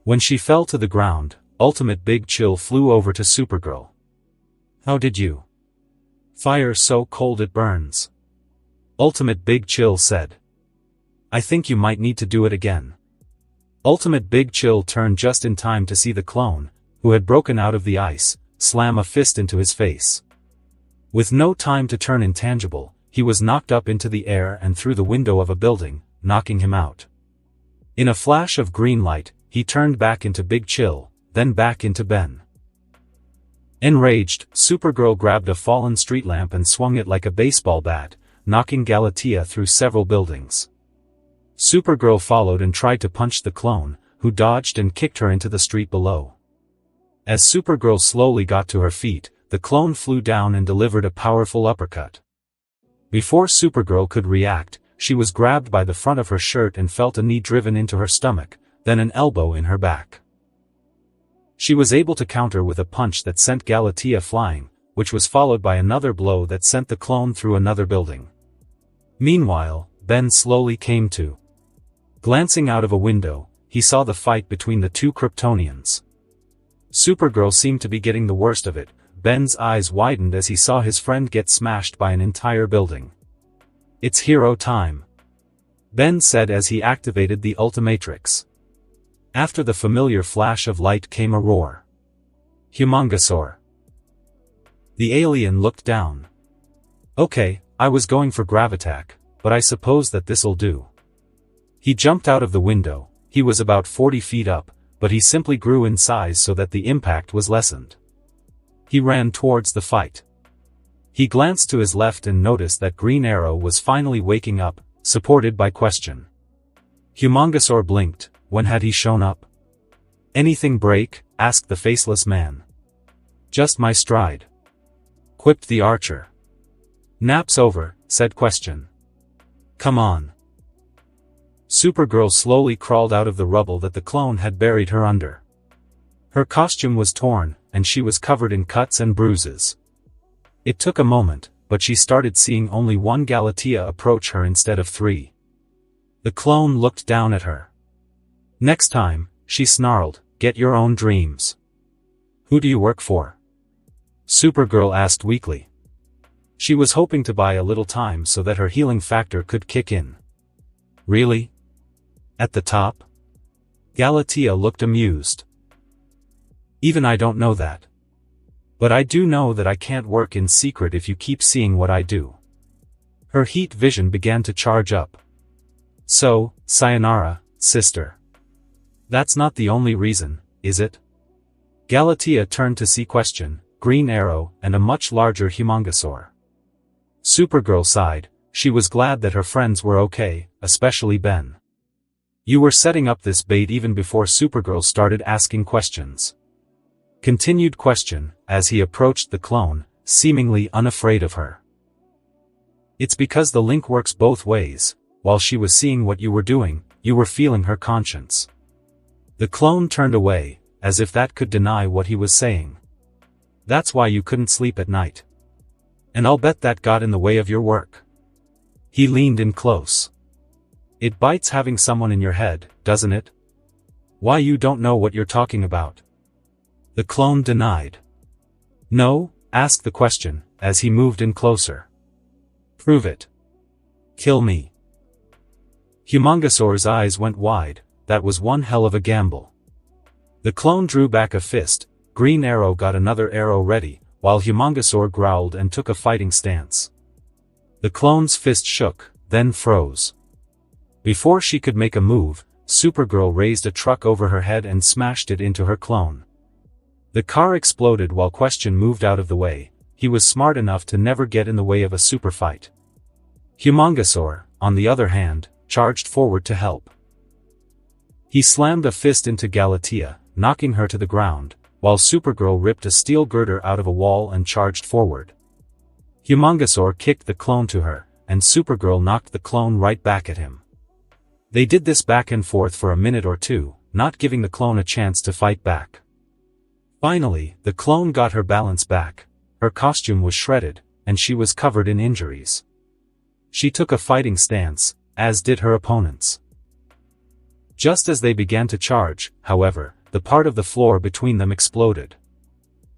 When she fell to the ground, Ultimate Big Chill flew over to Supergirl. How did you? Fire so cold it burns. Ultimate Big Chill said. I think you might need to do it again. Ultimate Big Chill turned just in time to see the clone, who had broken out of the ice, slam a fist into his face. With no time to turn intangible, he was knocked up into the air and through the window of a building, knocking him out. In a flash of green light, he turned back into Big Chill, then back into Ben. Enraged, Supergirl grabbed a fallen street lamp and swung it like a baseball bat, knocking Galatea through several buildings. Supergirl followed and tried to punch the clone, who dodged and kicked her into the street below. As Supergirl slowly got to her feet, the clone flew down and delivered a powerful uppercut. Before Supergirl could react, she was grabbed by the front of her shirt and felt a knee driven into her stomach, then an elbow in her back. She was able to counter with a punch that sent Galatea flying, which was followed by another blow that sent the clone through another building. Meanwhile, Ben slowly came to. Glancing out of a window, he saw the fight between the two Kryptonians. Supergirl seemed to be getting the worst of it. Ben's eyes widened as he saw his friend get smashed by an entire building. It's hero time, Ben said as he activated the Ultimatrix. After the familiar flash of light came a roar. Humongosaur. The alien looked down. Okay, I was going for Gravitack, but I suppose that this'll do. He jumped out of the window. He was about 40 feet up, but he simply grew in size so that the impact was lessened. He ran towards the fight. He glanced to his left and noticed that Green Arrow was finally waking up, supported by Question. Humongosaur blinked. When had he shown up? Anything break? Asked the faceless man. Just my stride, quipped the Archer. Nap's over, said Question. Come on. Supergirl slowly crawled out of the rubble that the clone had buried her under. Her costume was torn, and she was covered in cuts and bruises. It took a moment, but she started seeing only one Galatea approach her instead of three. The clone looked down at her. Next time, she snarled, get your own dreams. Who do you work for? Supergirl asked weakly. She was hoping to buy a little time so that her healing factor could kick in. Really? At the top? Galatea looked amused. Even I don't know that. But I do know that I can't work in secret if you keep seeing what I do. Her heat vision began to charge up. So, sayonara, sister. That's not the only reason, is it? Galatea turned to see Question, Green Arrow, and a much larger Humongosaur. Supergirl sighed. She was glad that her friends were okay, especially Ben. You were setting up this bait even before Supergirl started asking questions. Continued Question, as he approached the clone, seemingly unafraid of her. It's because the link works both ways. while she was seeing what you were doing, you were feeling her conscience. The clone turned away, as if that could deny what he was saying. That's why you couldn't sleep at night. And I'll bet that got in the way of your work. He leaned in close. It bites having someone in your head, doesn't it? Why, you don't know what you're talking about. The clone denied. No, ask the question, as he moved in closer. Prove it. Kill me. Humongosaur's eyes went wide. That was one hell of a gamble. The clone drew back a fist. Green Arrow got another arrow ready, while Humongosaur growled and took a fighting stance. The clone's fist shook, then froze. Before she could make a move, Supergirl raised a truck over her head and smashed it into her clone. The car exploded while Question moved out of the way. He was smart enough to never get in the way of a super fight. Humongosaur, on the other hand, charged forward to help. He slammed a fist into Galatea, knocking her to the ground, while Supergirl ripped a steel girder out of a wall and charged forward. Humongosaur kicked the clone to her, and Supergirl knocked the clone right back at him. They did this back and forth for a minute or two, not giving the clone a chance to fight back. Finally, the clone got her balance back. Her costume was shredded, and she was covered in injuries. She took a fighting stance, as did her opponents. Just as they began to charge, however, the part of the floor between them exploded.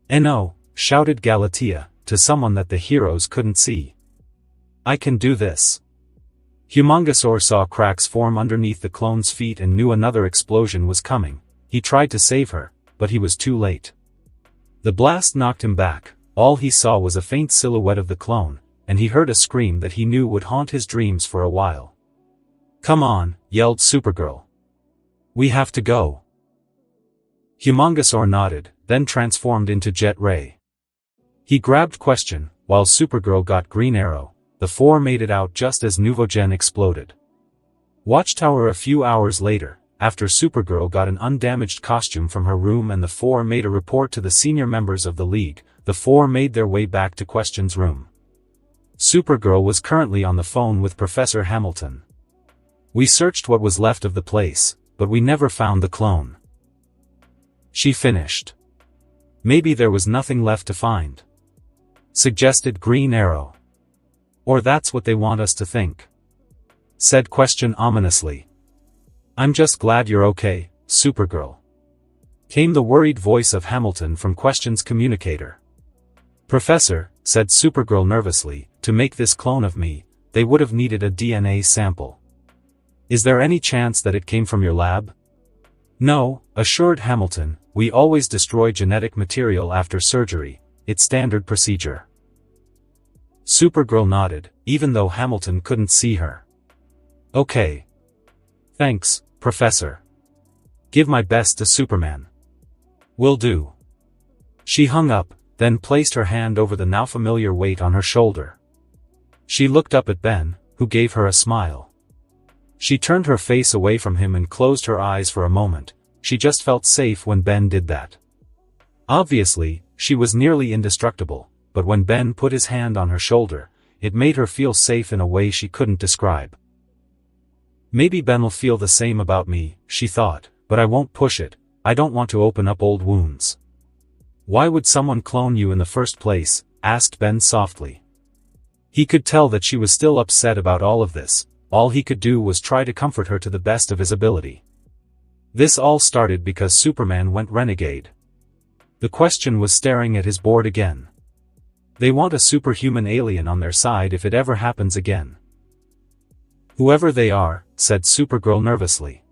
"No!" shouted Galatea, to someone that the heroes couldn't see. "I can do this." Humongosaur saw cracks form underneath the clone's feet and knew another explosion was coming. He tried to save her, but he was too late. The blast knocked him back. All he saw was a faint silhouette of the clone, and he heard a scream that he knew would haunt his dreams for a while. "Come on," yelled Supergirl. "We have to go." Humongosaur nodded, then transformed into Jet Ray. He grabbed Question, while Supergirl got Green Arrow. The four made it out just as Nuvogen exploded. Watchtower. A few hours later, after Supergirl got an undamaged costume from her room and the four made a report to the senior members of the League, the four made their way back to Question's room. Supergirl was currently on the phone with Professor Hamilton. "We searched what was left of the place, but we never found the clone," she finished. "Maybe there was nothing left to find," suggested Green Arrow. "Or that's what they want us to think," said Question ominously. "I'm just glad you're okay, Supergirl," came the worried voice of Hamilton from Question's communicator. "Professor," said Supergirl nervously, "to make this clone of me, they would have needed a DNA sample. Is there any chance that it came from your lab?" "No," assured Hamilton, "we always destroy genetic material after surgery. It's standard procedure." Supergirl nodded, even though Hamilton couldn't see her. "Okay. Thanks, Professor. Give my best to Superman." "Will do." She hung up, then placed her hand over the now familiar weight on her shoulder. She looked up at Ben, who gave her a smile. She turned her face away from him and closed her eyes for a moment. She just felt safe when Ben did that. Obviously, she was nearly indestructible, but when Ben put his hand on her shoulder, it made her feel safe in a way she couldn't describe. "Maybe Ben'll feel the same about me," she thought, "but I won't push it. I don't want to open up old wounds." "Why would someone clone you in the first place?" asked Ben softly. He could tell that she was still upset about all of this. All he could do was try to comfort her to the best of his ability. This all started because Superman went renegade. The Question was staring at his board again. They want a superhuman alien on their side if it ever happens again. "Whoever they are," said Supergirl nervously.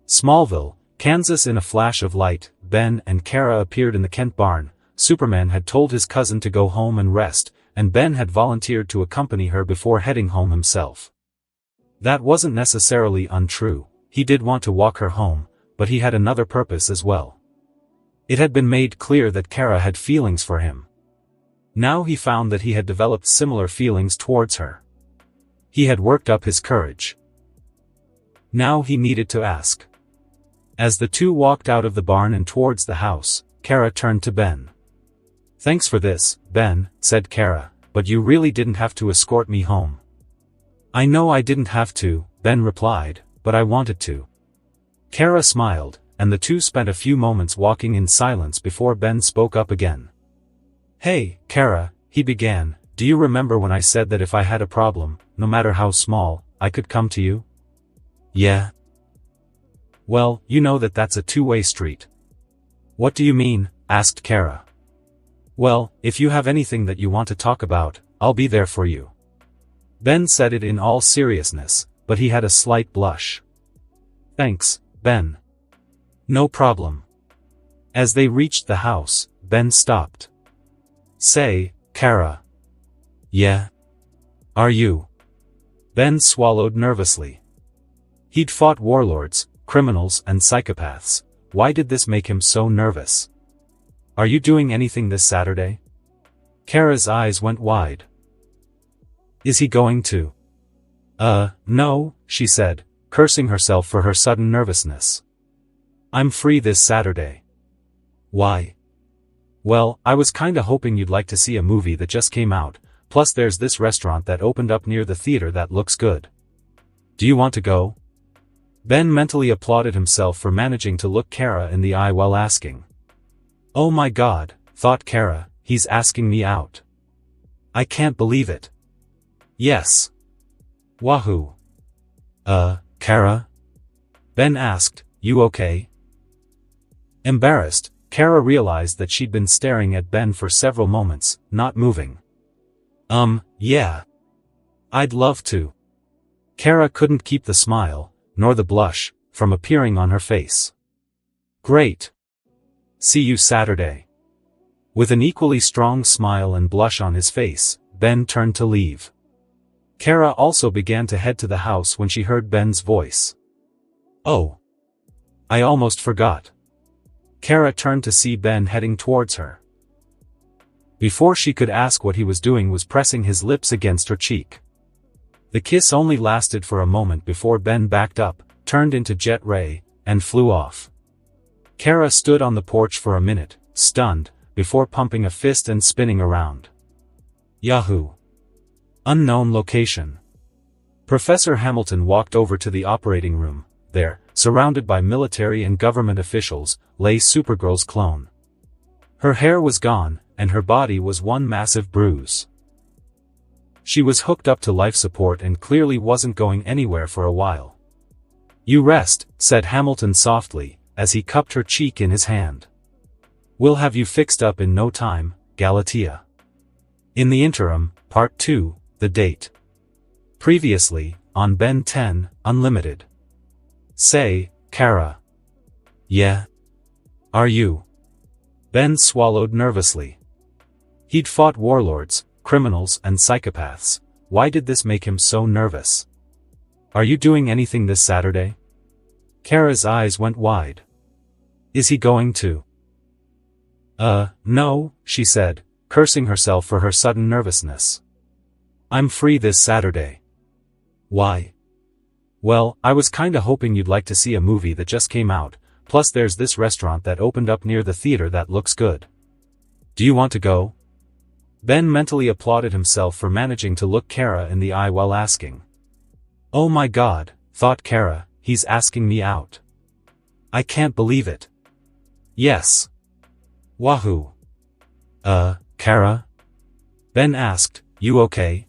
Smallville, Kansas. In a flash of light, Ben and Kara appeared in the Kent barn. Superman had told his cousin to go home and rest, and Ben had volunteered to accompany her before heading home himself. That wasn't necessarily untrue. He did want to walk her home, but he had another purpose as well. It had been made clear that Kara had feelings for him. Now he found that he had developed similar feelings towards her. He had worked up his courage. Now he needed to ask. As the two walked out of the barn and towards the house, Kara turned to Ben. "Thanks for this, Ben," said Kara, "but you really didn't have to escort me home." I know I didn't have to, Ben replied, but I wanted to. Kara smiled, and the two spent a few moments walking in silence before Ben spoke up again. Hey, Kara, he began, do you remember when I said that if I had a problem, no matter how small, I could come to you? Yeah. Well, you know that that's a two-way street. What do you mean? Asked Kara. Well, if you have anything that you want to talk about, I'll be there for you. Ben said it in all seriousness, but he had a slight blush. Thanks, Ben. No problem. As they reached the house, Ben stopped. Say, Kara. Yeah? Are you? Ben swallowed nervously. He'd fought warlords, criminals and psychopaths. Why did this make him so nervous? Are you doing anything this Saturday? Kara's eyes went wide. Is he going to? No, she said, cursing herself for her sudden nervousness. I'm free this Saturday. Why? Well, I was kinda hoping you'd like to see a movie that just came out, plus there's this restaurant that opened up near the theater that looks good. Do you want to go? Ben mentally applauded himself for managing to look Kara in the eye while asking. Oh my God, thought Kara, he's asking me out. I can't believe it. Yes. Wahoo. Kara? Ben asked, you okay? Embarrassed, Kara realized that she'd been staring at Ben for several moments, not moving. Yeah. I'd love to. Kara couldn't keep the smile, nor the blush, from appearing on her face. Great. See you Saturday. With an equally strong smile and blush on his face, Ben turned to leave. Kara also began to head to the house when she heard Ben's voice. Oh. I almost forgot. Kara turned to see Ben heading towards her. Before she could ask what he was doing was pressing his lips against her cheek. The kiss only lasted for a moment before Ben backed up, turned into jet ray, and flew off. Kara stood on the porch for a minute, stunned, before pumping a fist and spinning around. Yahoo! Unknown location. Professor Hamilton walked over to the operating room. There, surrounded by military and government officials, lay Supergirl's clone. Her hair was gone, and her body was one massive bruise. She was hooked up to life support and clearly wasn't going anywhere for a while. You rest, said Hamilton softly, as he cupped her cheek in his hand. We'll have you fixed up in no time, Galatea. In the interim, Part 2, the date. Previously, on Ben 10, Unlimited. Say, Kara. Yeah? Are you? Ben swallowed nervously. He'd fought warlords, criminals and psychopaths. Why did this make him so nervous? Are you doing anything this Saturday? Kara's eyes went wide. Is he going to? No, she said, cursing herself for her sudden nervousness. I'm free this Saturday. Why? Well, I was kinda hoping you'd like to see a movie that just came out, plus there's this restaurant that opened up near the theater that looks good. Do you want to go? Ben mentally applauded himself for managing to look Kara in the eye while asking. Oh my God, thought Kara, he's asking me out. I can't believe it. Yes. Wahoo. Kara? Ben asked, you okay?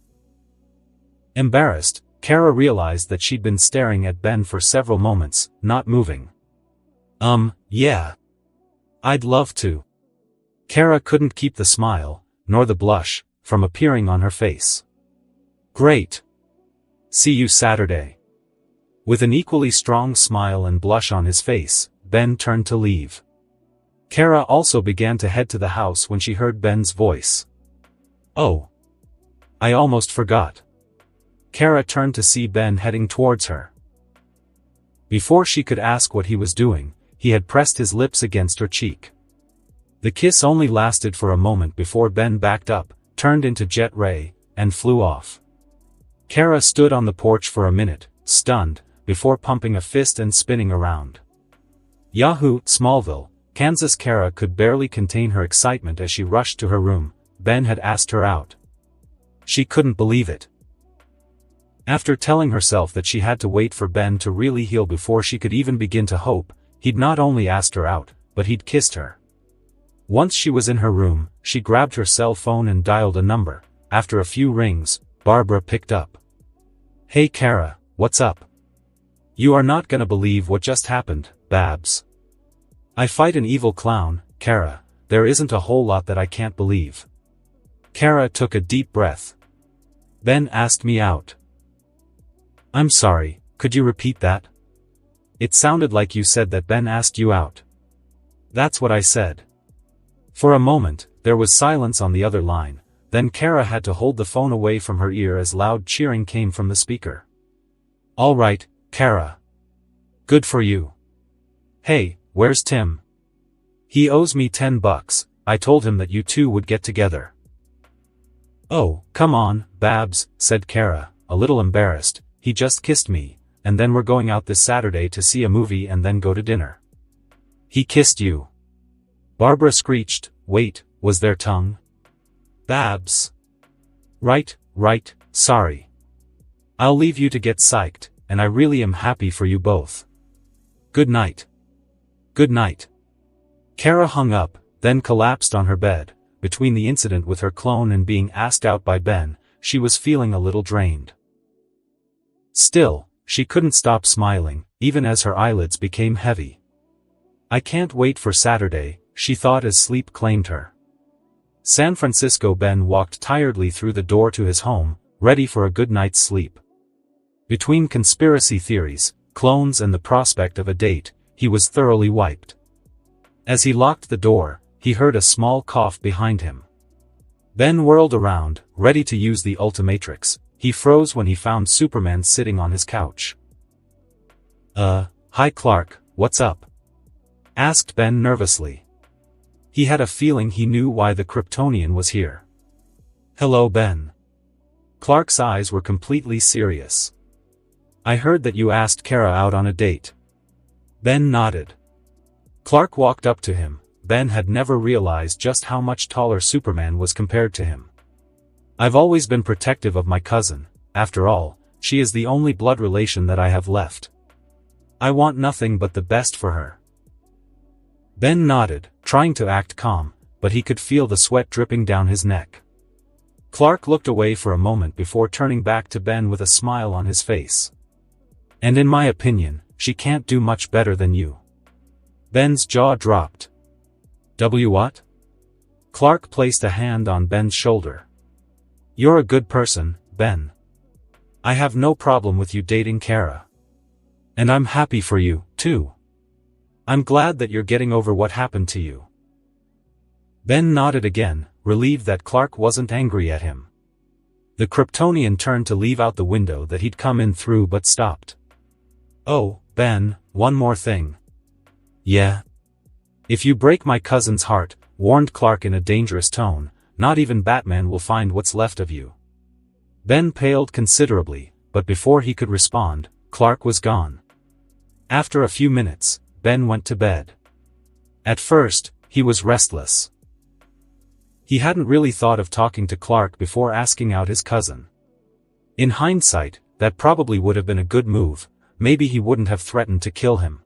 Embarrassed, Kara realized that she'd been staring at Ben for several moments, not moving. Yeah. I'd love to. Kara couldn't keep the smile, nor the blush, from appearing on her face. Great. See you Saturday. With an equally strong smile and blush on his face, Ben turned to leave. Kara also began to head to the house when she heard Ben's voice. Oh. I almost forgot. Kara turned to see Ben heading towards her. Before she could ask what he was doing, he had pressed his lips against her cheek. The kiss only lasted for a moment before Ben backed up, turned into jet ray, and flew off. Kara stood on the porch for a minute, stunned, before pumping a fist and spinning around. Yahoo! Smallville, Kansas. Kara could barely contain her excitement as she rushed to her room. Ben had asked her out. She couldn't believe it. After telling herself that she had to wait for Ben to really heal before she could even begin to hope, he'd not only asked her out, but he'd kissed her. Once she was in her room, she grabbed her cell phone and dialed a number. After a few rings, Barbara picked up. "Hey Kara, what's up? You are not gonna believe what just happened, Babs. I fight an evil clown, Kara. There isn't a whole lot that I can't believe." Kara took a deep breath. "Ben asked me out." "I'm sorry, could you repeat that? It sounded like you said that Ben asked you out." "That's what I said." For a moment, there was silence on the other line, then Kara had to hold the phone away from her ear as loud cheering came from the speaker. "All right, Kara. Good for you. Hey, where's Tim? He owes me $10, I told him that you two would get together." "Oh, come on, Babs," said Kara, a little embarrassed, "he just kissed me, and then we're going out this Saturday to see a movie and then go to dinner." "He kissed you?" Barbara screeched. "Wait, was there tongue?" "Babs. Right, sorry. I'll leave you to get psyched, and I really am happy for you both. Good night." "Good night." Kara hung up, then collapsed on her bed. Between the incident with her clone and being asked out by Ben, she was feeling a little drained. Still, she couldn't stop smiling, even as her eyelids became heavy. "I can't wait for Saturday," she thought as sleep claimed her. San Francisco. Ben walked tiredly through the door to his home, ready for a good night's sleep. Between conspiracy theories, clones and the prospect of a date, he was thoroughly wiped. As he locked the door, he heard a small cough behind him. Ben whirled around, ready to use the Ultimatrix. He froze when he found Superman sitting on his couch. Hi Clark, what's up?" asked Ben nervously. He had a feeling he knew why the Kryptonian was here. "Hello Ben." Clark's eyes were completely serious. "I heard that you asked Kara out on a date." Ben nodded. Clark walked up to him. Ben had never realized just how much taller Superman was compared to him. "I've always been protective of my cousin. After all, she is the only blood relation that I have left. I want nothing but the best for her." Ben nodded, trying to act calm, but he could feel the sweat dripping down his neck. Clark looked away for a moment before turning back to Ben with a smile on his face. "And in my opinion, she can't do much better than you." Ben's jaw dropped. What? Clark placed a hand on Ben's shoulder. "You're a good person, Ben. I have no problem with you dating Kara. And I'm happy for you, too. I'm glad that you're getting over what happened to you." Ben nodded again, relieved that Clark wasn't angry at him. The Kryptonian turned to leave out the window that he'd come in through but stopped. "Oh, Ben, one more thing." "Yeah?" "If you break my cousin's heart," warned Clark in a dangerous tone, "not even Batman will find what's left of you." Ben paled considerably, but before he could respond, Clark was gone. After a few minutes, Ben went to bed. At first, he was restless. He hadn't really thought of talking to Clark before asking out his cousin. In hindsight, that probably would have been a good move. Maybe he wouldn't have threatened to kill him.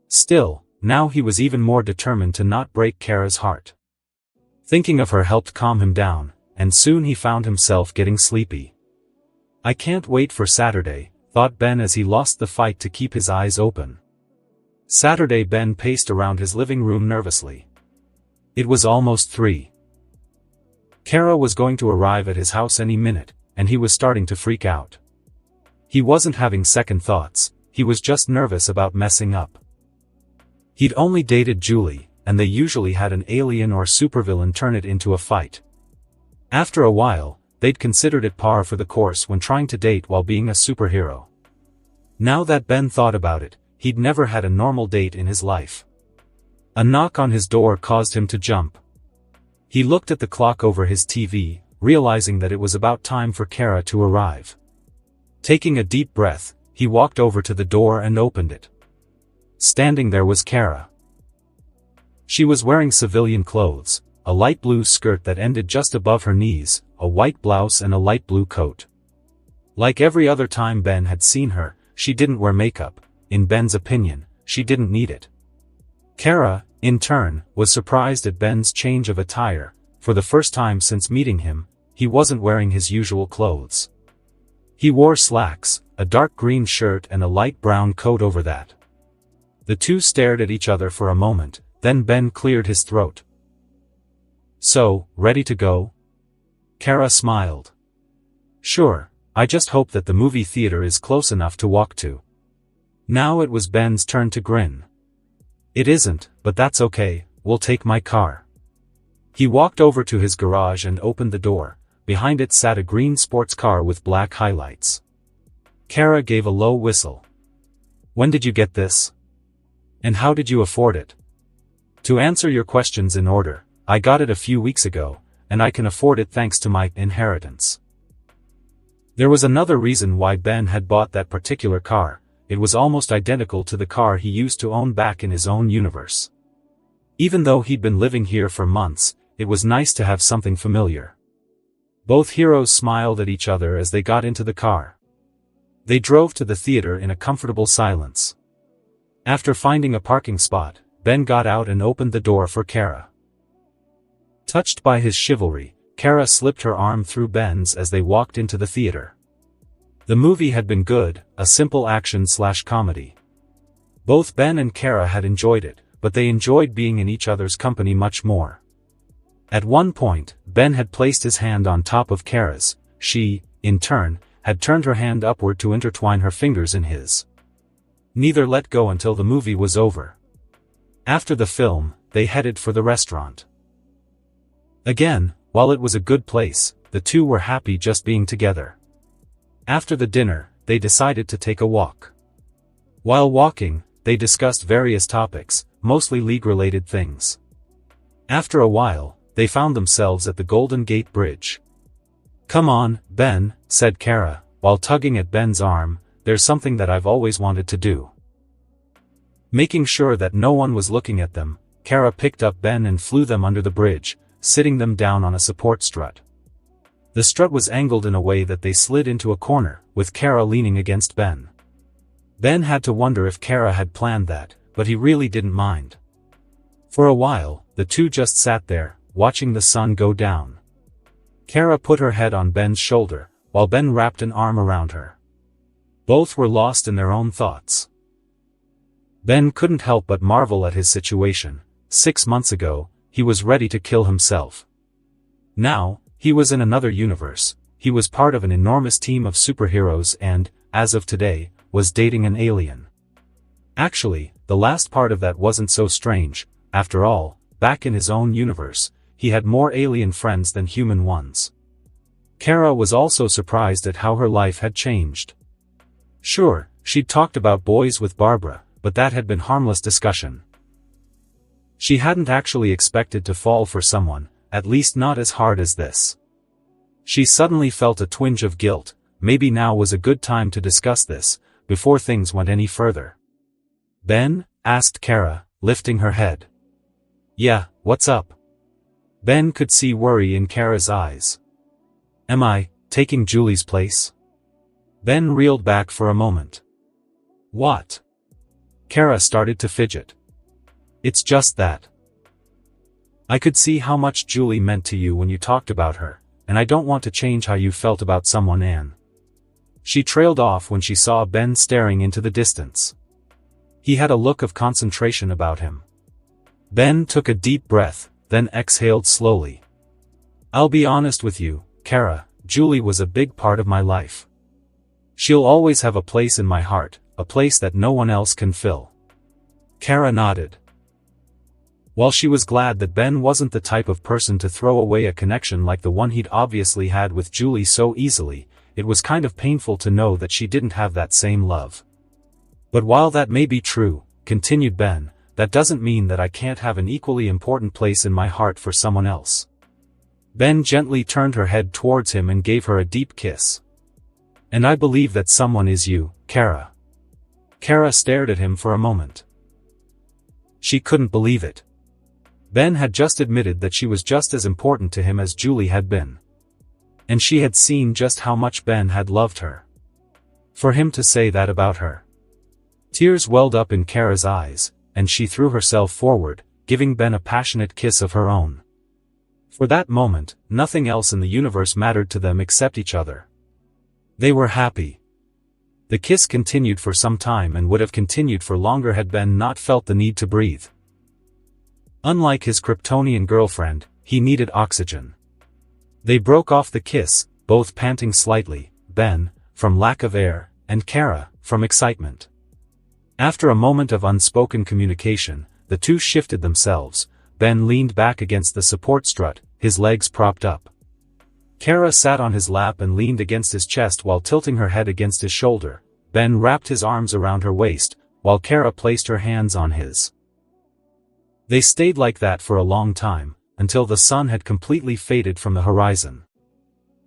Still, now he was even more determined to not break Kara's heart. Thinking of her helped calm him down, and soon he found himself getting sleepy. "I can't wait for Saturday," thought Ben as he lost the fight to keep his eyes open. Saturday. Ben paced around his living room nervously. It was almost 3. Kara was going to arrive at his house any minute, and he was starting to freak out. He wasn't having second thoughts, he was just nervous about messing up. He'd only dated Julie, and they usually had an alien or supervillain turn it into a fight. After a while, they'd considered it par for the course when trying to date while being a superhero. Now that Ben thought about it, he'd never had a normal date in his life. A knock on his door caused him to jump. He looked at the clock over his TV, realizing that it was about time for Kara to arrive. Taking a deep breath, he walked over to the door and opened it. Standing there was Kara. She was wearing civilian clothes, a light blue skirt that ended just above her knees, a white blouse and a light blue coat. Like every other time Ben had seen her, she didn't wear makeup. In Ben's opinion, she didn't need it. Kara, in turn, was surprised at Ben's change of attire. For the first time since meeting him, he wasn't wearing his usual clothes. He wore slacks, a dark green shirt and a light brown coat over that. The two stared at each other for a moment, then Ben cleared his throat. "So, ready to go?" Kara smiled. "Sure, I just hope that the movie theater is close enough to walk to." Now it was Ben's turn to grin. "It isn't, but that's okay, we'll take my car." He walked over to his garage and opened the door. Behind it sat a green sports car with black highlights. Kara gave a low whistle. "When did you get this? And how did you afford it?" "To answer your questions in order, I got it a few weeks ago, and I can afford it thanks to my inheritance." There was another reason why Ben had bought that particular car. It was almost identical to the car he used to own back in his own universe. Even though he'd been living here for months, it was nice to have something familiar. Both heroes smiled at each other as they got into the car. They drove to the theater in a comfortable silence. After finding a parking spot, Ben got out and opened the door for Kara. Touched by his chivalry, Kara slipped her arm through Ben's as they walked into the theater. The movie had been good, a simple action/comedy. Both Ben and Kara had enjoyed it, but they enjoyed being in each other's company much more. At one point, Ben had placed his hand on top of Kara's. She, in turn, had turned her hand upward to intertwine her fingers in his. Neither let go until the movie was over. After the film, they headed for the restaurant. Again, while it was a good place, the two were happy just being together. After the dinner, they decided to take a walk. While walking, they discussed various topics, mostly league-related things. After a while, they found themselves at the Golden Gate Bridge. "Come on, Ben," said Kara, while tugging at Ben's arm, "there's something that I've always wanted to do." Making sure that no one was looking at them, Kara picked up Ben and flew them under the bridge, sitting them down on a support strut. The strut was angled in a way that they slid into a corner, with Kara leaning against Ben. Ben had to wonder if Kara had planned that, but he really didn't mind. For a while, the two just sat there, watching the sun go down. Kara put her head on Ben's shoulder, while Ben wrapped an arm around her. Both were lost in their own thoughts. Ben couldn't help but marvel at his situation. 6 months ago, he was ready to kill himself. Now, he was in another universe. He was part of an enormous team of superheroes and, as of today, was dating an alien. Actually, the last part of that wasn't so strange. After all, back in his own universe, he had more alien friends than human ones. Kara was also surprised at how her life had changed. Sure, she'd talked about boys with Barbara, but that had been harmless discussion. She hadn't actually expected to fall for someone, at least not as hard as this. She suddenly felt a twinge of guilt. Maybe now was a good time to discuss this, before things went any further. "Ben?" asked Kara, lifting her head. "Yeah, what's up?" Ben could see worry in Kara's eyes. "Am I taking Julie's place?" Ben reeled back for a moment. "What?" Kara started to fidget. "It's just that. I could see how much Julie meant to you when you talked about her, and I don't want to change how you felt about someone Anne." She trailed off when she saw Ben staring into the distance. He had a look of concentration about him. Ben took a deep breath, then exhaled slowly. "I'll be honest with you, Kara, Julie was a big part of my life. She'll always have a place in my heart, a place that no one else can fill." Kara nodded. While she was glad that Ben wasn't the type of person to throw away a connection like the one he'd obviously had with Julie so easily, it was kind of painful to know that she didn't have that same love. "But while that may be true," continued Ben, "that doesn't mean that I can't have an equally important place in my heart for someone else." Ben gently turned her head towards him and gave her a deep kiss. "And I believe that someone is you, Kara." Kara stared at him for a moment. She couldn't believe it. Ben had just admitted that she was just as important to him as Julie had been. And she had seen just how much Ben had loved her. For him to say that about her. Tears welled up in Kara's eyes, and she threw herself forward, giving Ben a passionate kiss of her own. For that moment, nothing else in the universe mattered to them except each other. They were happy. The kiss continued for some time and would have continued for longer had Ben not felt the need to breathe. Unlike his Kryptonian girlfriend, he needed oxygen. They broke off the kiss, both panting slightly, Ben, from lack of air, and Kara, from excitement. After a moment of unspoken communication, the two shifted themselves. Ben leaned back against the support strut, his legs propped up. Kara sat on his lap and leaned against his chest while tilting her head against his shoulder. Ben wrapped his arms around her waist, while Kara placed her hands on his. They stayed like that for a long time, until the sun had completely faded from the horizon.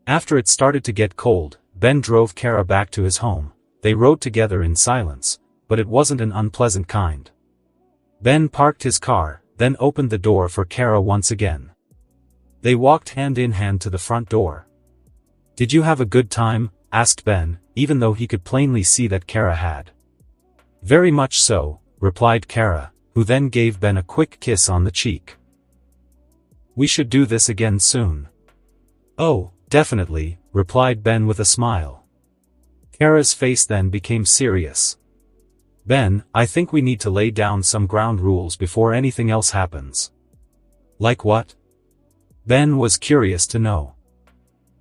After it started to get cold, Ben drove Kara back to his home. They rode together in silence, but it wasn't an unpleasant kind. Ben parked his car, then opened the door for Kara once again. They walked hand in hand to the front door. "Did you have a good time?" asked Ben, even though he could plainly see that Kara had. "Very much so," replied Kara, who then gave Ben a quick kiss on the cheek. "We should do this again soon." "Oh, definitely," replied Ben with a smile. Kara's face then became serious. "Ben, I think we need to lay down some ground rules before anything else happens." "Like what?" Ben was curious to know.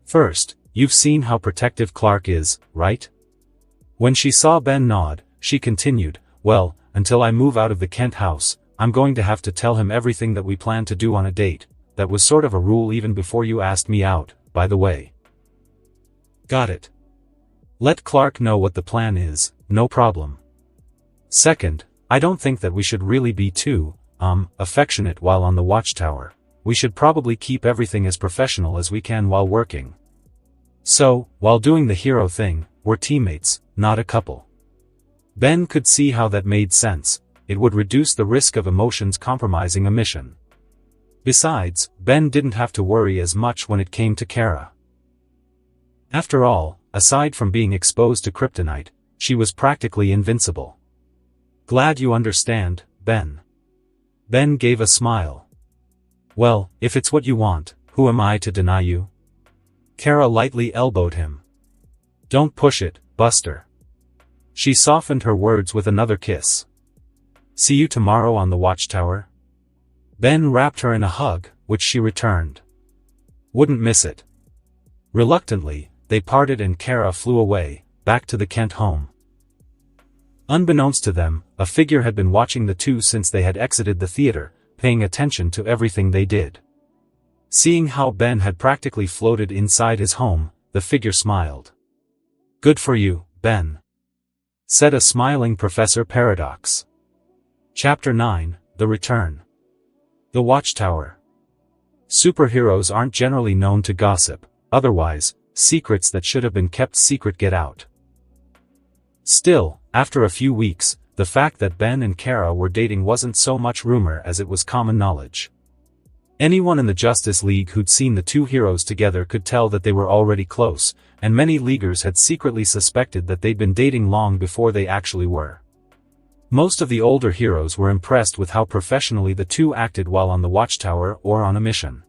"First, you've seen how protective Clark is, right?" When she saw Ben nod, she continued, "Well, until I move out of the Kent house, I'm going to have to tell him everything that we plan to do on a date. That was sort of a rule even before you asked me out, by the way." "Got it. Let Clark know what the plan is, no problem. Second, I don't think that we should really be too, affectionate while on the watchtower. We should probably keep everything as professional as we can while working. So, while doing the hero thing, we're teammates, not a couple." Ben could see how that made sense. It would reduce the risk of emotions compromising a mission. Besides, Ben didn't have to worry as much when it came to Kara. After all, aside from being exposed to kryptonite, she was practically invincible. "Glad you understand, Ben." Ben gave a smile. "Well, if it's what you want, who am I to deny you?" Kara lightly elbowed him. "Don't push it, Buster." She softened her words with another kiss. "See you tomorrow on the watchtower." Ben wrapped her in a hug, which she returned. "Wouldn't miss it." Reluctantly, they parted and Kara flew away, back to the Kent home. Unbeknownst to them, a figure had been watching the two since they had exited the theater, paying attention to everything they did. Seeing how Ben had practically floated inside his home, the figure smiled. "Good for you, Ben," said a smiling Professor Paradox. Chapter 9, The Return. The Watchtower. Superheroes aren't generally known to gossip, otherwise, secrets that should have been kept secret get out. Still, after a few weeks, the fact that Ben and Kara were dating wasn't so much rumor as it was common knowledge. Anyone in the Justice League who'd seen the two heroes together could tell that they were already close, and many leaguers had secretly suspected that they'd been dating long before they actually were. Most of the older heroes were impressed with how professionally the two acted while on the watchtower or on a mission.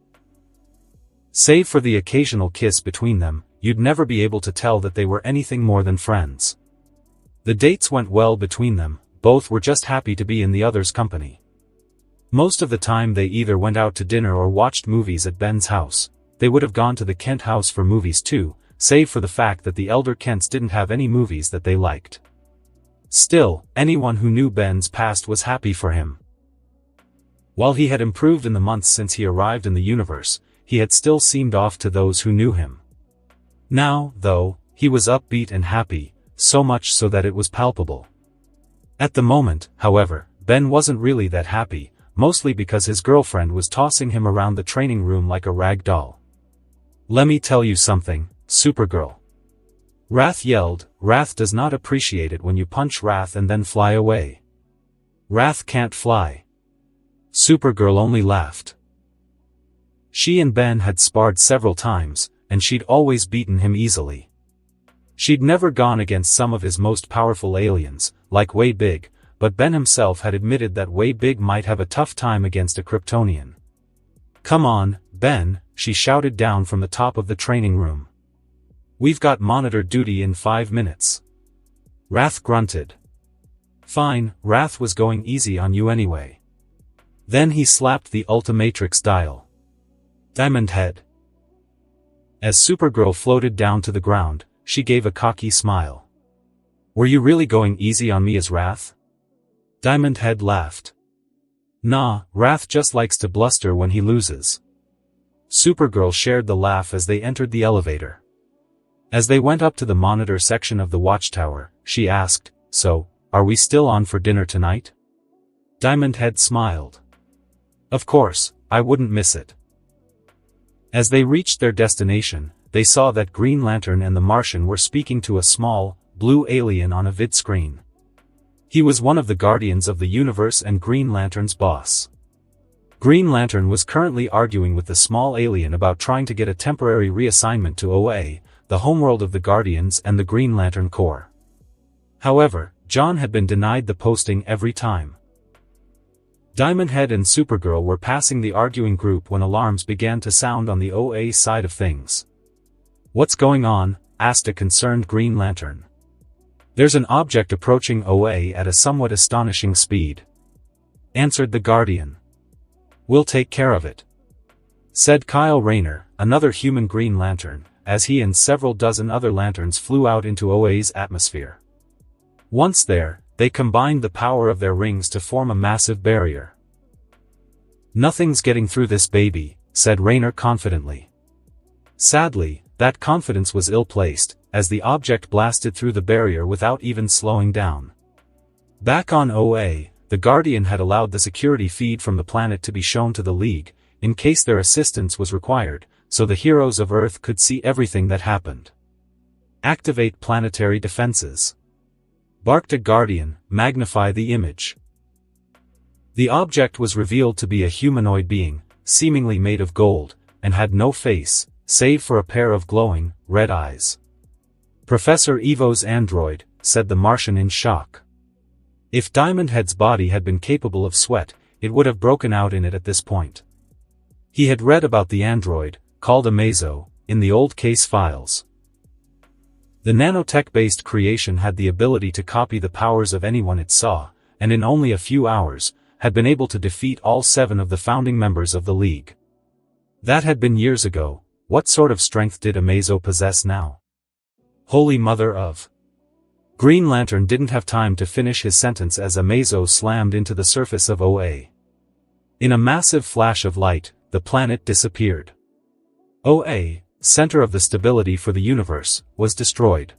Save for the occasional kiss between them, you'd never be able to tell that they were anything more than friends. The dates went well between them, both were just happy to be in the other's company. Most of the time they either went out to dinner or watched movies at Ben's house. They would have gone to the Kent house for movies too, save for the fact that the elder Kents didn't have any movies that they liked. Still, anyone who knew Ben's past was happy for him. While he had improved in the months since he arrived in the universe, he had still seemed off to those who knew him. Now, though, he was upbeat and happy, so much so that it was palpable. At the moment, however, Ben wasn't really that happy, mostly because his girlfriend was tossing him around the training room like a rag doll. "Let me tell you something, Supergirl." Wrath yelled. "Wrath does not appreciate it when you punch Wrath and then fly away. Wrath can't fly." Supergirl only laughed. She and Ben had sparred several times, and she'd always beaten him easily. She'd never gone against some of his most powerful aliens, like Way Big, but Ben himself had admitted that Way Big might have a tough time against a Kryptonian. "Come on, Ben," she shouted down from the top of the training room. "We've got monitor duty in 5 minutes. Wrath grunted. Fine, Wrath was going easy on you anyway. Then he slapped the Ultimatrix dial. Diamond Head. As Supergirl floated down to the ground, she gave a cocky smile. "Were you really going easy on me as Wrath?" Diamond Head laughed. "Nah, Wrath just likes to bluster when he loses." Supergirl shared the laugh as they entered the elevator. As they went up to the monitor section of the watchtower, she asked, "So, are we still on for dinner tonight?" Diamond Head smiled. "Of course, I wouldn't miss it." As they reached their destination, they saw that Green Lantern and the Martian were speaking to a small, blue alien on a vid screen. He was one of the Guardians of the Universe and Green Lantern's boss. Green Lantern was currently arguing with the small alien about trying to get a temporary reassignment to OA, the homeworld of the Guardians and the Green Lantern Corps. However, John had been denied the posting every time. Diamond Head and Supergirl were passing the arguing group when alarms began to sound on the OA side of things. "What's going on?" asked a concerned Green Lantern. "There's an object approaching OA at a somewhat astonishing speed," answered the Guardian. "We'll take care of it," said Kyle Rayner, another human Green Lantern, as he and several dozen other lanterns flew out into OA's atmosphere. Once there, they combined the power of their rings to form a massive barrier. "Nothing's getting through this baby," said Rayner confidently. Sadly, that confidence was ill-placed, as the object blasted through the barrier without even slowing down. Back on OA, the Guardian had allowed the security feed from the planet to be shown to the League, in case their assistance was required, so the heroes of Earth could see everything that happened. "Activate planetary defenses," barked a Guardian. "Magnify the image." The object was revealed to be a humanoid being, seemingly made of gold, and had no face, save for a pair of glowing, red eyes. "Professor Evo's android," said the Martian in shock. If Diamond Head's body had been capable of sweat, it would have broken out in it at this point. He had read about the android, called Amazo, in the old case files. The nanotech-based creation had the ability to copy the powers of anyone it saw, and in only a few hours, had been able to defeat all 7 of the founding members of the League. That had been years ago. What sort of strength did Amazo possess now? Holy Mother of... Green Lantern didn't have time to finish his sentence as Amazo slammed into the surface of OA. In a massive flash of light, the planet disappeared. OA, center of the stability for the universe, was destroyed.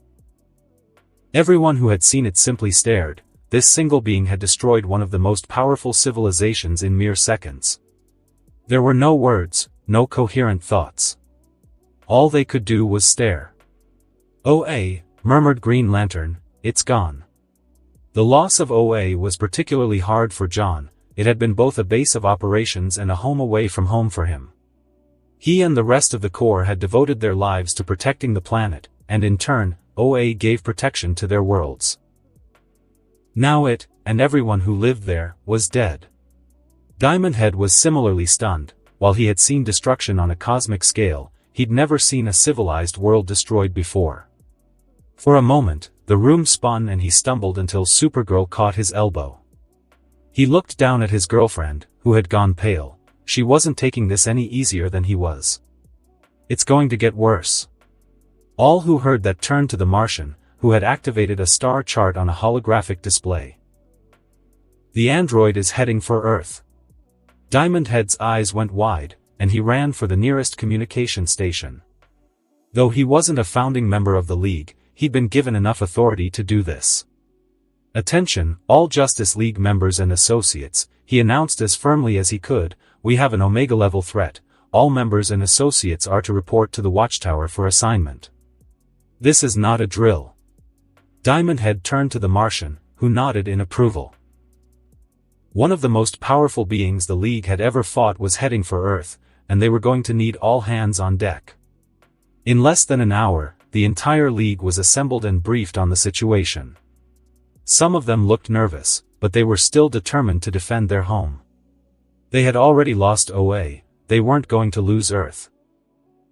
Everyone who had seen it simply stared. This single being had destroyed one of the most powerful civilizations in mere seconds. There were no words, no coherent thoughts. All they could do was stare. "OA," murmured Green Lantern, "it's gone." The loss of OA was particularly hard for John. It had been both a base of operations and a home away from home for him. He and the rest of the Corps had devoted their lives to protecting the planet, and in turn, OA gave protection to their worlds. Now it, and everyone who lived there, was dead. Diamond Head was similarly stunned. While he had seen destruction on a cosmic scale, he'd never seen a civilized world destroyed before. For a moment, the room spun and he stumbled until Supergirl caught his elbow. He looked down at his girlfriend, who had gone pale. She wasn't taking this any easier than he was. "It's going to get worse." All who heard that turned to the Martian, who had activated a star chart on a holographic display. "The android is heading for Earth." Diamond Head's eyes went wide, and he ran for the nearest communication station. Though he wasn't a founding member of the League, he'd been given enough authority to do this. "Attention, all Justice League members and associates," he announced as firmly as he could, "we have an Omega-level threat. All members and associates are to report to the Watchtower for assignment." "This is not a drill." Diamond Head turned to the Martian, who nodded in approval. One of the most powerful beings the League had ever fought was heading for Earth, and they were going to need all hands on deck. In less than an hour, the entire league was assembled and briefed on the situation. Some of them looked nervous, but they were still determined to defend their home. They had already lost OA, they weren't going to lose Earth.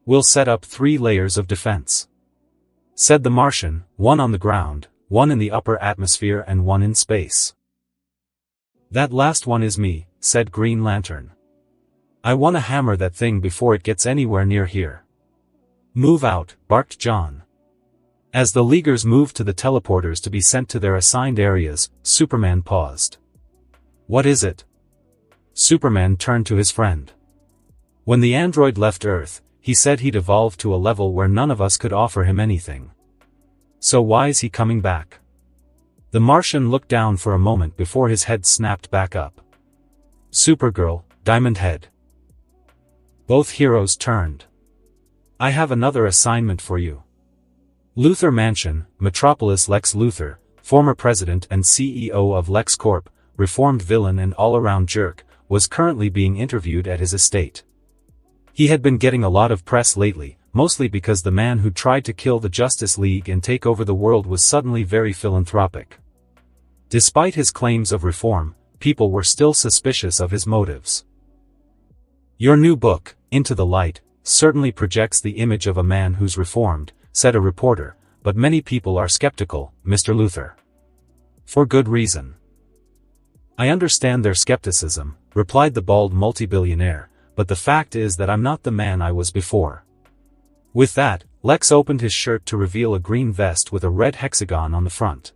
"We'll set up 3 layers of defense," said the Martian, one on the ground, one in the upper atmosphere and one in space. "That last one is me," said Green Lantern. "I want to hammer that thing before it gets anywhere near here." "Move out," barked John. As the Leaguers moved to the teleporters to be sent to their assigned areas, Superman paused. "What is it?" Superman turned to his friend. "When the android left Earth, he said he'd evolved to a level where none of us could offer him anything. So why is he coming back?" The Martian looked down for a moment before his head snapped back up. "Supergirl, Diamond Head." Both heroes turned. "I have another assignment for you." Luthor Mansion, Metropolis. Lex Luthor, former president and CEO of LexCorp, reformed villain and all-around jerk, was currently being interviewed at his estate. He had been getting a lot of press lately, mostly because the man who tried to kill the Justice League and take over the world was suddenly very philanthropic. Despite his claims of reform, people were still suspicious of his motives. "Your new book, Into the Light, certainly projects the image of a man who's reformed," said a reporter, "but many people are skeptical, Mr. Luthor. For good reason." "I understand their skepticism," replied the bald multi-billionaire, "but the fact is that I'm not the man I was before." With that, Lex opened his shirt to reveal a green vest with a red hexagon on the front.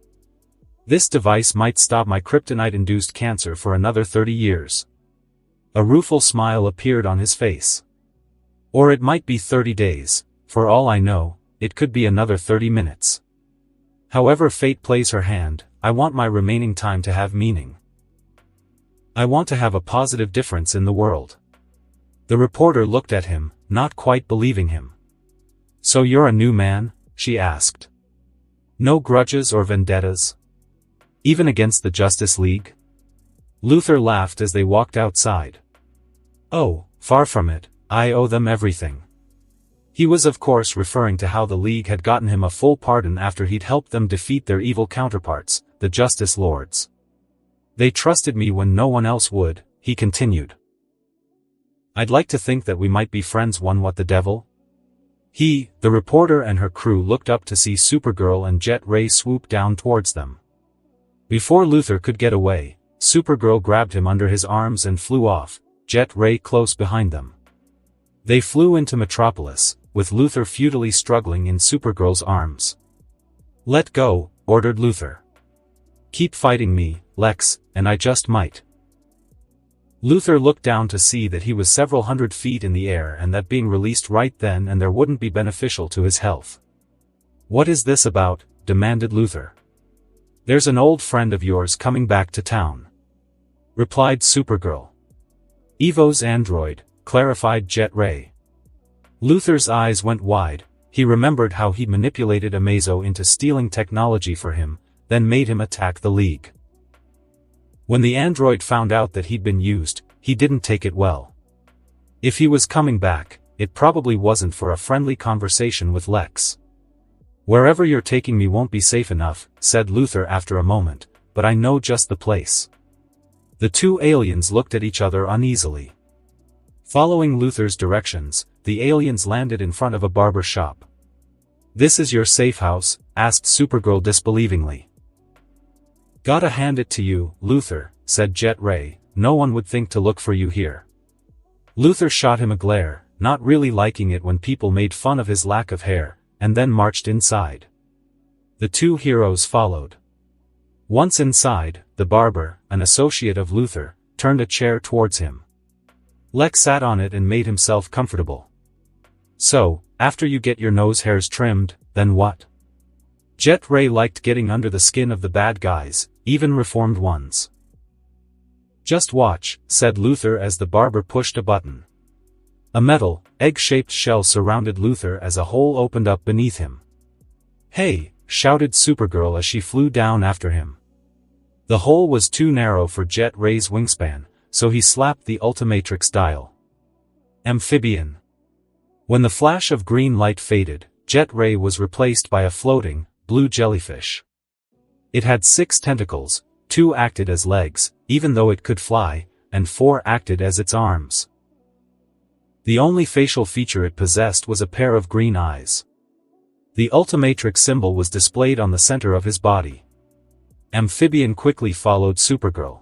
"This device might stop my kryptonite-induced cancer for another 30 years. A rueful smile appeared on his face. "Or it might be 30 days, for all I know, it could be another 30 minutes. However fate plays her hand, I want my remaining time to have meaning. I want to have a positive difference in the world." The reporter looked at him, not quite believing him. "So you're a new man?" she asked. "No grudges or vendettas? Even against the Justice League?" Luthor laughed as they walked outside. "Oh, far from it, I owe them everything." He was of course referring to how the League had gotten him a full pardon after he'd helped them defeat their evil counterparts, the Justice Lords. "They trusted me when no one else would," he continued. "I'd like to think that we might be friends." What the devil? The reporter and her crew looked up to see Supergirl and Jet Ray swoop down towards them. Before Luthor could get away, Supergirl grabbed him under his arms and flew off, Jet Ray close behind them. They flew into Metropolis, with Luthor futilely struggling in Supergirl's arms. "Let go," ordered Luthor. "Keep fighting me, Lex, and I just might." Luthor looked down to see that he was several hundred feet in the air and that being released right then and there wouldn't be beneficial to his health. "What is this about?" demanded Luthor. "There's an old friend of yours coming back to town," replied Supergirl. "Evo's android," clarified Jet Ray. Luthor's eyes went wide. He remembered how he'd manipulated Amazo into stealing technology for him, then made him attack the League. When the android found out that he'd been used, he didn't take it well. If he was coming back, it probably wasn't for a friendly conversation with Lex. "Wherever you're taking me won't be safe enough," said Luthor after a moment, "but I know just the place." The two aliens looked at each other uneasily. Following Luthor's directions, the aliens landed in front of a barber shop. "This is your safe house?" asked Supergirl disbelievingly. "Gotta hand it to you, Luthor," said Jet Ray, "no one would think to look for you here." Luthor shot him a glare, not really liking it when people made fun of his lack of hair, and then marched inside. The two heroes followed. Once inside, the barber, an associate of Luthor, turned a chair towards him. Lex sat on it and made himself comfortable. "So, after you get your nose hairs trimmed, then what?" Jet Ray liked getting under the skin of the bad guys, even reformed ones. "Just watch," said Luthor as the barber pushed a button. A metal, egg-shaped shell surrounded Luthor as a hole opened up beneath him. "Hey!" shouted Supergirl as she flew down after him. The hole was too narrow for Jet Ray's wingspan, so he slapped the Ultimatrix dial. "Amphibian!" When the flash of green light faded, Jet Ray was replaced by a floating, blue jellyfish. It had 6 tentacles, 2 acted as legs, even though it could fly, and 4 acted as its arms. The only facial feature it possessed was a pair of green eyes. The Ultimatrix symbol was displayed on the center of his body. Amphibian quickly followed Supergirl.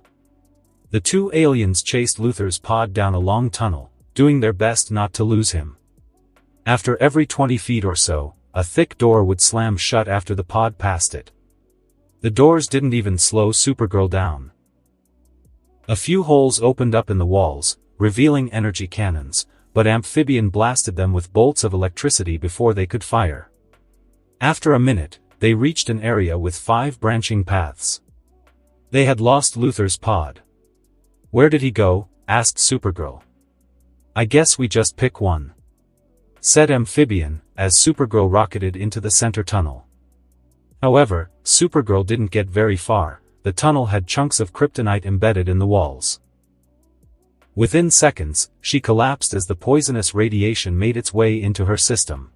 The 2 aliens chased Luthor's pod down a long tunnel, doing their best not to lose him. After every 20 feet or so, a thick door would slam shut after the pod passed it. The doors didn't even slow Supergirl down. A few holes opened up in the walls, revealing energy cannons, but Amphibian blasted them with bolts of electricity before they could fire. After a minute, they reached an area with 5 branching paths. They had lost Luthor's pod. "Where did he go?" asked Supergirl. "I guess we just pick one," said Amphibian, as Supergirl rocketed into the center tunnel. However, Supergirl didn't get very far. The tunnel had chunks of kryptonite embedded in the walls. Within seconds, she collapsed as the poisonous radiation made its way into her system.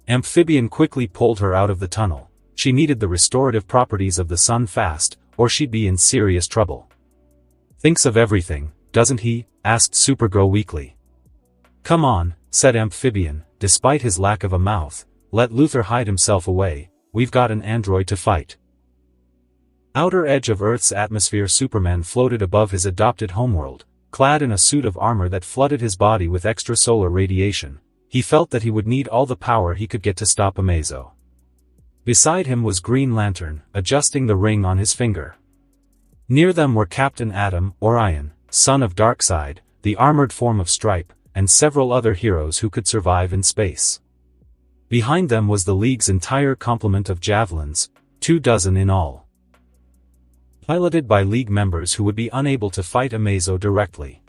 Amphibian quickly pulled her out of the tunnel. She needed the restorative properties of the sun fast, or she'd be in serious trouble. "Thinks of everything, doesn't he?" asked Supergirl weakly. "Come on," said Amphibian, despite his lack of a mouth, "let Luthor hide himself away, we've got an android to fight." Outer edge of Earth's atmosphere. Superman floated above his adopted homeworld, clad in a suit of armor that flooded his body with extrasolar radiation. He felt that he would need all the power he could get to stop Amazo. Beside him was Green Lantern, adjusting the ring on his finger. Near them were Captain Atom, Orion, son of Darkseid, the armored form of Stripe, and several other heroes who could survive in space. Behind them was the League's entire complement of javelins, 24 in all. Piloted by League members who would be unable to fight Amazo directly.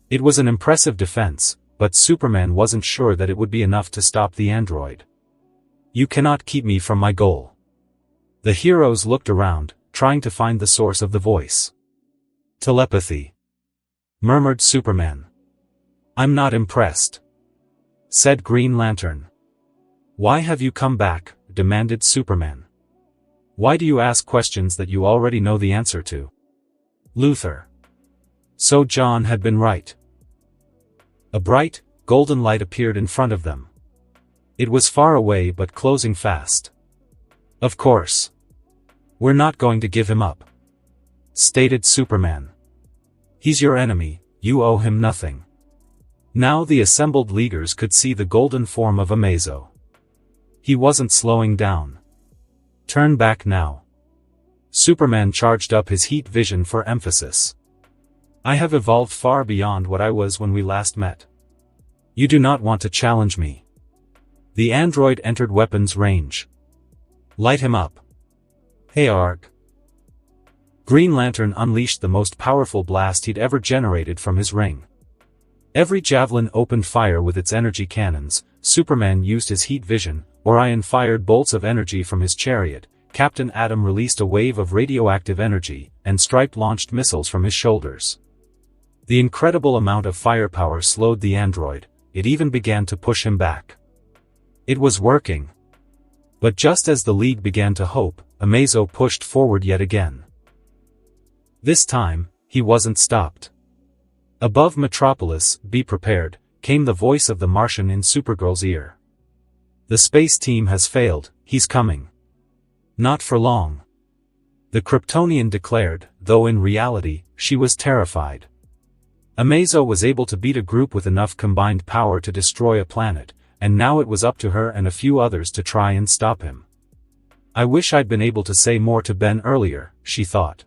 It was an impressive defense, but Superman wasn't sure that it would be enough to stop the android. "You cannot keep me from my goal." The heroes looked around, trying to find the source of the voice. "Telepathy," murmured Superman. "I'm not impressed," said Green Lantern. "Why have you come back?" demanded Superman. "Why do you ask questions that you already know the answer to?" Luthor. So John had been right. A bright, golden light appeared in front of them. It was far away but closing fast. "Of course. We're not going to give him up," stated Superman. "He's your enemy, you owe him nothing." Now the assembled Leaguers could see the golden form of Amazo. He wasn't slowing down. "Turn back now." Superman charged up his heat vision for emphasis. "I have evolved far beyond what I was when we last met. You do not want to challenge me." The android entered weapons range. "Light him up." "Hey Arg." Green Lantern unleashed the most powerful blast he'd ever generated from his ring. Every javelin opened fire with its energy cannons. Superman used his heat vision. Orion fired bolts of energy from his chariot, Captain Atom released a wave of radioactive energy, and Stripe launched missiles from his shoulders. The incredible amount of firepower slowed the android. It even began to push him back. It was working. But just as the League began to hope, Amazo pushed forward yet again. This time, he wasn't stopped. Above Metropolis, "Be prepared," came the voice of the Martian in Supergirl's ear. "The space team has failed, he's coming." "Not for long," the Kryptonian declared, though in reality, she was terrified. Amazo was able to beat a group with enough combined power to destroy a planet, and now it was up to her and a few others to try and stop him. "I wish I'd been able to say more to Ben earlier," she thought.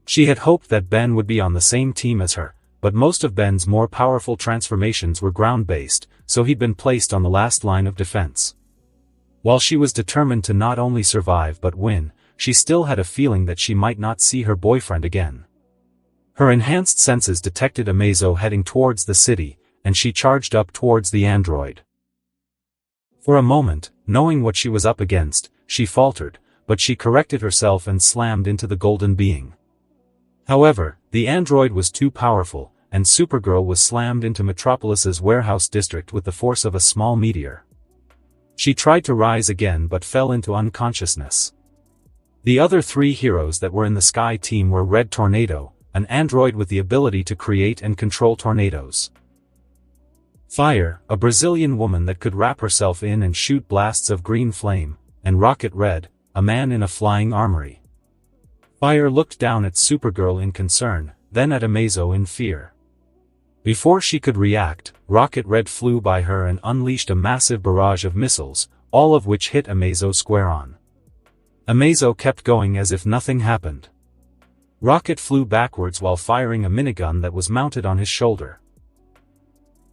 She had hoped that Ben would be on the same team as her, but most of Ben's more powerful transformations were ground-based, so he'd been placed on the last line of defense. While she was determined to not only survive but win, she still had a feeling that she might not see her boyfriend again. Her enhanced senses detected Amazo heading towards the city, and she charged up towards the android. For a moment, knowing what she was up against, she faltered, but she corrected herself and slammed into the golden being. However, the android was too powerful, and Supergirl was slammed into Metropolis's warehouse district with the force of a small meteor. She tried to rise again but fell into unconsciousness. The other three heroes that were in the Sky team were Red Tornado, an android with the ability to create and control tornadoes. Fire, a Brazilian woman that could wrap herself in and shoot blasts of green flame, and Rocket Red, a man in a flying armory. Fire looked down at Supergirl in concern, then at Amazo in fear. Before she could react, Rocket Red flew by her and unleashed a massive barrage of missiles, all of which hit Amazo square on. Amazo kept going as if nothing happened. Rocket flew backwards while firing a minigun that was mounted on his shoulder.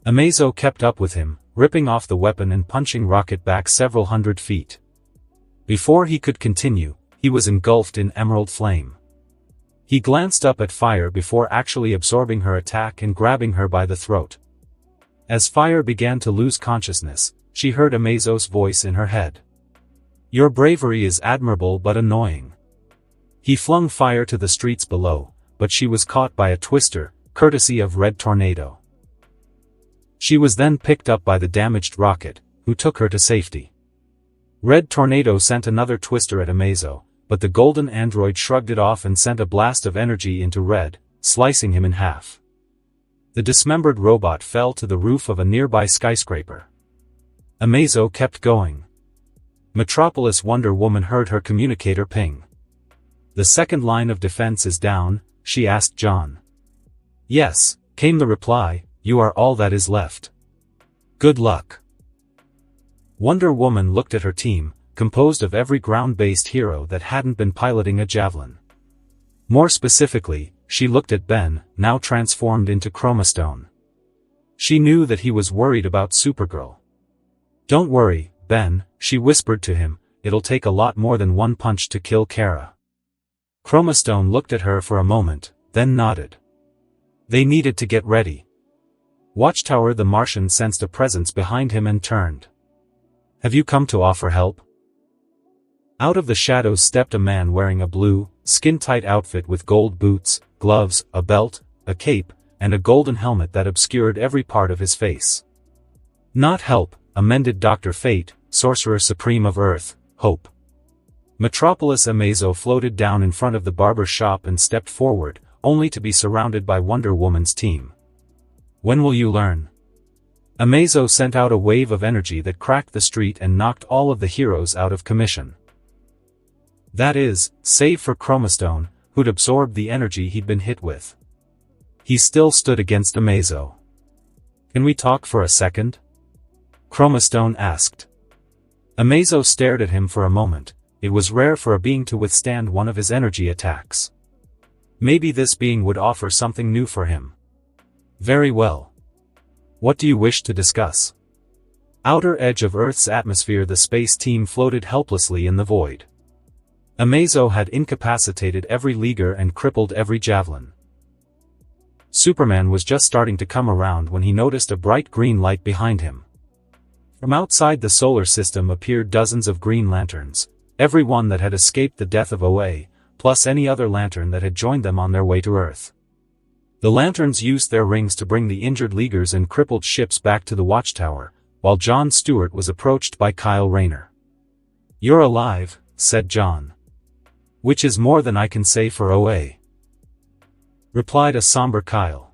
Amazo kept up with him, ripping off the weapon and punching Rocket back several hundred feet. Before he could continue, he was engulfed in emerald flame. He glanced up at Fire before actually absorbing her attack and grabbing her by the throat. As Fire began to lose consciousness, she heard Amazo's voice in her head. "Your bravery is admirable but annoying." He flung Fire to the streets below, but she was caught by a twister, courtesy of Red Tornado. She was then picked up by the damaged Rocket, who took her to safety. Red Tornado sent another twister at Amazo, but the golden android shrugged it off and sent a blast of energy into Red, slicing him in half. The dismembered robot fell to the roof of a nearby skyscraper. Amazo kept going. Metropolis Wonder Woman heard her communicator ping. "The second line of defense is down," she asked John. "Yes," came the reply, "you are all that is left. Good luck." Wonder Woman looked at her team, composed of every ground-based hero that hadn't been piloting a javelin. More specifically, she looked at Ben, now transformed into Chromastone. She knew that he was worried about Supergirl. "Don't worry, Ben," she whispered to him, "it'll take a lot more than one punch to kill Kara." Chromastone looked at her for a moment, then nodded. They needed to get ready. Watchtower the Martian sensed a presence behind him and turned. "Have you come to offer help?" Out of the shadows stepped a man wearing a blue, skin-tight outfit with gold boots, gloves, a belt, a cape, and a golden helmet that obscured every part of his face. "Not help," amended Dr. Fate, Sorcerer Supreme of Earth, Hope. Metropolis Amazo floated down in front of the barber shop and stepped forward, only to be surrounded by Wonder Woman's team. "When will you learn?" Amazo sent out a wave of energy that cracked the street and knocked all of the heroes out of commission. That is, save for Chromastone, who'd absorbed the energy he'd been hit with. He still stood against Amazo. "Can we talk for a second?" Chromastone asked. Amazo stared at him for a moment. It was rare for a being to withstand one of his energy attacks. Maybe this being would offer something new for him. "Very well. What do you wish to discuss?" Outer edge of Earth's atmosphere, the space team floated helplessly in the void. Amazo had incapacitated every leaguer and crippled every javelin. Superman was just starting to come around when he noticed a bright green light behind him. From outside the solar system appeared dozens of green lanterns, every one that had escaped the death of OA, plus any other lantern that had joined them on their way to Earth. The lanterns used their rings to bring the injured leaguers and crippled ships back to the Watchtower, while John Stewart was approached by Kyle Rayner. "You're alive," said John. "Which is more than I can say for OA," replied a somber Kyle.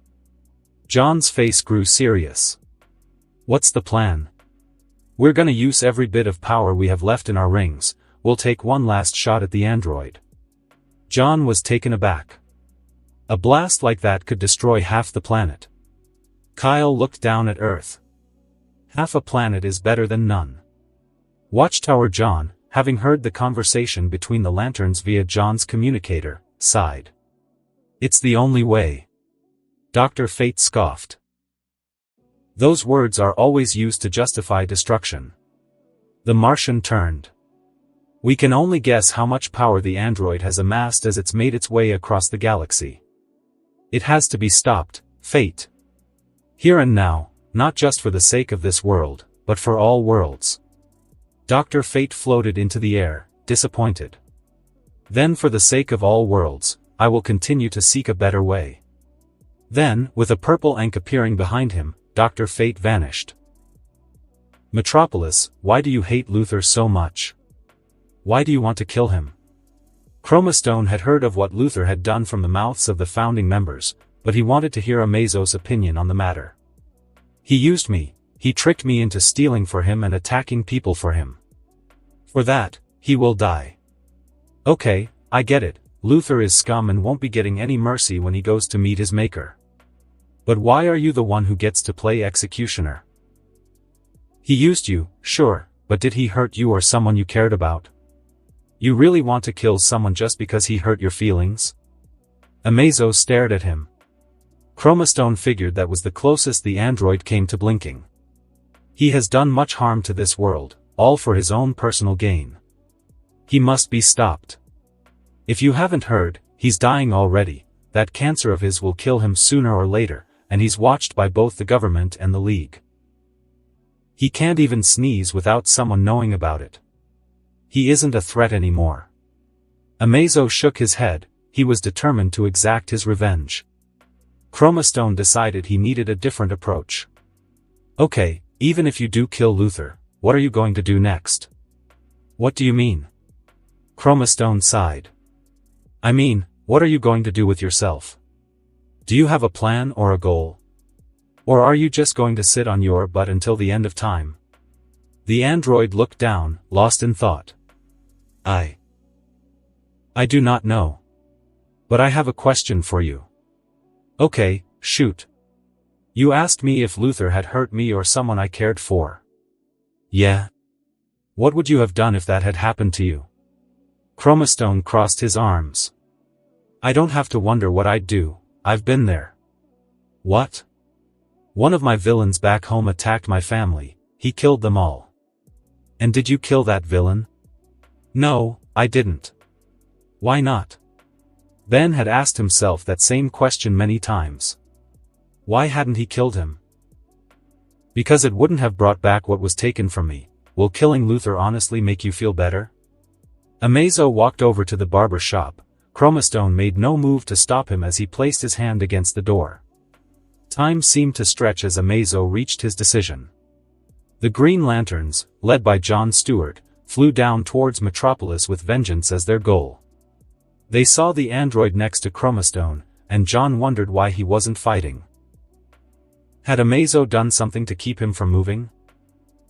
John's face grew serious. "What's the plan?" "We're gonna use every bit of power we have left in our rings. We'll take one last shot at the android." John was taken aback. A blast like that could destroy half the planet. Kyle looked down at Earth. Half a planet is better than none. Watchtower John, having heard the conversation between the lanterns via John's communicator, sighed. "It's the only way." Dr. Fate scoffed. "Those words are always used to justify destruction." The Martian turned. "We can only guess how much power the android has amassed as it's made its way across the galaxy. It has to be stopped, Fate. Here and now, not just for the sake of this world, but for all worlds." Dr. Fate floated into the air, disappointed. "Then for the sake of all worlds, I will continue to seek a better way." Then, with a purple ink appearing behind him, Dr. Fate vanished. Metropolis, why do you hate Luthor so much? Why do you want to kill him? Chromastone had heard of what Luthor had done from the mouths of the founding members, but he wanted to hear Amazo's opinion on the matter. He used me, he tricked me into stealing for him and attacking people for him. For that, he will die. Okay, I get it, Luthor is scum and won't be getting any mercy when he goes to meet his maker. But why are you the one who gets to play executioner? He used you, sure, but did he hurt you or someone you cared about? You really want to kill someone just because he hurt your feelings? Amazo stared at him. Chromastone figured that was the closest the android came to blinking. He has done much harm to this world, all for his own personal gain. He must be stopped. If you haven't heard, he's dying already, that cancer of his will kill him sooner or later, and he's watched by both the government and the League. He can't even sneeze without someone knowing about it. He isn't a threat anymore. Amazo shook his head, he was determined to exact his revenge. Chromastone decided he needed a different approach. Okay, even if you do kill Luthor, what are you going to do next? What do you mean? Chromastone sighed. I mean, what are you going to do with yourself? Do you have a plan or a goal? Or are you just going to sit on your butt until the end of time? The android looked down, lost in thought. I do not know. But I have a question for you. Okay, shoot. You asked me if Luthor had hurt me or someone I cared for. Yeah. What would you have done if that had happened to you? Chromastone crossed his arms. I don't have to wonder what I'd do, I've been there. What? One of my villains back home attacked my family, he killed them all. And did you kill that villain? No, I didn't. Why not? Ben had asked himself that same question many times. Why hadn't he killed him? Because it wouldn't have brought back what was taken from me. Will killing Luthor honestly make you feel better? Amazo walked over to the barber shop. Chromastone made no move to stop him as he placed his hand against the door. Time seemed to stretch as Amazo reached his decision. The Green Lanterns, led by Jon Stewart, flew down towards Metropolis with vengeance as their goal. They saw the android next to Chromastone, and Jon wondered why he wasn't fighting. Had Amazo done something to keep him from moving?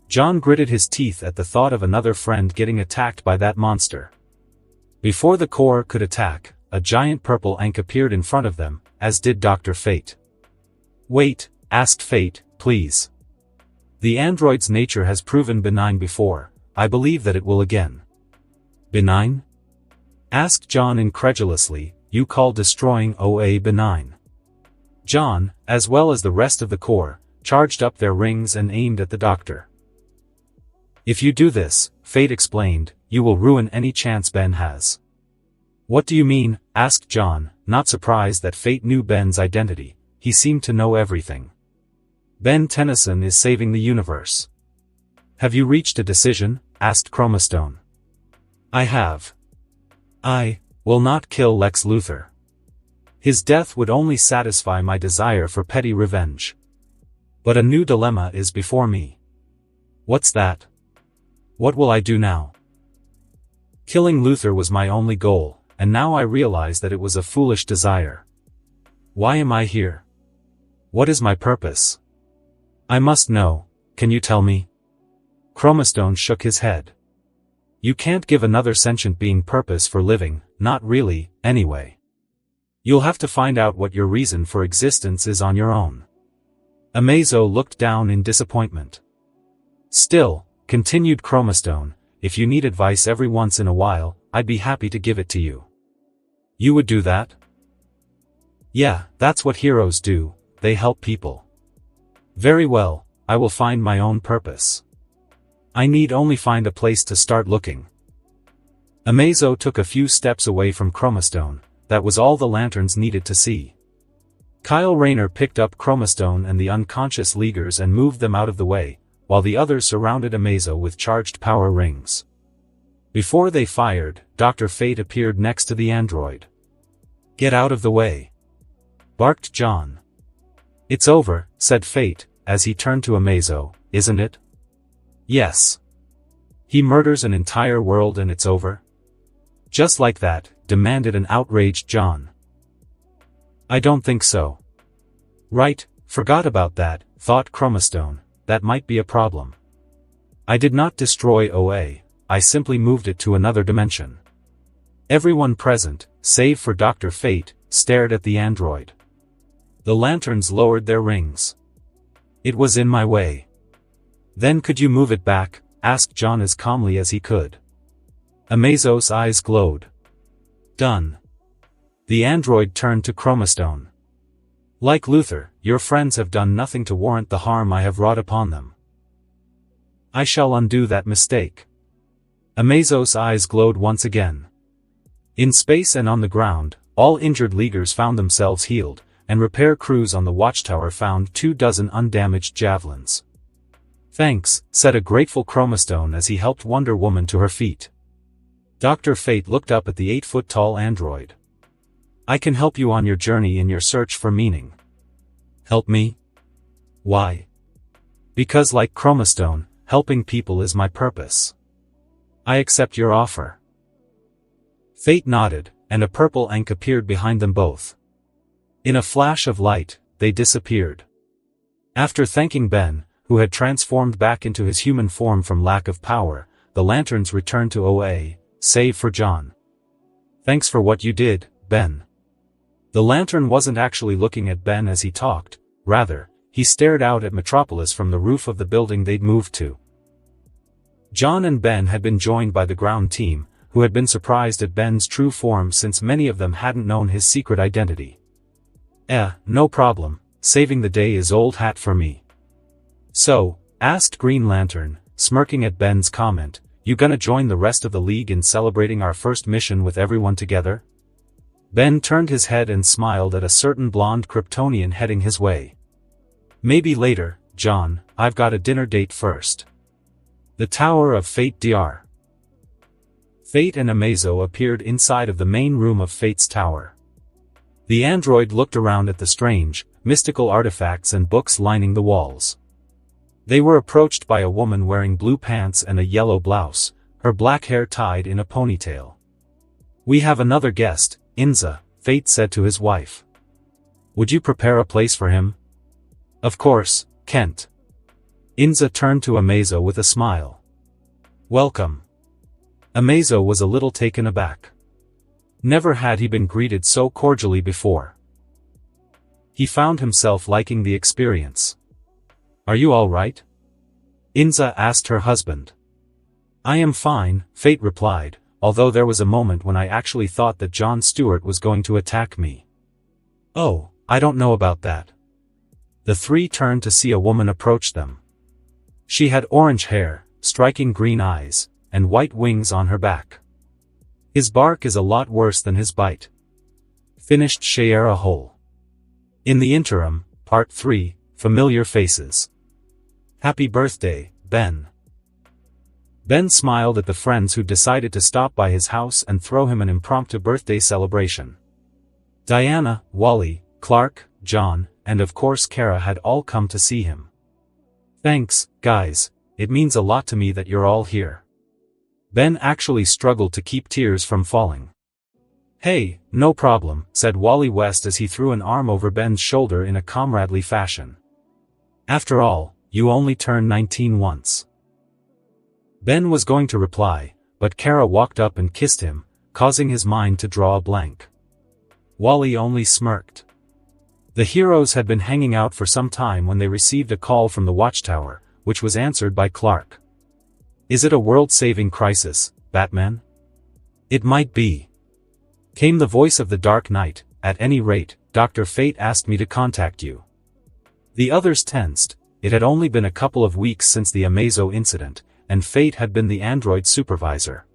Jon gritted his teeth at the thought of another friend getting attacked by that monster. Before the Corps could attack, a giant purple ink appeared in front of them, as did Dr. Fate. Wait, asked Fate, please. The android's nature has proven benign before, I believe that it will again. Benign? Asked Jon incredulously, you call destroying OA benign? Jon, as well as the rest of the Corps, charged up their rings and aimed at the doctor. If you do this, Fate explained, you will ruin any chance Ben has. What do you mean? Asked Jon, not surprised that Fate knew Ben's identity, he seemed to know everything. Ben Tennyson is saving the universe. Have you reached a decision? Asked Chromastone. I have. I will not kill Lex Luthor. His death would only satisfy my desire for petty revenge. But a new dilemma is before me. What's that? What will I do now? Killing Luthor was my only goal, and now I realize that it was a foolish desire. Why am I here? What is my purpose? I must know, can you tell me? Chromastone shook his head. You can't give another sentient being purpose for living, not really, anyway. You'll have to find out what your reason for existence is on your own. Amazo looked down in disappointment. Still, continued Chromastone, if you need advice every once in a while, I'd be happy to give it to you. You would do that? Yeah, that's what heroes do, they help people. Very well, I will find my own purpose. I need only find a place to start looking. Amazo took a few steps away from Chromastone, that was all the lanterns needed to see. Kyle Rayner picked up Chromastone and the unconscious Leaguers and moved them out of the way, while the others surrounded Amazo with charged power rings. Before they fired, Dr. Fate appeared next to the android. Get out of the way! Barked Jon. It's over, said Fate, as he turned to Amazo, isn't it? Yes. He murders an entire world and it's over? Just like that, demanded an outraged John. I don't think so. Right, forgot about that, thought Chromastone, that might be a problem. I did not destroy OA, I simply moved it to another dimension. Everyone present, save for Dr. Fate, stared at the android. The lanterns lowered their rings. It was in my way. Then could you move it back? Asked John as calmly as he could. Amazo's eyes glowed. Done. The android turned to Chromastone. Like Luther, your friends have done nothing to warrant the harm I have wrought upon them. I shall undo that mistake. Amazo's eyes glowed once again. In space and on the ground, all injured Leaguers found themselves healed, and repair crews on the watchtower found 24 undamaged javelins. Thanks, said a grateful Chromastone as he helped Wonder Woman to her feet. Dr. Fate looked up at the 8-foot-tall android. I can help you on your journey in your search for meaning. Help me? Why? Because like Chromastone, helping people is my purpose. I accept your offer. Fate nodded, and a purple ink appeared behind them both. In a flash of light, they disappeared. After thanking Ben, who had transformed back into his human form from lack of power, the lanterns returned to OA, save for John. Thanks for what you did, Ben. The lantern wasn't actually looking at Ben as he talked, rather, he stared out at Metropolis from the roof of the building they'd moved to. John and Ben had been joined by the ground team, who had been surprised at Ben's true form since many of them hadn't known his secret identity. No problem, saving the day is old hat for me. So, asked Green Lantern, smirking at Ben's comment, you gonna join the rest of the League in celebrating our first mission with everyone together? Ben turned his head and smiled at a certain blonde Kryptonian heading his way. Maybe later, John, I've got a dinner date first. The Tower of Fate Dr. Fate and Amazo appeared inside of the main room of Fate's tower. The android looked around at the strange, mystical artifacts and books lining the walls. They were approached by a woman wearing blue pants and a yellow blouse, her black hair tied in a ponytail. We have another guest, Inza, Fate said to his wife. Would you prepare a place for him? Of course, Kent. Inza turned to Amazo with a smile. Welcome. Amazo was a little taken aback. Never had he been greeted so cordially before. He found himself liking the experience. Are you all right? Inza asked her husband. I am fine, Fate replied, although there was a moment when I actually thought that Jon Stewart was going to attack me. Oh, I don't know about that. The three turned to see a woman approach them. She had orange hair, striking green eyes, and white wings on her back. His bark is a lot worse than his bite. Finished Shayera Hole. In the interim, Part 3, Familiar Faces. Happy birthday, Ben. Ben smiled at the friends who decided to stop by his house and throw him an impromptu birthday celebration. Diana, Wally, Clark, John, and of course Kara had all come to see him. Thanks, guys, it means a lot to me that you're all here. Ben actually struggled to keep tears from falling. Hey, no problem, said Wally West as he threw an arm over Ben's shoulder in a comradely fashion. After all, you only turned 19 once. Ben was going to reply, but Kara walked up and kissed him, causing his mind to draw a blank. Wally only smirked. The heroes had been hanging out for some time when they received a call from the watchtower, which was answered by Clark. Is it a world-saving crisis, Batman? It might be. Came the voice of the Dark Knight, at any rate, Dr. Fate asked me to contact you. The others tensed, it had only been a couple of weeks since the Amazo incident, and Fate had been the android supervisor.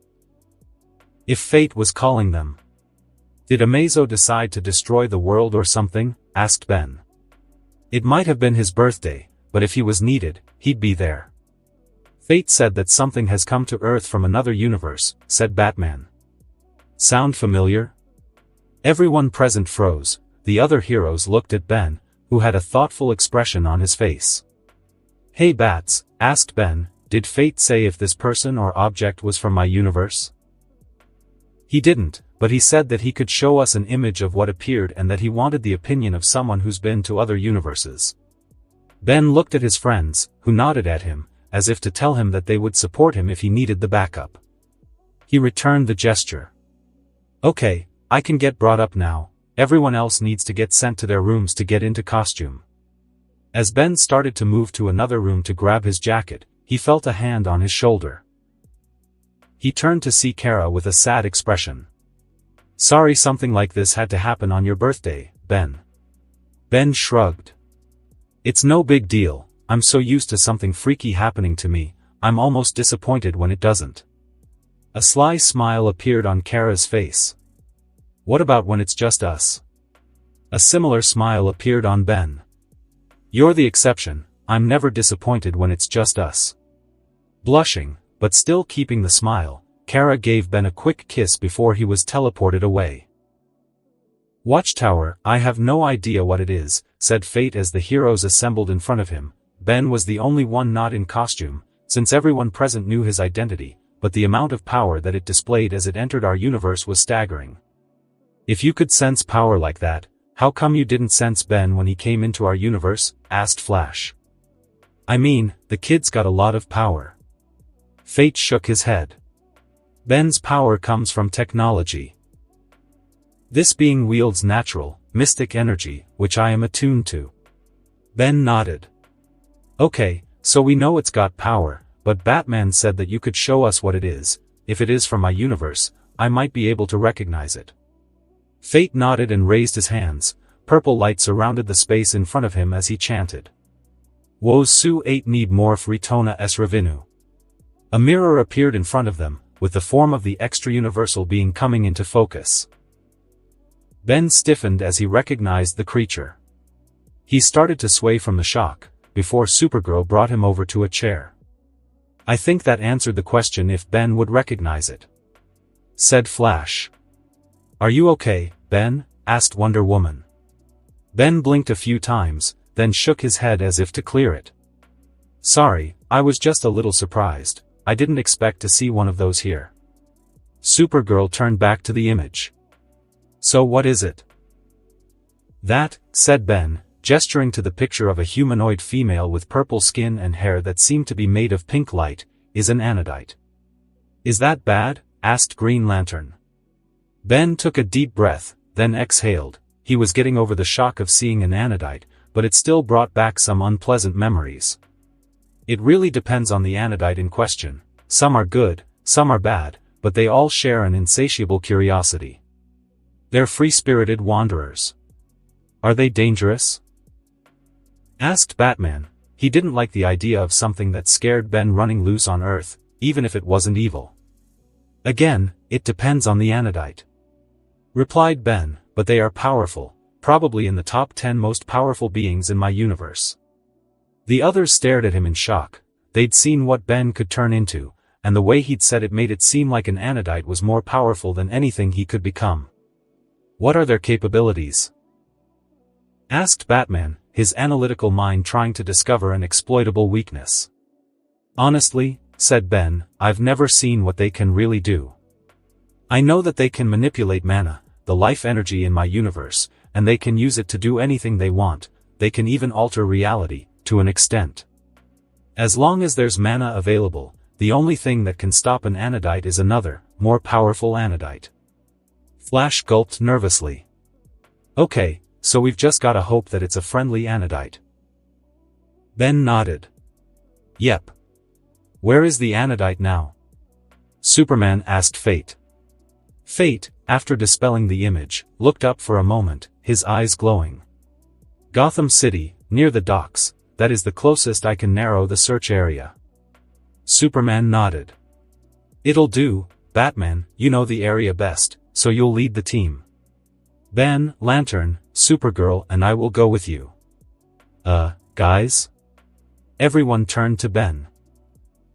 If Fate was calling them. Did Amazo decide to destroy the world or something? Asked Ben. It might have been his birthday, but if he was needed, he'd be there. Fate said that something has come to Earth from another universe, said Batman. Sound familiar? Everyone present froze, the other heroes looked at Ben, who had a thoughtful expression on his face. "Hey Bats," asked Ben, "did fate say if this person or object was from my universe?" "He didn't, but he said that he could show us an image of what appeared and that he wanted the opinion of someone who's been to other universes." Ben looked at his friends, who nodded at him, as if to tell him that they would support him if he needed the backup. He returned the gesture. "Okay, I can get brought up now. Everyone else needs to get sent to their rooms to get into costume." As Ben started to move to another room to grab his jacket, he felt a hand on his shoulder. He turned to see Kara with a sad expression. "Sorry something like this had to happen on your birthday, Ben." Ben shrugged. "It's no big deal, I'm so used to something freaky happening to me, I'm almost disappointed when it doesn't." A sly smile appeared on Kara's face. "What about when it's just us?" A similar smile appeared on Ben. "You're the exception, I'm never disappointed when it's just us." Blushing, but still keeping the smile, Kara gave Ben a quick kiss before he was teleported away. "Watchtower, I have no idea what it is," said Fate as the heroes assembled in front of him. Ben was the only one not in costume, since everyone present knew his identity, but the amount of power that it displayed as it entered our universe was staggering. "If you could sense power like that, how come you didn't sense Ben when he came into our universe?" asked Flash. "I mean, the kid's got a lot of power." Fate shook his head. "Ben's power comes from technology. This being wields natural, mystic energy, which I am attuned to." Ben nodded. "Okay, so we know it's got power, but Batman said that you could show us what it is. If it is from my universe, I might be able to recognize it." Fate nodded and raised his hands. Purple light surrounded the space in front of him as he chanted. "Woz su 8 need morph retona s revinu." A mirror appeared in front of them, with the form of the extra-universal being coming into focus. Ben stiffened as he recognized the creature. He started to sway from the shock, before Supergirl brought him over to a chair. "I think that answered the question if Ben would recognize it," said Flash. "Are you okay, Ben?" asked Wonder Woman. Ben blinked a few times, then shook his head as if to clear it. "Sorry, I was just a little surprised. I didn't expect to see one of those here." Supergirl turned back to the image. "So what is it?" "That," said Ben, gesturing to the picture of a humanoid female with purple skin and hair that seemed to be made of pink light, "is an anodite." "Is that bad?" asked Green Lantern. Ben took a deep breath, then exhaled. He was getting over the shock of seeing an anodite, but it still brought back some unpleasant memories. "It really depends on the anodite in question. Some are good, some are bad, but they all share an insatiable curiosity. They're free-spirited wanderers." "Are they dangerous?" asked Batman. He didn't like the idea of something that scared Ben running loose on Earth, even if it wasn't evil. "Again, it depends on the anodite," replied Ben, "but they are powerful, probably in the top 10 most powerful beings in my universe." The others stared at him in shock. They'd seen what Ben could turn into, and the way he'd said it made it seem like an anodite was more powerful than anything he could become. "What are their capabilities?" asked Batman, his analytical mind trying to discover an exploitable weakness. "Honestly," said Ben, "I've never seen what they can really do. I know that they can manipulate mana, the life energy in my universe, and they can use it to do anything they want. They can even alter reality, to an extent. As long as there's mana available, the only thing that can stop an anodite is another, more powerful anodite." Flash gulped nervously. "Okay, so we've just gotta hope that it's a friendly anodite." Ben nodded. "Yep. Where is the anodite now?" Superman asked Fate. Fate, after dispelling the image, looked up for a moment, his eyes glowing. "Gotham City, near the docks. That is the closest I can narrow the search area." Superman nodded. "It'll do, Batman, you know the area best, so you'll lead the team. Ben, Lantern, Supergirl and I will go with you." Guys?" Everyone turned to Ben.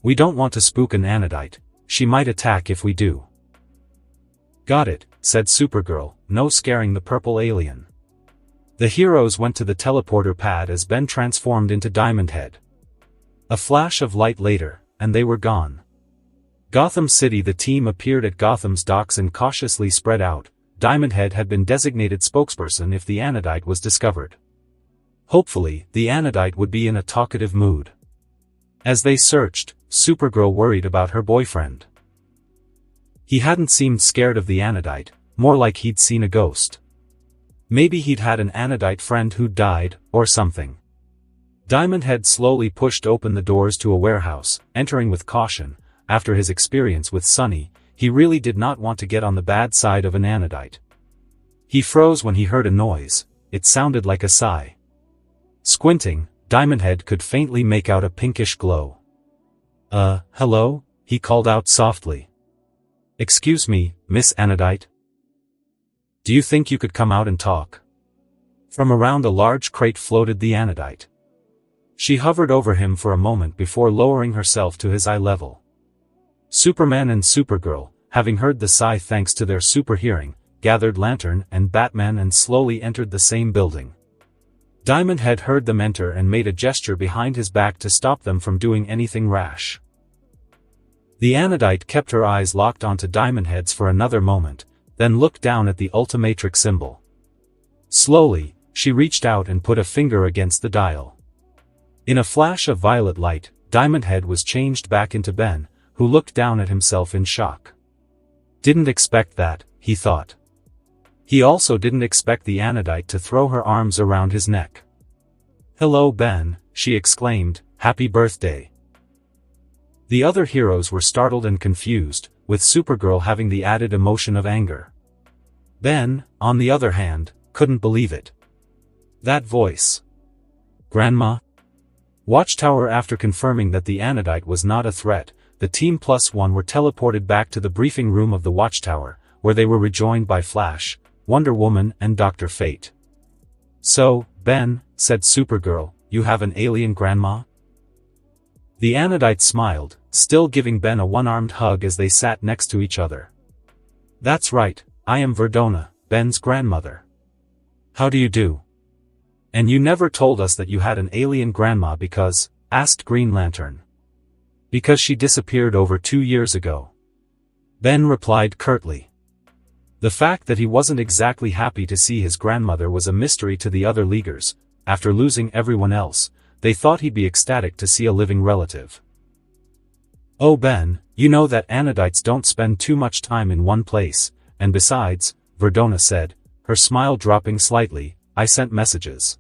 "We don't want to spook an anodite. She might attack if we do." "Got it," said Supergirl, "no scaring the purple alien." The heroes went to the teleporter pad as Ben transformed into Diamond Head. A flash of light later, and they were gone. Gotham City. The team appeared at Gotham's docks and cautiously spread out. Diamond Head had been designated spokesperson if the Anodite was discovered. Hopefully, the Anodite would be in a talkative mood. As they searched, Supergirl worried about her boyfriend. He hadn't seemed scared of the Anodite, more like he'd seen a ghost. Maybe he'd had an Anodite friend who died, or something. Diamond Head slowly pushed open the doors to a warehouse, entering with caution. After his experience with Sunny, he really did not want to get on the bad side of an Anodite. He froze when he heard a noise. It sounded like a sigh. Squinting, Diamond Head could faintly make out a pinkish glow. Hello?" he called out softly. "Excuse me, Miss Anodite? Do you think you could come out and talk?" From around a large crate floated the Anodite. She hovered over him for a moment before lowering herself to his eye level. Superman and Supergirl, having heard the sigh thanks to their super hearing, gathered Lantern and Batman and slowly entered the same building. Diamond Head heard them enter and made a gesture behind his back to stop them from doing anything rash. The Anodite kept her eyes locked onto Diamond Head's for another moment, then looked down at the Ultimatrix symbol. Slowly, she reached out and put a finger against the dial. In a flash of violet light, Diamond Head was changed back into Ben, who looked down at himself in shock. Didn't expect that, he thought. He also didn't expect the Anodite to throw her arms around his neck. "Hello, Ben," she exclaimed, "happy birthday." The other heroes were startled and confused, with Supergirl having the added emotion of anger. Ben, on the other hand, couldn't believe it. That voice. Grandma? Watchtower. After confirming that the Anodite was not a threat, the Team +1 were teleported back to the briefing room of the Watchtower, where they were rejoined by Flash, Wonder Woman and Dr. Fate. "So, Ben," said Supergirl, "you have an alien grandma?" The Anodite smiled, still giving Ben a one-armed hug as they sat next to each other. "That's right, I am Verdona, Ben's grandmother. How do you do? And you never told us that you had an alien grandma because," asked Green Lantern. "Because she disappeared over 2 years ago," Ben replied curtly. The fact that he wasn't exactly happy to see his grandmother was a mystery to the other Leaguers. After losing everyone else, they thought he'd be ecstatic to see a living relative. "Oh Ben, you know that Anodites don't spend too much time in one place, and besides," Verdona said, her smile dropping slightly, "I sent messages."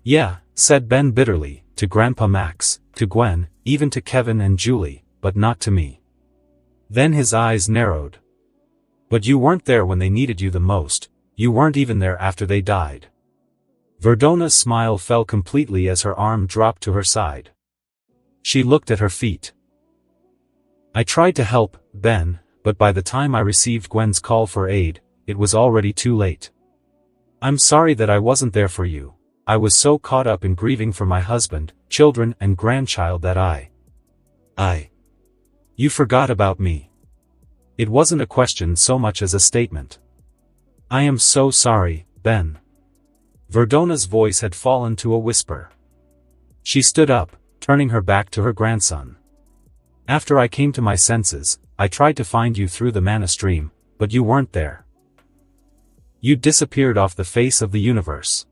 "Yeah," said Ben bitterly, "to Grandpa Max, to Gwen, even to Kevin and Julie, but not to me." Then his eyes narrowed. "But you weren't there when they needed you the most, you weren't even there after they died." Verdona's smile fell completely as her arm dropped to her side. She looked at her feet. "I tried to help, Ben, but by the time I received Gwen's call for aid, it was already too late. I'm sorry that I wasn't there for you. I was so caught up in grieving for my husband, children and grandchild that You forgot about me." It wasn't a question so much as a statement. "I am so sorry, Ben." Verdona's voice had fallen to a whisper. She stood up, turning her back to her grandson. "After I came to my senses, I tried to find you through the mana stream, but you weren't there. You disappeared off the face of the universe.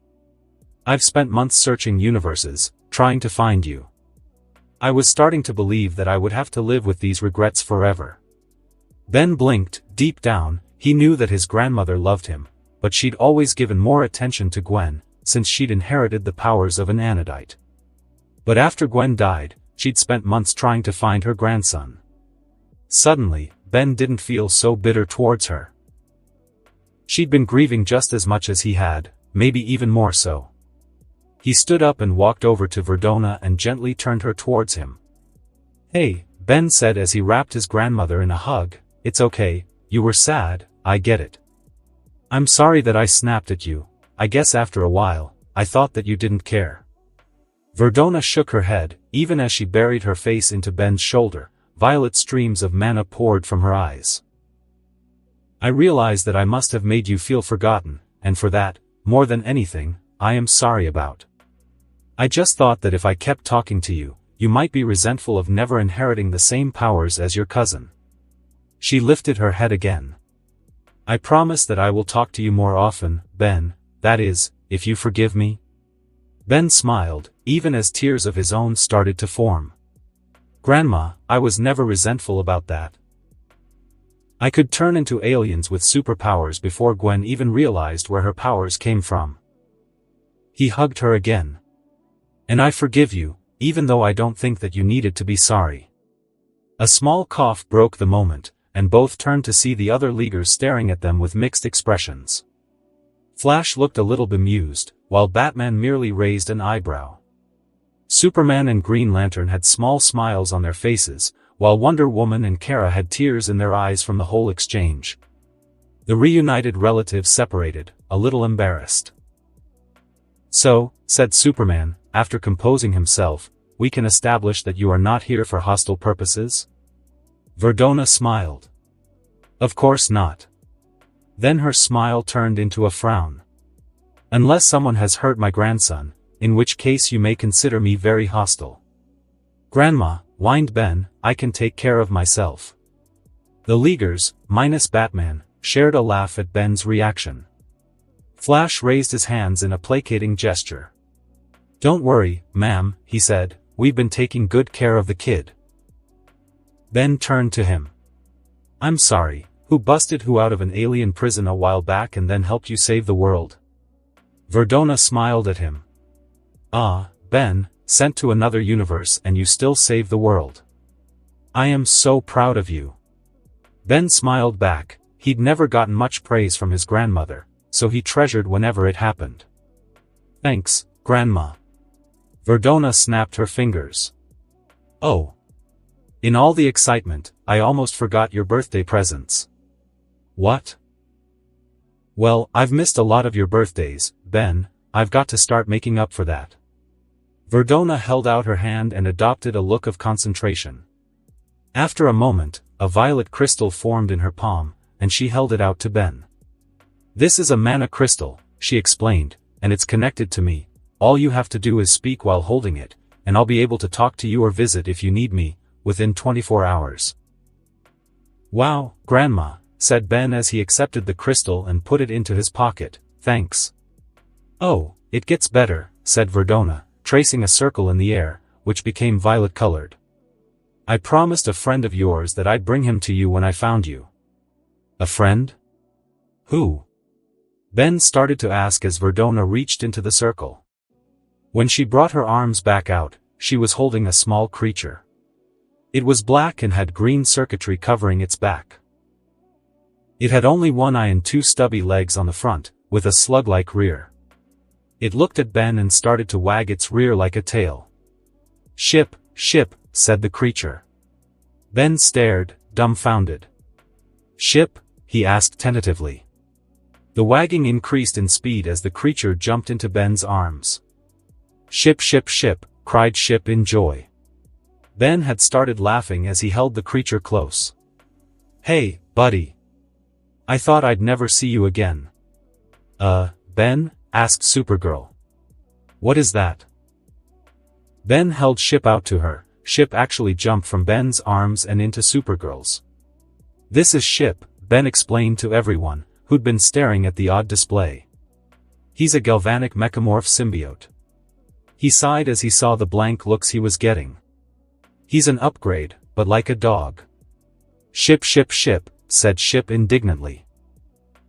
I've spent months searching universes, trying to find you. I was starting to believe that I would have to live with these regrets forever." Ben blinked. Deep down, he knew that his grandmother loved him, but she'd always given more attention to Gwen, since she'd inherited the powers of an Anodite. But after Gwen died, she'd spent months trying to find her grandson. Suddenly, Ben didn't feel so bitter towards her. She'd been grieving just as much as he had, maybe even more so. He stood up and walked over to Verdona and gently turned her towards him. "Hey," Ben said as he wrapped his grandmother in a hug, "it's okay, you were sad, I get it. I'm sorry that I snapped at you. I guess after a while, I thought that you didn't care." Verdona shook her head, even as she buried her face into Ben's shoulder. Violet streams of mana poured from her eyes. "I realize that I must have made you feel forgotten, and for that, more than anything, I am sorry about. I just thought that if I kept talking to you, you might be resentful of never inheriting the same powers as your cousin. She lifted her head again. I promise that I will talk to you more often, Ben, that is, if you forgive me. Ben smiled, even as tears of his own started to form. Grandma, I was never resentful about that. I could turn into aliens with superpowers before Gwen even realized where her powers came from. He hugged her again. And I forgive you, even though I don't think that you needed to be sorry. A small cough broke the moment, and both turned to see the other Leaguers staring at them with mixed expressions. Flash looked a little bemused, while Batman merely raised an eyebrow. Superman and Green Lantern had small smiles on their faces, while Wonder Woman and Kara had tears in their eyes from the whole exchange. The reunited relatives separated, a little embarrassed. So, said Superman, after composing himself, we can establish that you are not here for hostile purposes? Verdona smiled. Of course not. Then her smile turned into a frown. Unless someone has hurt my grandson, in which case you may consider me very hostile. Grandma, whined Ben, I can take care of myself. The Leaguers, minus Batman, shared a laugh at Ben's reaction. Flash raised his hands in a placating gesture. Don't worry, ma'am, he said, we've been taking good care of the kid. Ben turned to him. I'm sorry, who busted who out of an alien prison a while back and then helped you save the world? Verdona smiled at him. Ah, Ben, sent to another universe and you still save the world. I am so proud of you. Ben smiled back, he'd never gotten much praise from his grandmother, so he treasured whenever it happened. Thanks, Grandma. Verdona snapped her fingers. Oh. In all the excitement, I almost forgot your birthday presents. What? Well, I've missed a lot of your birthdays, Ben, I've got to start making up for that. Verdona held out her hand and adopted a look of concentration. After a moment, a violet crystal formed in her palm, and she held it out to Ben. This is a mana crystal, she explained, and it's connected to me. All you have to do is speak while holding it, and I'll be able to talk to you or visit if you need me, within 24 hours. Wow, Grandma, said Ben as he accepted the crystal and put it into his pocket, thanks. Oh, it gets better, said Verdona, tracing a circle in the air, which became violet-colored. I promised a friend of yours that I'd bring him to you when I found you. A friend? Who? Ben started to ask as Verdona reached into the circle. When she brought her arms back out, she was holding a small creature. It was black and had green circuitry covering its back. It had only one eye and two stubby legs on the front, with a slug-like rear. It looked at Ben and started to wag its rear like a tail. Ship, ship, said the creature. Ben stared, dumbfounded. Ship? He asked tentatively. The wagging increased in speed as the creature jumped into Ben's arms. Ship, ship, ship, cried Ship in joy. Ben had started laughing as he held the creature close. Hey, buddy. I thought I'd never see you again. Ben? Asked Supergirl. What is that? Ben held Ship out to her. Ship actually jumped from Ben's arms and into Supergirl's. This is Ship, Ben explained to everyone, who'd been staring at the odd display. He's a galvanic mechamorph symbiote. He sighed as he saw the blank looks he was getting. He's an upgrade, but like a dog. Ship, ship, ship, said Ship indignantly.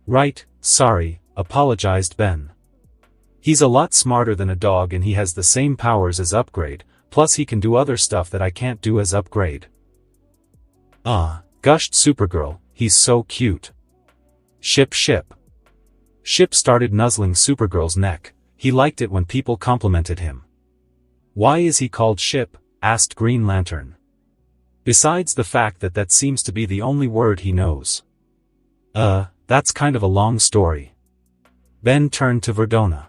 Right, sorry, apologized Ben. He's a lot smarter than a dog and he has the same powers as Upgrade, plus he can do other stuff that I can't do as Upgrade. Ah, gushed Supergirl, he's so cute. Ship, ship. Ship started nuzzling Supergirl's neck. He liked it when people complimented him. Why is he called Ship? Asked Green Lantern. Besides the fact that that seems to be the only word he knows. That's kind of a long story. Ben turned to Verdona.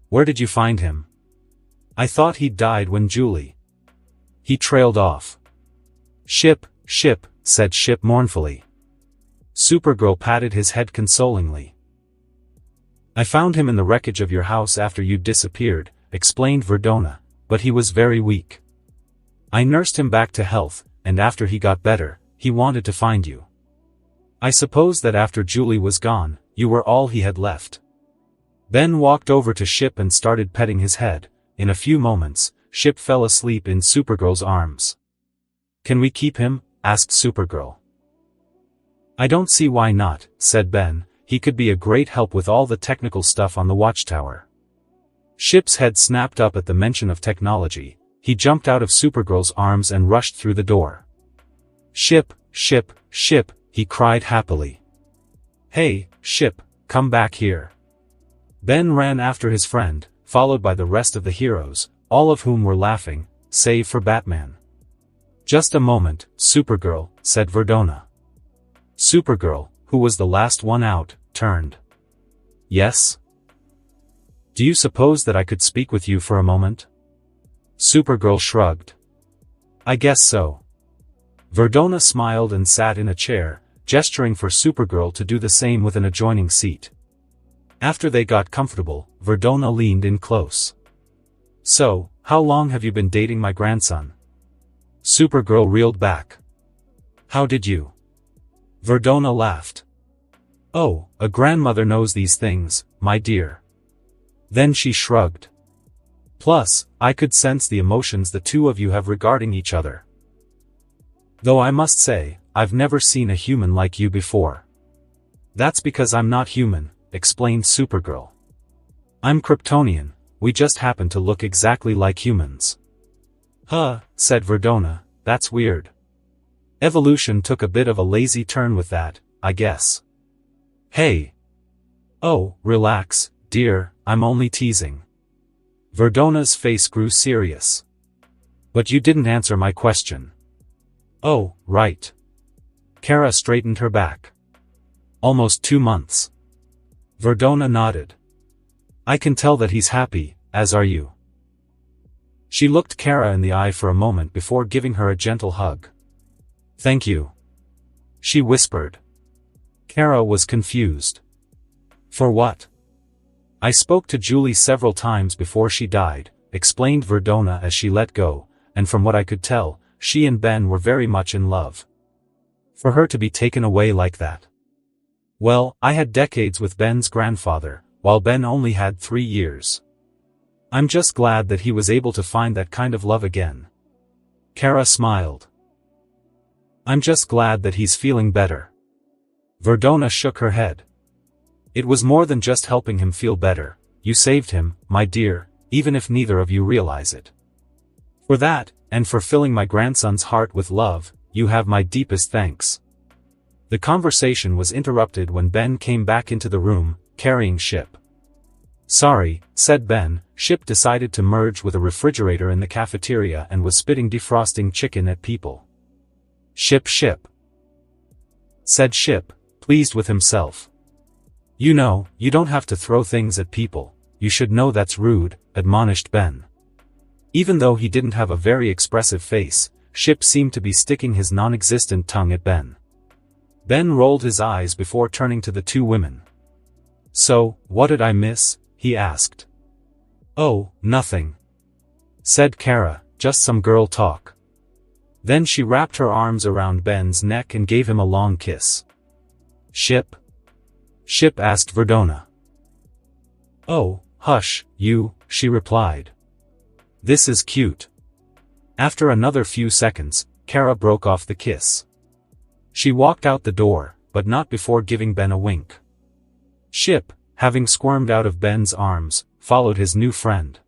Where did you find him? I thought he'd died when Julie. He trailed off. Ship, ship, said Ship mournfully. Supergirl patted his head consolingly. I found him in the wreckage of your house after you'd disappeared, explained Verdona, but he was very weak. I nursed him back to health, and after he got better, he wanted to find you. I suppose that after Julie was gone, you were all he had left. Ben walked over to Ship and started petting his head. In a few moments, Ship fell asleep in Supergirl's arms. Can we keep him? Asked Supergirl. I don't see why not, said Ben. He could be a great help with all the technical stuff on the watchtower. Ship's head snapped up at the mention of technology. He jumped out of Supergirl's arms and rushed through the door. Ship, Ship, Ship, he cried happily. Hey, Ship, come back here. Ben ran after his friend, followed by the rest of the heroes, all of whom were laughing, save for Batman. Just a moment, Supergirl, said Verdona. Supergirl, who was the last one out, turned. Yes? Do you suppose that I could speak with you for a moment? Supergirl shrugged. I guess so. Verdona smiled and sat in a chair, gesturing for Supergirl to do the same with an adjoining seat. After they got comfortable, Verdona leaned in close. So, how long have you been dating my grandson? Supergirl reeled back. How did you? Verdona laughed. Oh, a grandmother knows these things, my dear. Then she shrugged. Plus, I could sense the emotions the two of you have regarding each other. Though I must say, I've never seen a human like you before. That's because I'm not human, explained Supergirl. I'm Kryptonian, we just happen to look exactly like humans. Huh, said Verdona, that's weird. Evolution took a bit of a lazy turn with that, I guess. Hey. Oh, relax, dear, I'm only teasing. Verdona's face grew serious. But you didn't answer my question. Oh, right. Kara straightened her back. Almost 2 months. Verdona nodded. I can tell that he's happy, as are you. She looked Kara in the eye for a moment before giving her a gentle hug. Thank you. She whispered. Kara was confused. For what? I spoke to Julie several times before she died, explained Verdona as she let go, and from what I could tell, she and Ben were very much in love. For her to be taken away like that. Well, I had decades with Ben's grandfather, while Ben only had 3 years. I'm just glad that he was able to find that kind of love again. Kara smiled. I'm just glad that he's feeling better. Verdona shook her head. It was more than just helping him feel better. You saved him, my dear, even if neither of you realize it. For that, and for filling my grandson's heart with love, you have my deepest thanks. The conversation was interrupted when Ben came back into the room, carrying Ship. Sorry, said Ben. Ship decided to merge with a refrigerator in the cafeteria and was spitting defrosting chicken at people. Ship, said Ship, pleased with himself. You know, you don't have to throw things at people, you should know that's rude, admonished Ben. Even though he didn't have a very expressive face, Ship seemed to be sticking his non-existent tongue at Ben. Ben rolled his eyes before turning to the two women. So, what did I miss? He asked. Oh, nothing, said Kara, just some girl talk. Then she wrapped her arms around Ben's neck and gave him a long kiss. Ship? Ship asked Verdona. Oh, hush, you, she replied. This is cute. After another few seconds, Kara broke off the kiss. She walked out the door, but not before giving Ben a wink. Ship, having squirmed out of Ben's arms, followed his new friend.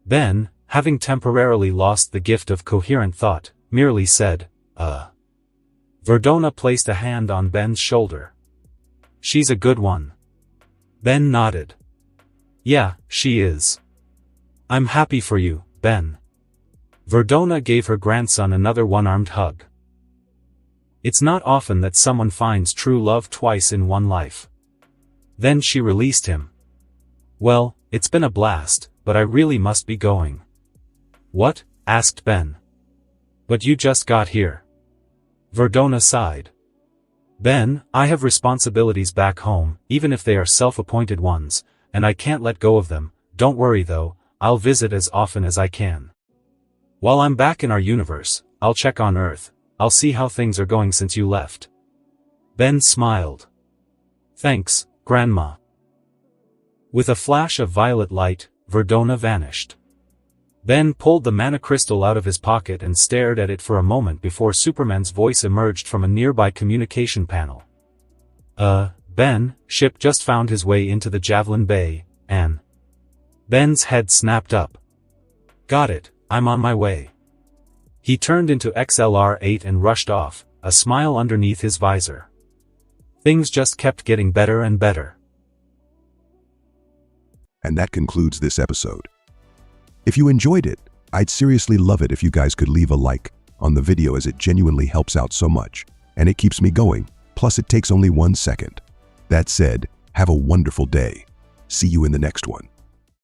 Ben, having temporarily lost the gift of coherent thought, merely said, Verdona placed a hand on Ben's shoulder. She's a good one. Ben nodded. Yeah, she is. I'm happy for you, Ben. Verdona gave her grandson another one-armed hug. It's not often that someone finds true love twice in one life. Then she released him. Well, it's been a blast, but I really must be going. What? Asked Ben. But you just got here. Verdona sighed. Ben, I have responsibilities back home, even if they are self-appointed ones, and I can't let go of them. Don't worry though, I'll visit as often as I can. While I'm back in our universe, I'll check on Earth. I'll see how things are going since you left. Ben smiled. Thanks, Grandma. With a flash of violet light, Verdona vanished. Ben pulled the mana crystal out of his pocket and stared at it for a moment before Superman's voice emerged from a nearby communication panel. Ben, ship just found his way into the Javelin Bay, and... Ben's head snapped up. Got it, I'm on my way. He turned into XLR-8 and rushed off, a smile underneath his visor. Things just kept getting better and better. And that concludes this episode. If you enjoyed it, I'd seriously love it if you guys could leave a like on the video, as it genuinely helps out so much, and it keeps me going, plus it takes only 1 second. That said, have a wonderful day. See you in the next one.